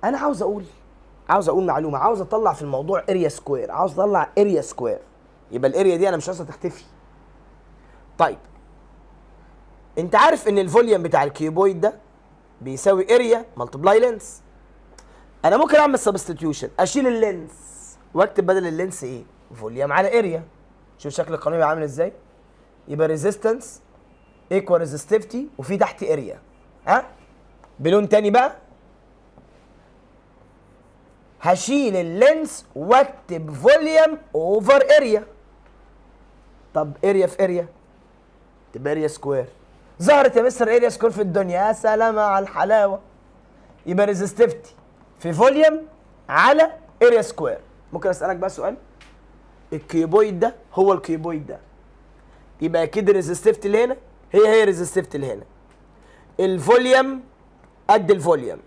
انا عاوز اقول معلومه، عاوز اطلع في الموضوع اريا سكوير، عاوز اطلع اريا سكوير، يبقى الاريا دي انا مش عايزها تختفي. طيب انت عارف ان الفوليوم بتاع الكيوبويد ده بيساوي اريا ملتبلاي لينس. انا ممكن اعمل سبستيتيوشن، اشيل اللينس واكتب بدل اللينس ايه؟ فوليوم على اريا. شوف شكل القانون يبقى عامل ازاي؟ يبقى ريزيستنس ايكوال ريزستيفيتي وفي تحت اريا. ها؟ بلون تاني بقى، هشيل اللينس واكتب فوليوم اوفر اريا. طب اريا في اريا تبقى اريا سكوير. ظهرت يا مستر اريا سكوير في الدنيا، يا سلام على الحلاوه. يبقى ريزستيفيتي في فوليوم على اريا سكوير. ممكن اسالك بقى سؤال؟ الكيوبويد ده هو الكيوبويد ده، يبقى اكيد الريزستيفيتي اللي هنا هي الريزستيفيتي اللي هنا، الفوليوم قد الفوليوم.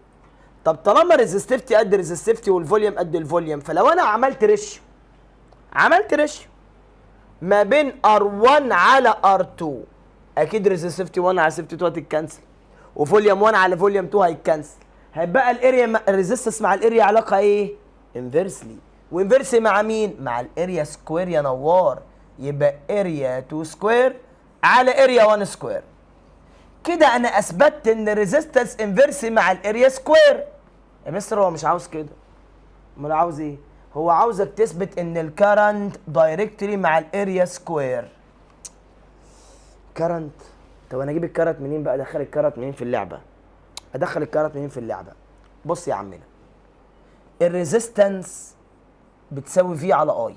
طب طالما ريزستيفيتي قد ريزستيفيتي والفوليوم قد الفوليوم، فلو انا عملت ريشيو ما بين R1 على R2، اكيد ريزستيفيتي 1 على ريزستيفيتي 2 هتتكنسل، وفوليوم 1 على فوليوم 2 هيتكنسل، هيبقى الاريا الريزستنس مع الاريا علاقه ايه؟ انفيرسلي. وانفيرسلي مع مين؟ مع الاريا سكوير يا نوار. يبقى اريا 2 سكوير على اريا 1 سكوير. كده انا اثبتت ان الريزستنس انفيرسلي مع الاريا سكوير. يا مستر هو مش عاوز كده، امال عاوز ايه؟ هو عاوزك تثبت ان الكرنت دايركتلي مع الاريا سكوير. كرنت، طب انا اجيب الكرنت منين بقى؟ ادخل الكرنت منين في اللعبه؟ بص يا عمنا، الريزيستنس بتساوي في على اي،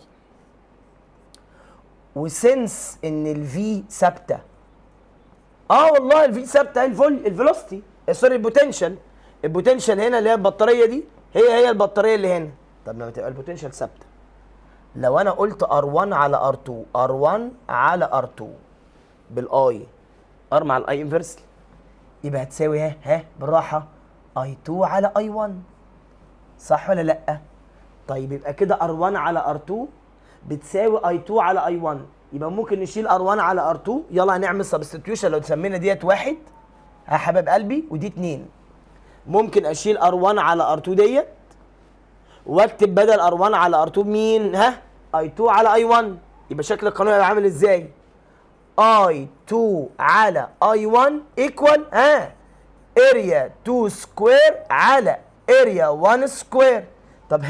وسنس ان الفي ثابته. والله الفي ثابته، الفيلوسيتي سوري البوتنشال هنا اللي هي البطاريه دي هي البطاريه اللي هنا. طب لما تبقى البوتنشال ثابته، لو انا قلت R1 على R2 بالاي، ار مع الاي انفرسلي، يبقى هتساوي بالراحه I2 على I1. صح ولا لا؟ طيب يبقى كده R1 على R2 بتساوي I2 على I1. يبقى ممكن نشيل R1 على R2. يلا هنعمل سبستيتيوشن. لو تسمينا ديت 1 يا حبايب قلبي ودي 2. ممكن اشيل R1 على R2 ديت واكتب بدل R1 على R2 مين؟ ها؟ I2 على I1. يبقى شكل القانون هيبقى عامل ازاي؟ I2 على I1 equal area 2 سكوير على area 1 سكوير. طب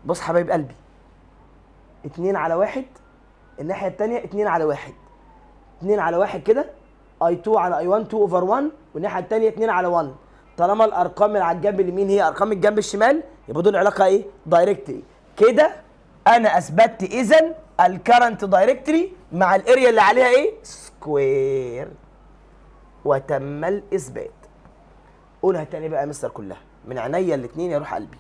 بص حبايب قلبي، 2 على 1 الناحية التانية 2 على 1. 2 على 1 كده I2 على I1 2 over 1 والناحية التانية 2 على 1. طالما الأرقام اللي على الجنب اليمين هي أرقام الجنب الشمال يبقى دول علاقة إيه؟ دايركتلي. كده أنا أثبتت إذا الكرنت دايركتلي مع الاريا اللي عليها إيه؟ سكوير. وتم الإثبات. قولها تاني بقى يا مستر كلها من عينيا الاتنين يا روح قلبي.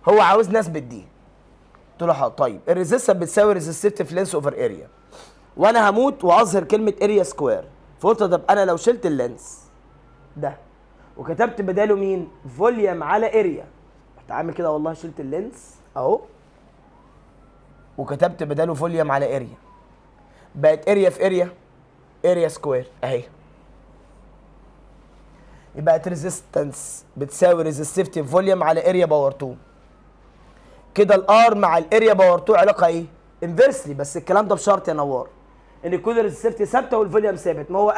هو عاوز نثبت دي. قلت له حاضر. طيب الريزيستنس بتساوي ريزيستيف لينس اوفر اريا، وانا هموت واظهر كلمه اريا سكوير. فقلت طب انا لو شلت اللينس ده وكتبت بداله مين؟ فوليوم على اريا. رحت عامل كده والله شلت اللينس اهو وكتبت بداله فوليوم على اريا، بقت اريا في اريا اريا سكوير اهي. يبقى ريزيستنس بتساوي ريزيستيف فوليوم على اريا باور 2. كده الار مع الاريا باور 2 علاقه ايه؟ انفرسلي. بس الكلام ده بشرط يا نوار ان يكون الريزستيفيتي ثابته والفوليوم ثابت. ما هو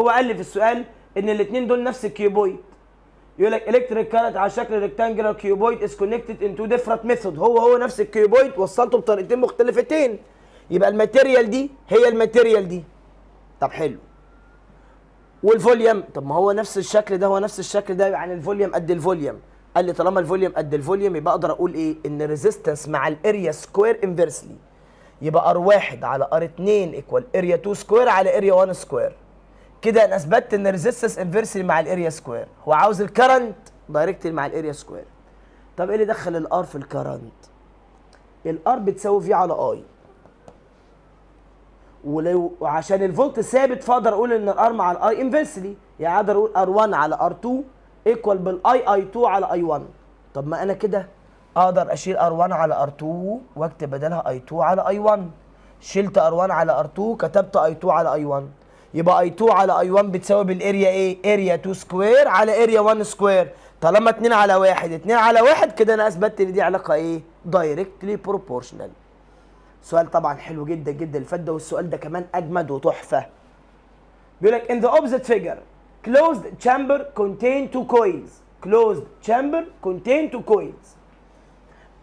قال لي في السؤال ان الاثنين دول نفس الكيوبويد. يقول لك الكتريك كارنت على شكل ريكتانجلر كيوبويد از كونكتد انتو ديفرنت ميثود. هو نفس الكيوبويد وصلته بطريقتين مختلفتين. يبقى الماتيريال دي هي الماتيريال دي. طب حلو. والفوليوم طب ما هو نفس الشكل ده هو نفس الشكل ده، يعني الفوليوم قد الفوليوم. قال لي طالما الفوليوم قد الفوليوم يبقى اقدر اقول ايه؟ ان الريزيستنس مع الاريا سكوير انفرسلي. يبقى R1 على R2 ايكوال اريا 2 سكوير على اريا 1 سكوير. كده انا اثبتت ان الريزيستنس انفرسلي مع الاريا سكوير. هو عاوز الكرنت دايركتلي مع الاريا سكوير. طب ايه اللي دخل الار في الكرنت؟ الار بتساوي في على اي، وعشان الفولت ثابت فاقدر اقول ان الار مع الاي انفرسلي. يعني اقدر اقول R1 على R2 ايكوال بالاي I2 على I1. طب ما انا كده اقدر اشيل R1 على R2 واكتب بدلها I2 على I1. شلت R1 على R2 كتبت I2 على I1. يبقى I2 على I1 بتساوي بالاريا ايه؟ اريا 2 سكوير على اريا 1 سكوير. طالما 2 على 1 2 على 1 كده انا اثبتت ان دي علاقه ايه؟ دايركتلي بروبورشنال. سؤال طبعا حلو جدا جدا اللي فات ده، والسؤال ده كمان اجمد وتحفه. بيقول لك in the opposite figure closed chamber contain two coils. Closed chamber contain two coils.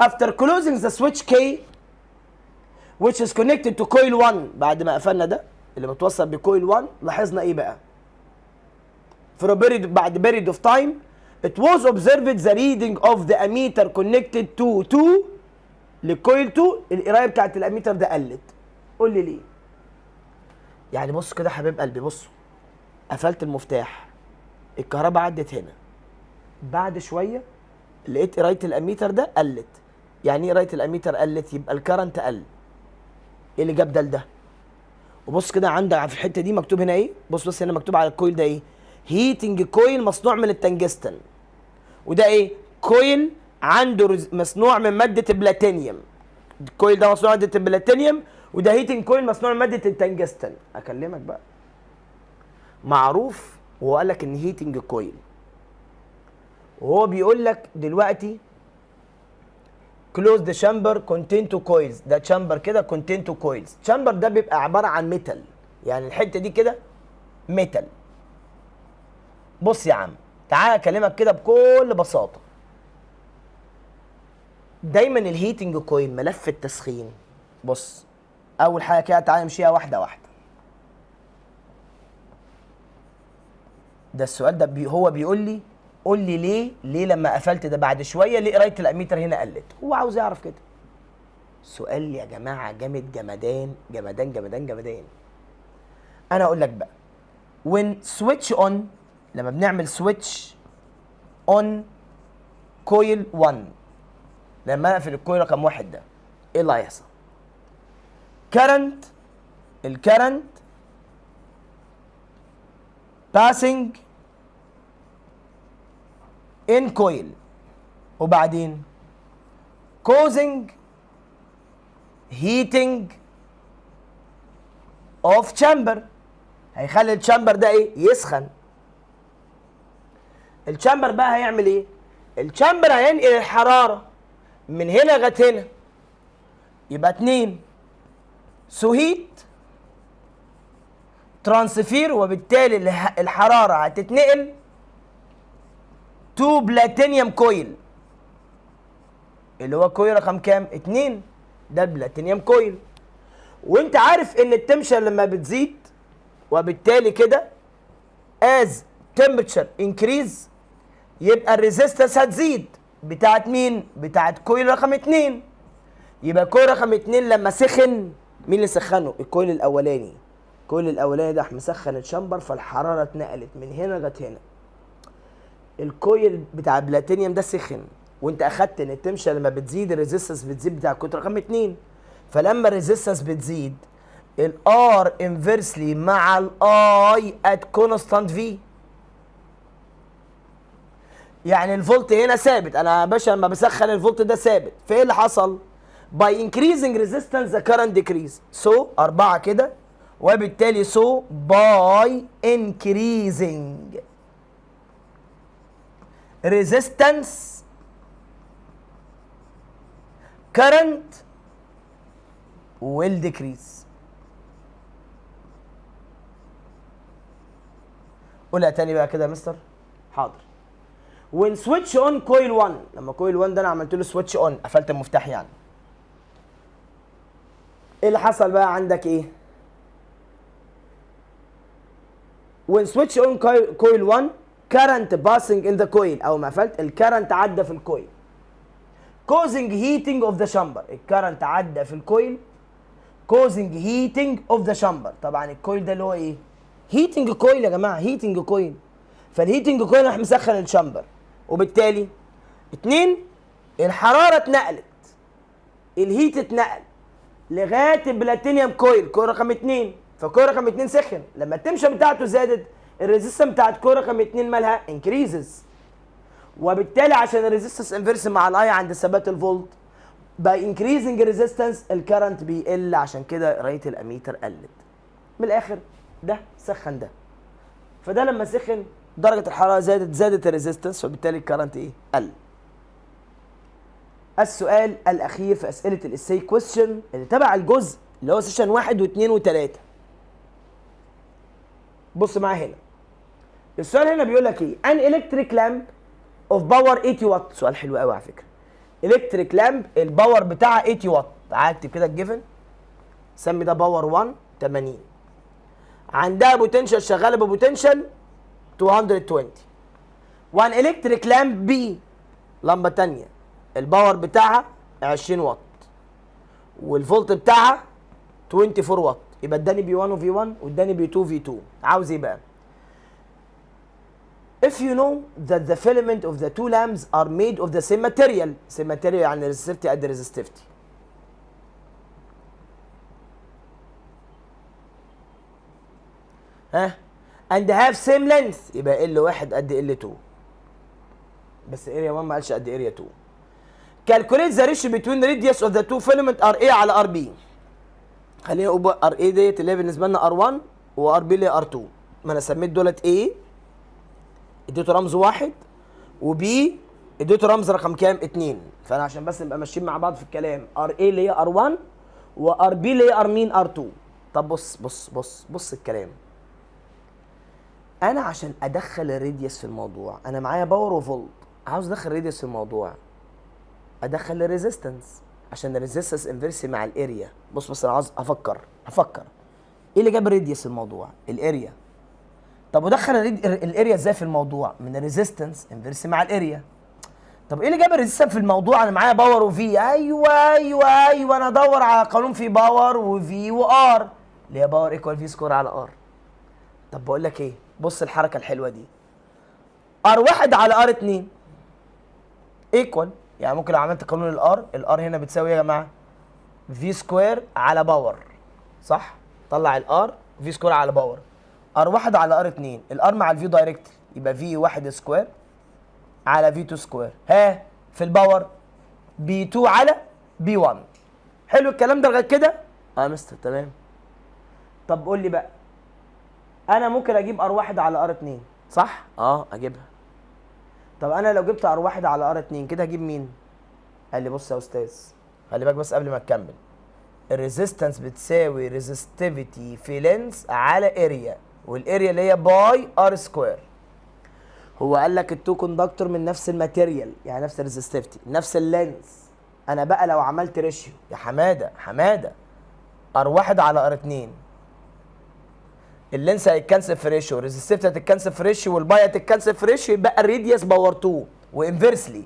After closing the switch K which is connected to coil 1. بعد ما قفلنا ده اللي متوصل بكويل 1 لاحظنا ايه بقى؟ بعد period of time it was observed the reading of the ammeter connected to للكويل 2 القرايه بتاعت الاميتر ده قلت. قول لي ليه؟ يعني بص كده حبيب قلبي، بصوا قفلت المفتاح الكهرباء عدت هنا، بعد شويه لقيت قرايه الاميتر ده قلت. يعني ايه قرايه الاميتر قلت؟ يبقى الكرنت قل. ايه اللي جاب ده لده؟ وبص كده عندك في الحته دي مكتوب هنا ايه؟ بص هنا مكتوب على الكويل ده ايه؟ هيتنج كويل مصنوع من التنجستن. وده ايه؟ كويل عنده مصنوع من ماده البلاتينيوم. الكويل ده مصنوع من ماده البلاتينيوم وده هيتنج كويل مصنوع من ماده التنجستن. اكلمك بقى معروف. وهو قال لك ان هيتنج كويل، وهو بيقول لك دلوقتي close the chamber contain two coils. ده chamber كده contain two coils. chamber ده بيبقى عباره عن ميتال، يعني الحته دي كده ميتال. بص يا عم تعالى اكلمك كده بكل بساطه. دايما الهيتنج كويل ملف التسخين. بص اول حاجه كده تعالى نمشيها واحده واحده. ده السؤال ده هو بيقول لي قول لي ليه لما قفلت ده بعد شويه ليه قرايه الاميتر هنا قلت؟ هو عاوز يعرف كده. سؤال يا جماعه جامد جمدان جمدان جمدان جمدان. انا اقول لك بقى when switch on، لما بنعمل switch on كويل 1، لما اقفل الكويل رقم 1 ده ايه اللي هيحصل؟ الكرنت passing in coil وبعدين causing heating of chamber، هيخلي الشامبر ده ايه؟ يسخن. الشامبر بقى هيعمل ايه؟ الشامبر هينقل الحراره من هنا لغايه هنا، يبقى 2 سوهيت ترانسفير، وبالتالي الحراره هتتنقل تو بلاتينيوم كويل، اللي هو كويل رقم كام؟ 2. ده البلاتينيوم كويل. وانت عارف ان التمشر لما بتزيد، وبالتالي كده as temperature increase يبقى الريزيستنس هتزيد بتاعت مين؟ بتاعت كويل رقم 2. يبقى كويل رقم 2 لما سخن، مين اللي سخنه؟ الكويل الاولاني. الكويل الاولاني ده مسخن الشامبر، فالحراره اتنقلت من هنا لغايه هنا. الكويل بتاع البلاتينيوم ده سخن، وانت اخدت ان التمشر لما بتزيد الريزيستنس بتزيد بتاع الكويل رقم 2. فلما الريزيستنس بتزيد الار انفرسلي مع الاي ات كونستانت في، يعني الفولت هنا ثابت. انا يا باشا لما بسخن الفولت ده ثابت، فايه اللي حصل؟ by increasing resistance the current decrease. so 4 كده، وبالتالي so by increasing resistance current will decrease. قولها تاني بقى كده يا مستر. حاضر. when switch on coil 1، لما coil 1 ده انا عملت له switch on، قفلت المفتاح يعني. ايه اللي حصل بقى عندك ايه؟ when switch on coil 1 current passing in the coil، اول ما قفلت الكرنت عدى في الكويل causing heating of the chamber. الكرنت عدى في الكويل causing heating of the chamber. طبعا الكويل ده اللي هو ايه؟ heating كويل يا جماعه، heating كويل. فالهيتنج كويل راح مسخن الشامبر، وبالتالي 2 الحراره اتنقلت، الهيت اتنقل لغايه البلاتينيوم كويل، كويل رقم 2. فكويل رقم 2 سخن، لما التمشى بتاعته زادت الريزيستنس بتاعت كويل رقم 2 مالها؟ انكريزز. وبالتالي عشان الريزيستنس انفيرس مع الاي عند ثبات الفولت، باي انكريزنج ريزيستنس الكرنت بيقل، عشان كده قرايه الاميتر قلت. من الاخر ده سخن ده، فده لما سخن درجه الحراره زادت الريزيستنس، وبالتالي الكرنت ايه؟ قل. السؤال الاخير في اسئله الاساي كويستشن اللي تبع الجزء اللي هو سيشن 1 و2 و3. بص معايا هنا. السؤال هنا بيقول لك ايه؟ ان الكتريك لامب اوف باور 80 واط. سؤال حلو قوي على فكره. الكتريك لامب الباور بتاعها 80 واط. تعال اكتب كده الجيفن، سمي ده باور 1 80، عندها بوتنشال شغاله ببوتنشال 220. وان الكتريك لامب بي، لمبه ثانيه الباور بتاعها 20 واط والفولت بتاعها 24 واط، يبقى اداني بي 1 وفي 1 واداني بي 2 في 2. عاوز ايه بقى؟ If you know that the filament of the two lamps are made of the same material، same material يعني resistivity قد resistivity. ها؟ and have same length، يبقى L1 قد L2. بس area 1 ما قالش قد area 2. calculate the ratio between radius of the two filament RA على RB. خلينا نقول RA ديت اللي هي بالنسبه لنا R1 وRB اللي هي R2. ما انا سميت دولت A اديته رمز 1 وB اديته رمز رقم كام؟ 2. فانا عشان بس نبقى ماشيين مع بعض في الكلام، RA اللي هي R1 وRB اللي هي R مين؟ R2. طب بص الكلام. انا عشان ادخل الراديوس في الموضوع، انا معايا باور وفولت، عاوز ادخل الراديوس في الموضوع، ادخل الريزيستنس عشان الريزيستنس انفيرسي مع الاريا. بص انا عاوز افكر ايه اللي جاب الراديوس الموضوع؟ الاريا. طب ودخل الاريا ازاي في الموضوع؟ من الريزيستنس انفيرسي مع الاريا. طب ايه اللي جاب الريزيستنس في الموضوع؟ انا معايا باور وفي. ايوه انا ادور على قانون في باور وفي وار اللي هي باور ايكوال في سكوير على ار. طب بقول لك ايه، بص الحركه الحلوه دي، R1 على R2 ايكوال، يعني ممكن لو عملت قانون الار هنا بتساوي ايه يا جماعه؟ في سكوير على باور، صح؟ طلع الار في سكوير على باور. R1 على R2، الار مع الفي دايركت يبقى في 1 سكوير على في 2 سكوير. ها في الباور بي 2 على بي 1. حلو الكلام ده لغايه كده؟ اه مستر تمام. طب قول لي بقى، انا ممكن اجيب ار 1 على ار 2 صح؟ اه اجيبها. طب انا لو جبت ار 1 على ار 2 كده هجيب مين؟ قال لي بص يا استاذ، خلي بالك بس قبل ما تكمل، الريزيستنس بتساوي ريزستيفيتي في لينس على اريا، والاريا اللي هي باي ار سكوير. هو قال لك التو كوندكتور من نفس الماتيريال، يعني نفس الريزستيفيتي نفس اللينس. انا بقى لو عملت ريشيو يا حماده ار 1 على ار 2، اللينس هيتكنسل في ريشيو، الريزستيفيتي هتتكنسل في ريشيو، والباي هتتكنسل في ريشيو، يبقى الراديوس باور 2، وانفرسلي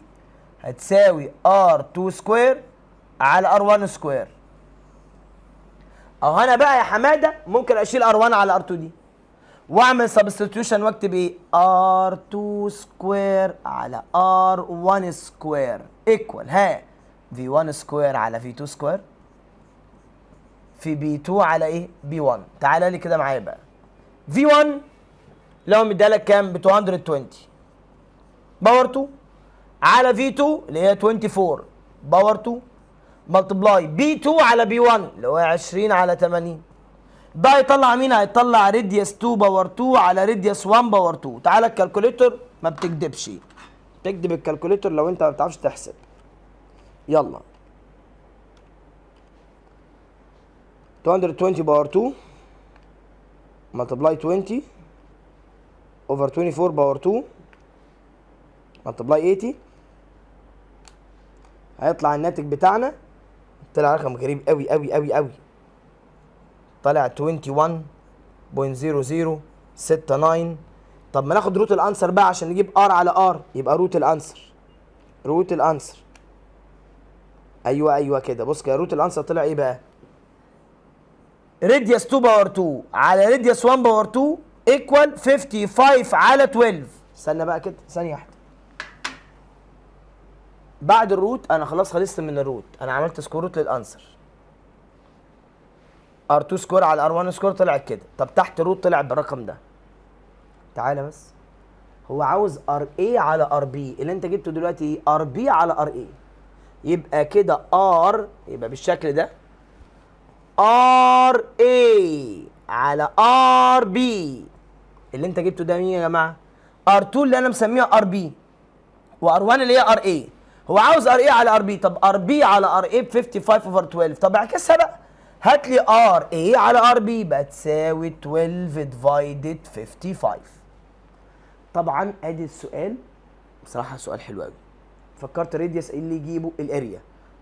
هتساوي ار 2 سكوير على ار 1 سكوير. اهو انا بقى يا حماده ممكن اشيل ار 1 على ار 2 دي واعمل سبستيتيوشن واكتب ايه؟ ار 2 سكوير على ار 1 سكوير ايكوال ها في 1 سكوير على في 2 سكوير في بي 2 على ايه؟ بي 1. تعالى لي كده معايا بقى. في 1 لو مديها لك كام؟ ب 220 باور 2 على في 2 اللي هي 24 باور 2 ملتبلاي بي 2 على بي 1 اللي هو 20 على 80. ده هيطلع مين؟ هيطلع راديوس 2 باور 2 على راديوس 1 باور 2. تعالى الكالكوليتور ما بتكدبش، تكدب الكالكوليتور لو انت ما بتعرفش تحسب. يلا 220 باور 2 ملتبلاي 20 اوفر 24 باور 2 ملتبلاي 80، هيطلع الناتج بتاعنا، طلع رقم غريب قوي قوي قوي قوي، طلع 21.0069. طب ما ناخد روت الانسر بقى عشان نجيب ار على ار، يبقى روت الانسر ايوه كده. بص كده روت الانسر طلع ايه بقى؟ راديوس 2 باور 2 على راديوس 1 باور 2 ايكوال 55 على 12. استنى بقى كده ثانيه واحده. بعد الروت انا خلاص خلصت من الروت، انا عملت سكور روت للانسر. ار2 سكور على ار1 سكور طلعت كده. طب تحت الروت طلع بالرقم ده. تعالى بس، هو عاوز ار اي على ار بي، اللي انت جبته دلوقتي ار بي على ار اي، يبقى كده ار يبقى بالشكل ده ار اي على ار بي. اللي انت جبته ده مين يا جماعه؟ ار2 اللي انا مسميها ار بي، وار1 اللي هي ار اي. هو عاوز ار اي على ار بي. طب ار بي على ار اي ب 55 اوفر 12. طب اعكسها بقى، هات لي ار اي على ار بي بقى تساوي 12 ديفايدد 55. طبعا ادي السؤال، بصراحه سؤال حلو قوي. فكرت راديوس ايه اللي يجيبه؟ الاريا.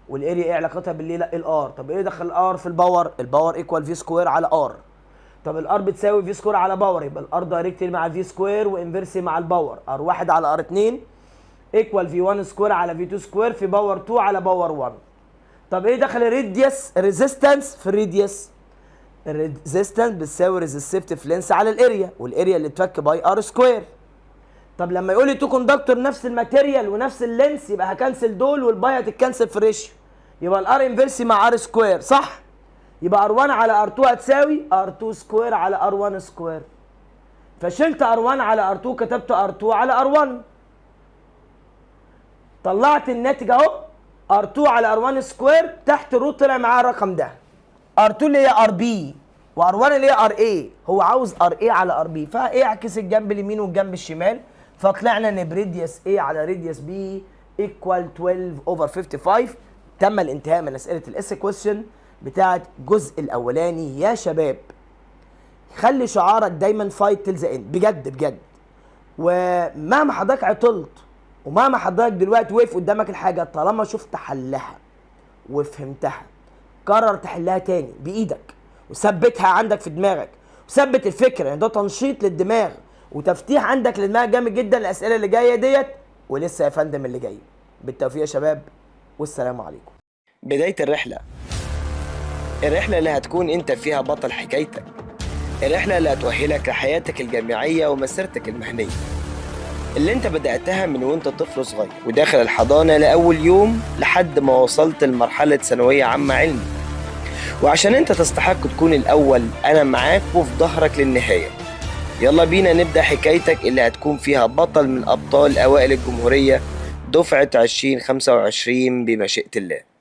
والاريا ايه علاقتها بالليل؟ لا الار. طب ايه دخل الار في الباور؟ الباور ايكوال في سكوير على ار. طب الار بتساوي في سكوير على باور، يبقى الار دايركتلي مع في سكوير وانفرسي مع الباور. ار 1 على ار 2 ايكوال في 1 سكوير على في 2 سكوير في باور 2 على باور 1. طب ايه دخل الراديوس؟ الريزيستنس في الراديوس. الريزيستنس بتساوي ريزستيف لينس على الاريا، والاريا اللي اتفك باي ار سكوير. طب لما يقول لي تو كوندكتور نفس الماتيريال ونفس اللينس، يبقى هكنسل دول والباي هتتكنسل في ريشيو، يبقى الار انفرسي مع ار سكوير صح؟ يبقى ار1 على ار2 هتساوي ار2 سكوير على ار1 سكوير. فشلت ار1 على ار2 كتبت ار2 على ار1. طلعت الناتج اهو ار2 على ار1 سكوير، تحت الروت طلع معاه الرقم ده. ار2 اللي هي ار بي وار1 اللي هي ار اي. هو عاوز ار اي على ار بي، فايه اعكس الجنب اليمين والجنب الشمال، فطلعنا ان بريديوس اي على ريديوس بي ايكوال 12 اوفر 55. تم الانتهاء من اسئله الاس كويستشن بتاعت الجزء الاولاني يا شباب. خلي شعارك دايما فايت تيل ذا اند، بجد بجد. ومهما حضرتك عطلت ومهما حضرتك دلوقتي وقف قدامك الحاجه، طالما شفت حلها وفهمتها قرر تحلها تاني بايدك وثبتها عندك في دماغك، وثبت الفكره، يعني ده تنشيط للدماغ وتفتيح عندك للدماغ جامد جدا. الاسئله اللي جايه ديت ولسه يا فندم اللي جاي. بالتوفيق يا شباب والسلام عليكم. بداية الرحلة اللي هتكون انت فيها بطل حكايتك، الرحلة اللي هتؤهلك لحياتك الجامعية ومسيرتك المهنية اللي انت بدأتها من وانت طفل صغير وداخل الحضانة لأول يوم لحد ما وصلت لمرحلة ثانوية عامة علمي. وعشان انت تستحق تكون الأول، أنا معاك وفي ظهرك للنهاية. يلا بينا نبدأ حكايتك اللي هتكون فيها بطل من أبطال أوائل الجمهورية دفعة 2025 بمشيئة الله.